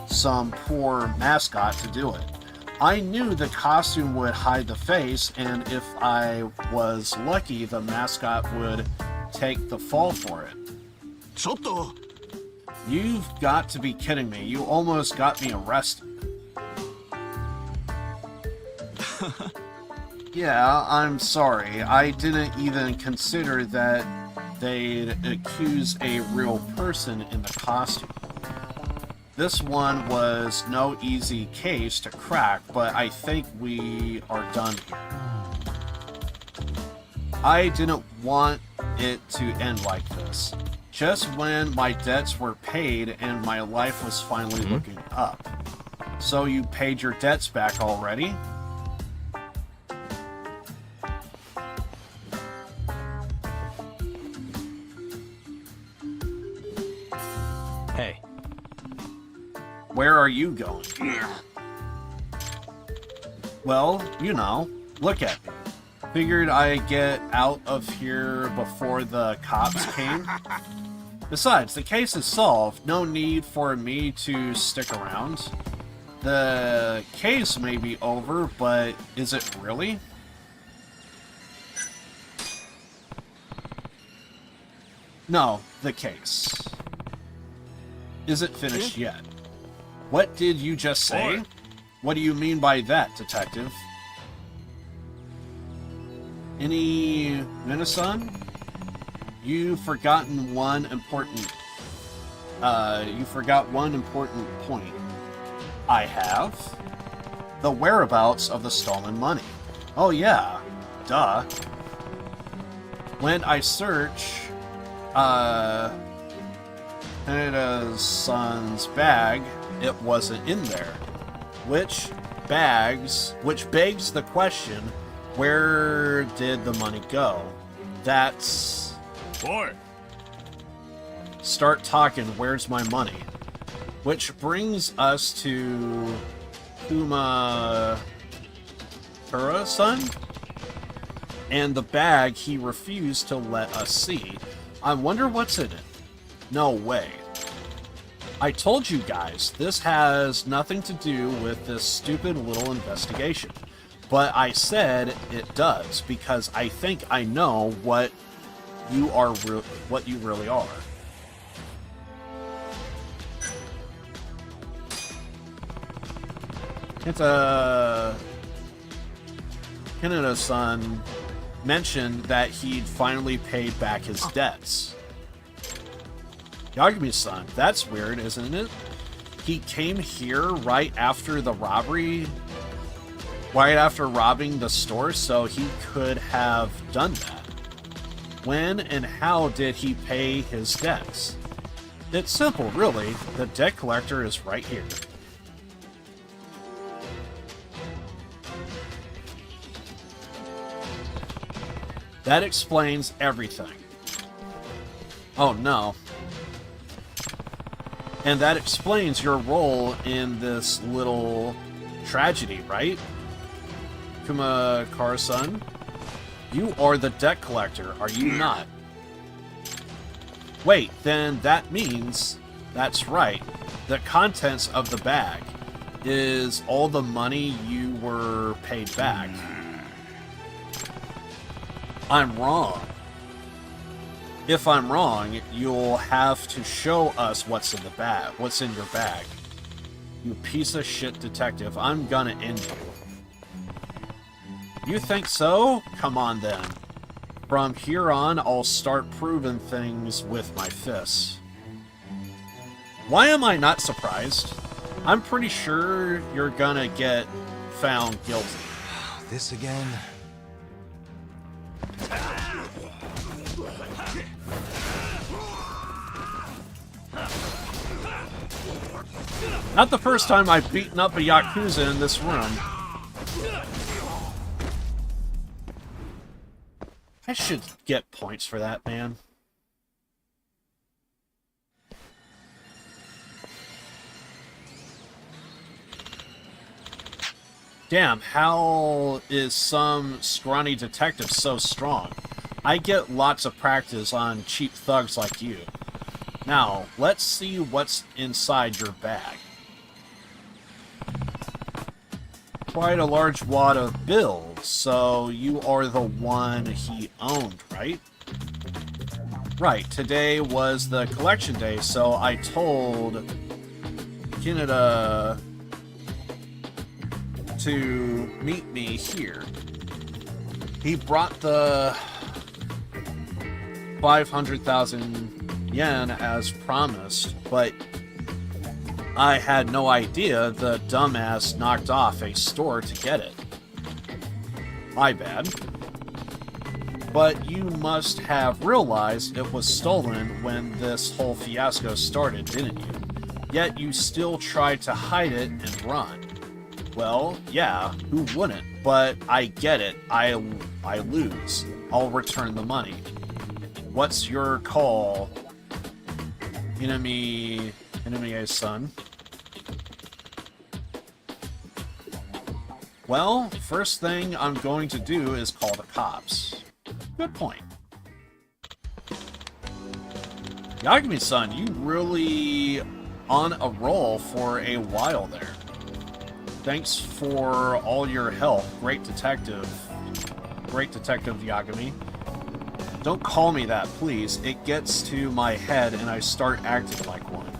some poor mascot to do it. I knew the costume would hide the face, and if I was lucky, the mascot would take the fall for it. You've got to be kidding me. You almost got me arrested. Yeah, I'm sorry. I didn't even consider that they'd accuse a real person in the costume. This one was no easy case to crack, but I think we are done here. I didn't want it to end like this. Just when my debts were paid and my life was finally looking up. So you paid your debts back already? Hey. Where are you going? Well, you know, look at me. Figured I'd get out of here before the cops came. Besides, the case is solved. No need for me to stick around. The case may be over, but is it really? No, the case. Is it finished yet? What did you just say? What do you mean by that, detective? Any Minasan? You forgot one important point. I have? The whereabouts of the stolen money. Oh yeah, duh. When I search, Canada's son's bag, it wasn't in there. Which begs the question, where did the money go? That's... Boy! Start talking, where's my money? Which brings us to... Kumakura-san? And the bag he refused to let us see. I wonder what's in it. No way. I told you guys, this has nothing to do with this stupid little investigation. But I said it does, because I think I know what you really are. Canada-san mentioned that he'd finally paid back his debts. Yagami-san, that's weird, isn't it? He came here right after the robbery, right after robbing the store, so he could have done that. When and how did he pay his debts? It's simple, really. The debt collector is right here. That explains everything. Oh no. And that explains your role in this little tragedy, right? Kumakura-san? You are the debt collector, are you not? Wait, then that means... That's right. The contents of the bag is all the money you were paid back. I'm wrong. If I'm wrong, you'll have to show us what's in the bag. What's in your bag. You piece of shit detective. I'm gonna end you. You think so? Come on then. From here on, I'll start proving things with my fists. Why am I not surprised? I'm pretty sure you're gonna get found guilty. This again? Not the first time I've beaten up a Yakuza in this room. I should get points for that, man. Damn, how is some scrawny detective so strong? I get lots of practice on cheap thugs like you. Now, let's see what's inside your bag. Quite a large wad of bills, so you are the one he owned, right? Right, today was the collection day, so I told Kaneda to meet me here. He brought the 500,000 yen as promised, but I had no idea the dumbass knocked off a store to get it. My bad. But you must have realized it was stolen when this whole fiasco started, didn't you? Yet you still tried to hide it and run. Well, yeah, who wouldn't? But I get it. I lose. I'll return the money. What's your call, Inamiya-san? Well, first thing I'm going to do is call the cops. Good point. Yagami-san, you really on a roll for a while there. Thanks for all your help. Great detective. Great detective, Yagami. Don't call me that, please. It gets to my head and I start acting like one.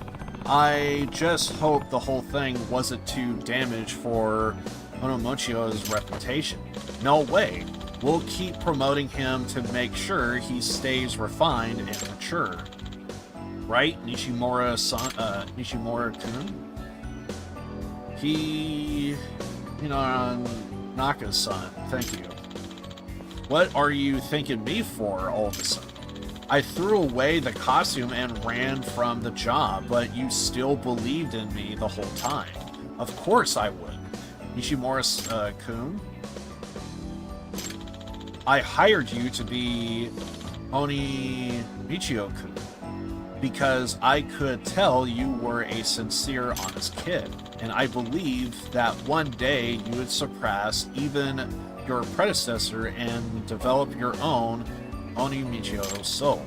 I just hope the whole thing wasn't too damaged for Onomochio's reputation. No way. We'll keep promoting him to make sure he stays refined and mature. Right, Nishimura-san, Nishimura-kun? Naka-san, thank you. What are you thanking me for all of a sudden? I threw away the costume and ran from the job, but you still believed in me the whole time. Of course I would. Nishimura-kun? I hired you to be Oni Michio-kun because I could tell you were a sincere, honest kid, and I believed that one day you would surpass even your predecessor and develop your own Oni Michio soul.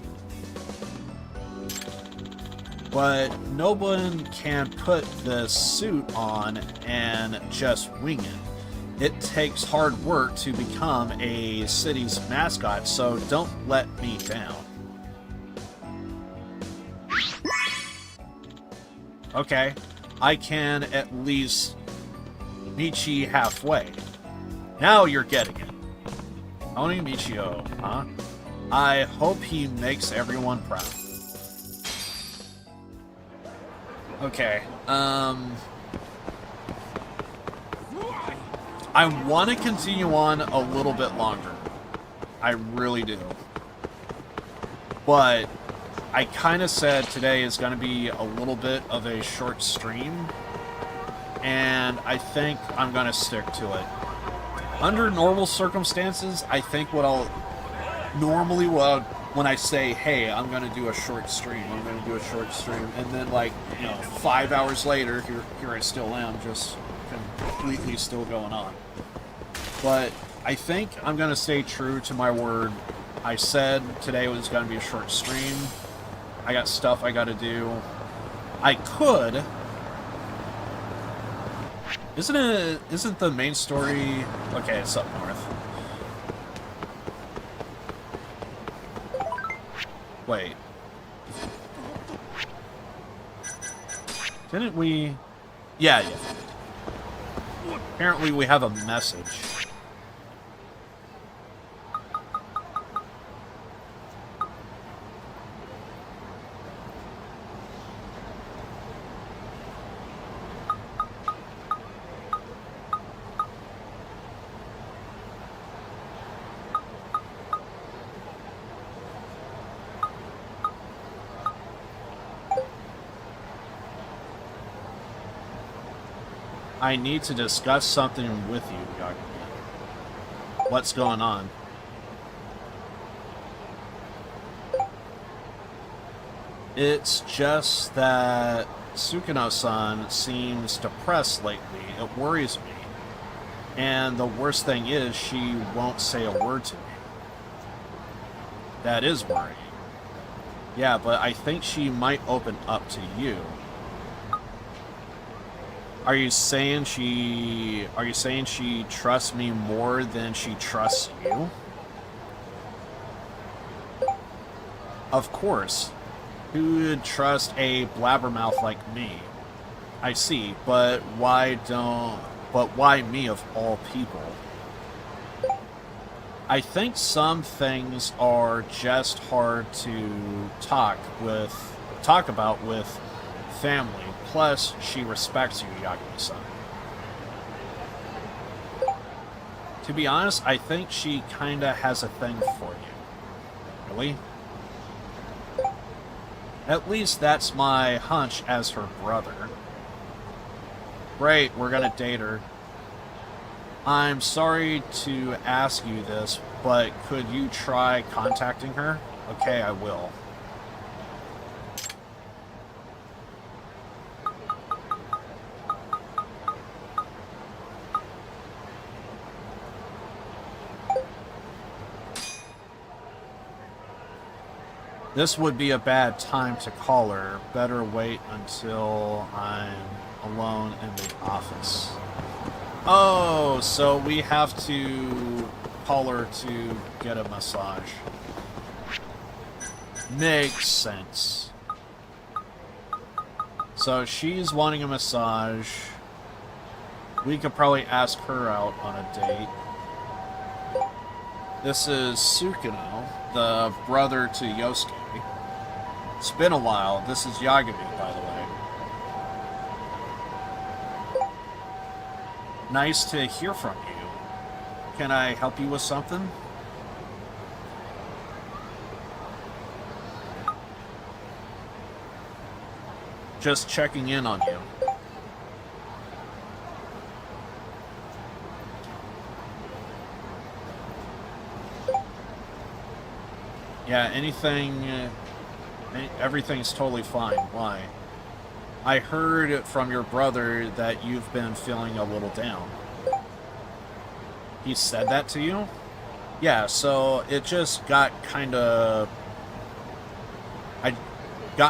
But no one can put this suit on and just wing it. It takes hard work to become a city's mascot, so don't let me down. Okay, I can at least meet you halfway. Now you're getting it. Oni Michio, huh? I hope he makes everyone proud. Okay, I want to continue on a little bit longer. I really do. But I kind of said today is going to be a little bit of a short stream, and I think I'm going to stick to it. Under normal circumstances, I think when I say, hey, I'm going to do a short stream, and then 5 hours later, here I still am, just completely still going on. But I think I'm going to stay true to my word. I said today was going to be a short stream. I got stuff I got to do. I could. Isn't the main story... Okay, it's up north. Wait. Didn't we... Yeah. Apparently we have a message. I need to discuss something with you, Yakuza. What's going on? It's just that Sukino-san seems depressed lately. It worries me. And the worst thing is, she won't say a word to me. That is worrying. Yeah, but I think she might open up to you. Are you saying she trusts me more than she trusts you? Of course. Who would trust a blabbermouth like me? I see, but why me of all people? I think some things are just hard to talk about with family. Plus, she respects you, Yakuza. To be honest, I think she kinda has a thing for you. Really? At least that's my hunch as her brother. Great, we're gonna date her. I'm sorry to ask you this, but could you try contacting her? Okay, I will. This would be a bad time to call her. Better wait until I'm alone in the office. Oh, so we have to call her to get a massage. Makes sense. So she's wanting a massage. We could probably ask her out on a date. This is Sukino, the brother to Yosuke. It's been a while. This is Yagami, by the way. Nice to hear from you. Can I help you with something? Just checking in on you. Yeah, everything's totally fine. Why? I heard from your brother that you've been feeling a little down. He said that to you? Yeah, so it just got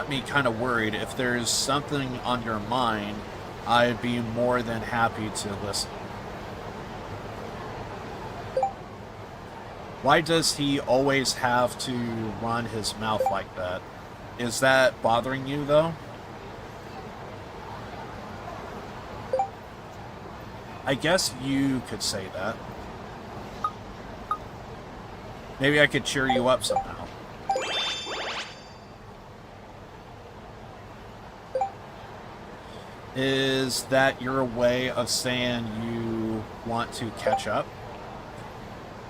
me kind of worried. If there's something on your mind, I'd be more than happy to listen. Why does he always have to run his mouth like that? Is that bothering you, though? I guess you could say that. Maybe I could cheer you up somehow. Is that your way of saying you want to catch up?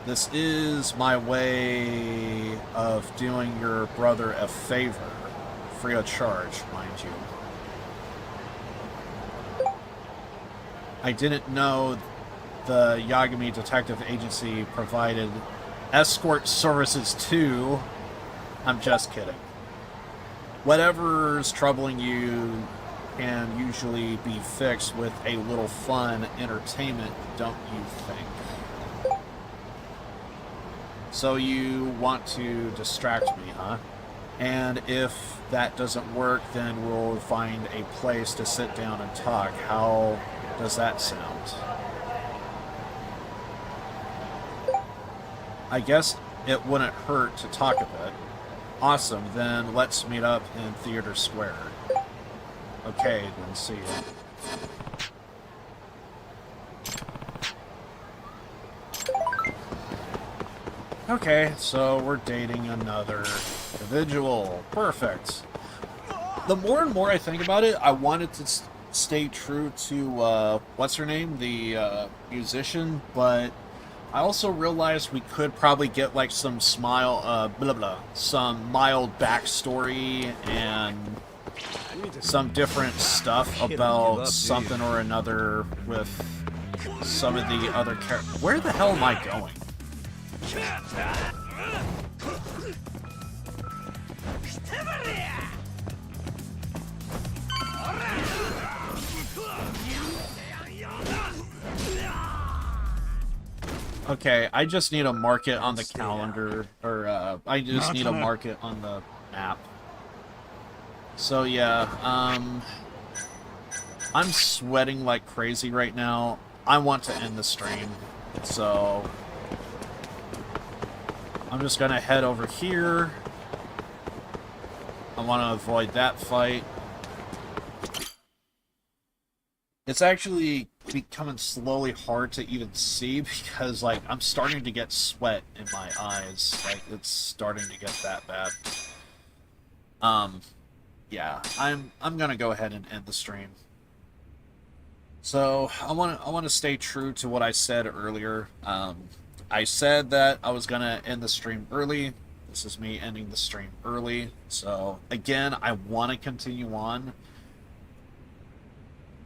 This is my way of doing your brother a favor, free of charge, mind you. I didn't know the Yagami Detective Agency provided escort services too. I'm just kidding. Whatever's troubling you can usually be fixed with a little fun entertainment, don't you think? So you want to distract me, huh? And if that doesn't work, then we'll find a place to sit down and talk. How does that sound? I guess it wouldn't hurt to talk a bit. Awesome, then let's meet up in Theater Square. Okay, then see you. Okay, so we're dating another individual. Perfect. The more and more I think about it, I wanted to stay true to, what's her name? The, musician, but I also realized we could probably get like some some mild backstory and some different stuff about something or another with some of the other characters. Where the hell am I going? Okay, I just need to mark it on the calendar, or I just need to mark it on the map. So yeah, I'm sweating like crazy right now. I want to end the stream, so I'm just gonna head over here. I want to avoid that fight. It's actually becoming slowly hard to even see because, like, I'm starting to get sweat in my eyes. Like, it's starting to get that bad. Yeah, I'm gonna go ahead and end the stream. So I want to stay true to what I said earlier. I said that I was gonna end the stream early. This is me ending the stream early. So again, I want to continue on,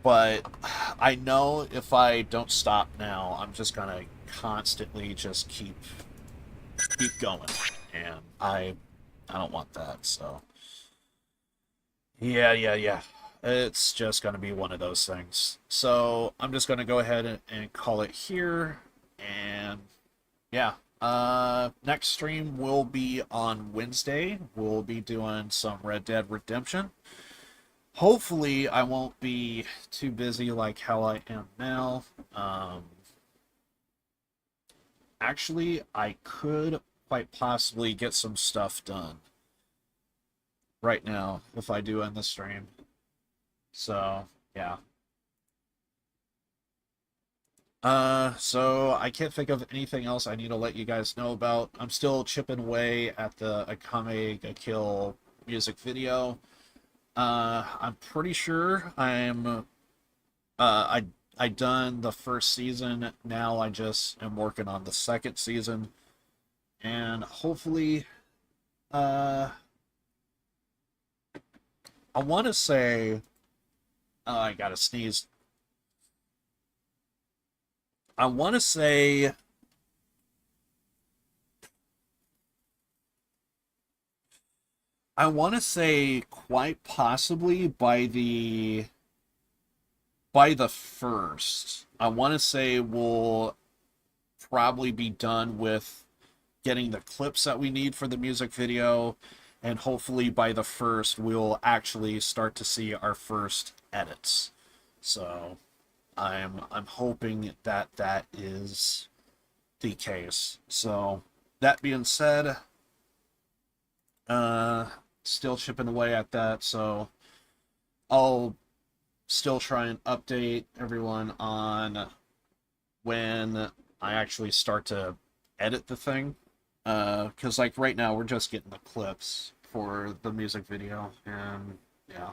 but I know if I don't stop now, I'm just gonna constantly just keep going, and I don't want that. So yeah. It's just going to be one of those things. So I'm just going to go ahead and call it here. And yeah, next stream will be on Wednesday. We'll be doing some Red Dead Redemption. Hopefully I won't be too busy like how I am now. Actually, I could quite possibly get some stuff done right now if I do end the stream. So, yeah. So I can't think of anything else I need to let you guys know about. I'm still chipping away at the Akame ga Kill music video. I'm pretty sure I done the first season. Now I just am working on the second season. And hopefully, I want to say... I gotta sneeze. I want to say... quite possibly by the first. I want to say we'll probably be done with getting the clips that we need for the music video, and hopefully by the first we'll actually start to see our first edits. So I'm hoping that is the case. So that being said, still chipping away at that, so I'll still try and update everyone on when I actually start to edit the thing, because like right now we're just getting the clips for the music video, and yeah,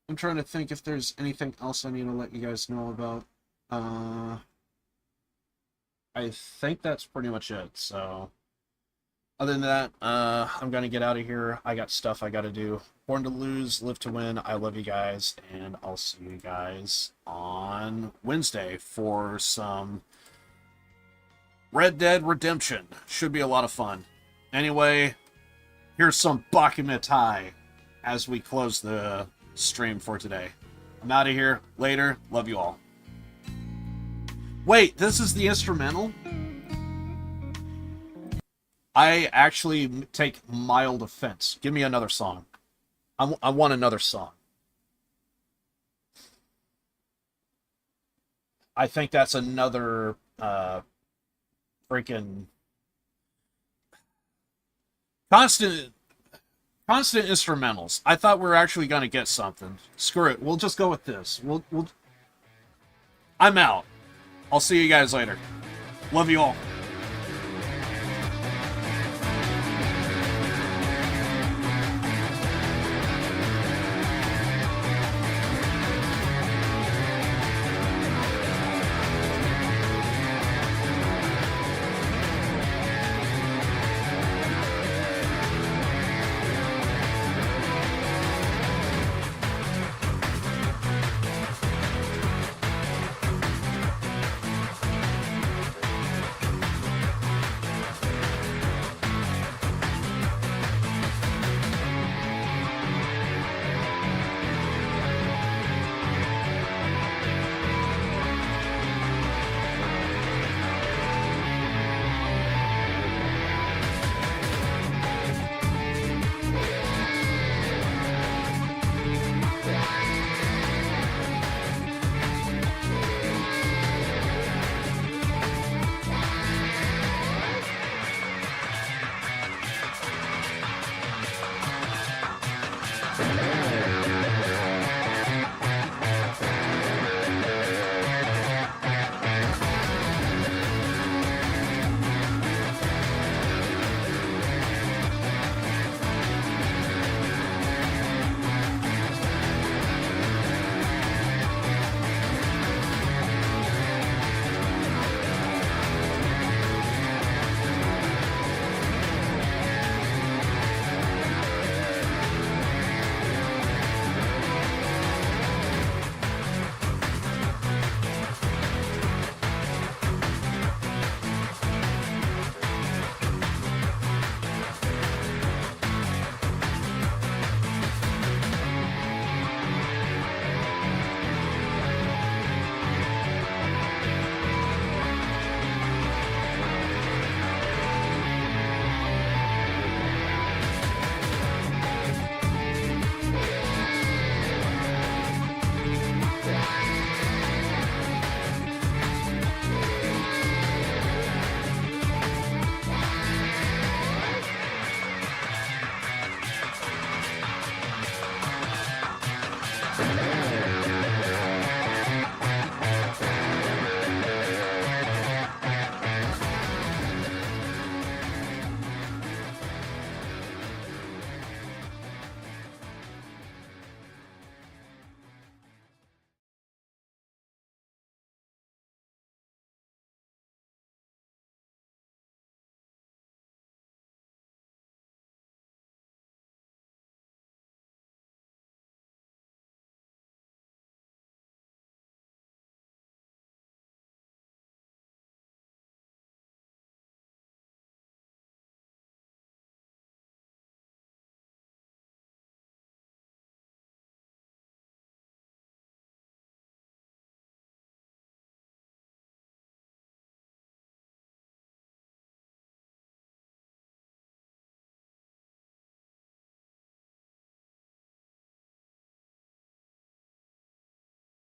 I'm trying to think if there's anything else I need to let you guys know about. I think that's pretty much it. So other than that, I'm gonna get out of here. I got stuff I gotta do. Born to lose, live to win. I love you guys, and I'll see you guys on Wednesday for some Red Dead Redemption. Should be a lot of fun. Anyway, here's some Bakumitai as we close the stream for today. I'm out of here. Later. Love you all. Wait, this is the instrumental? I actually take mild offense. Give me another song. I want another song. I think that's another freaking constant instrumentals. I thought we were actually going to get something. Screw it. We'll just go with this. I'm out. I'll see you guys later. Love you all.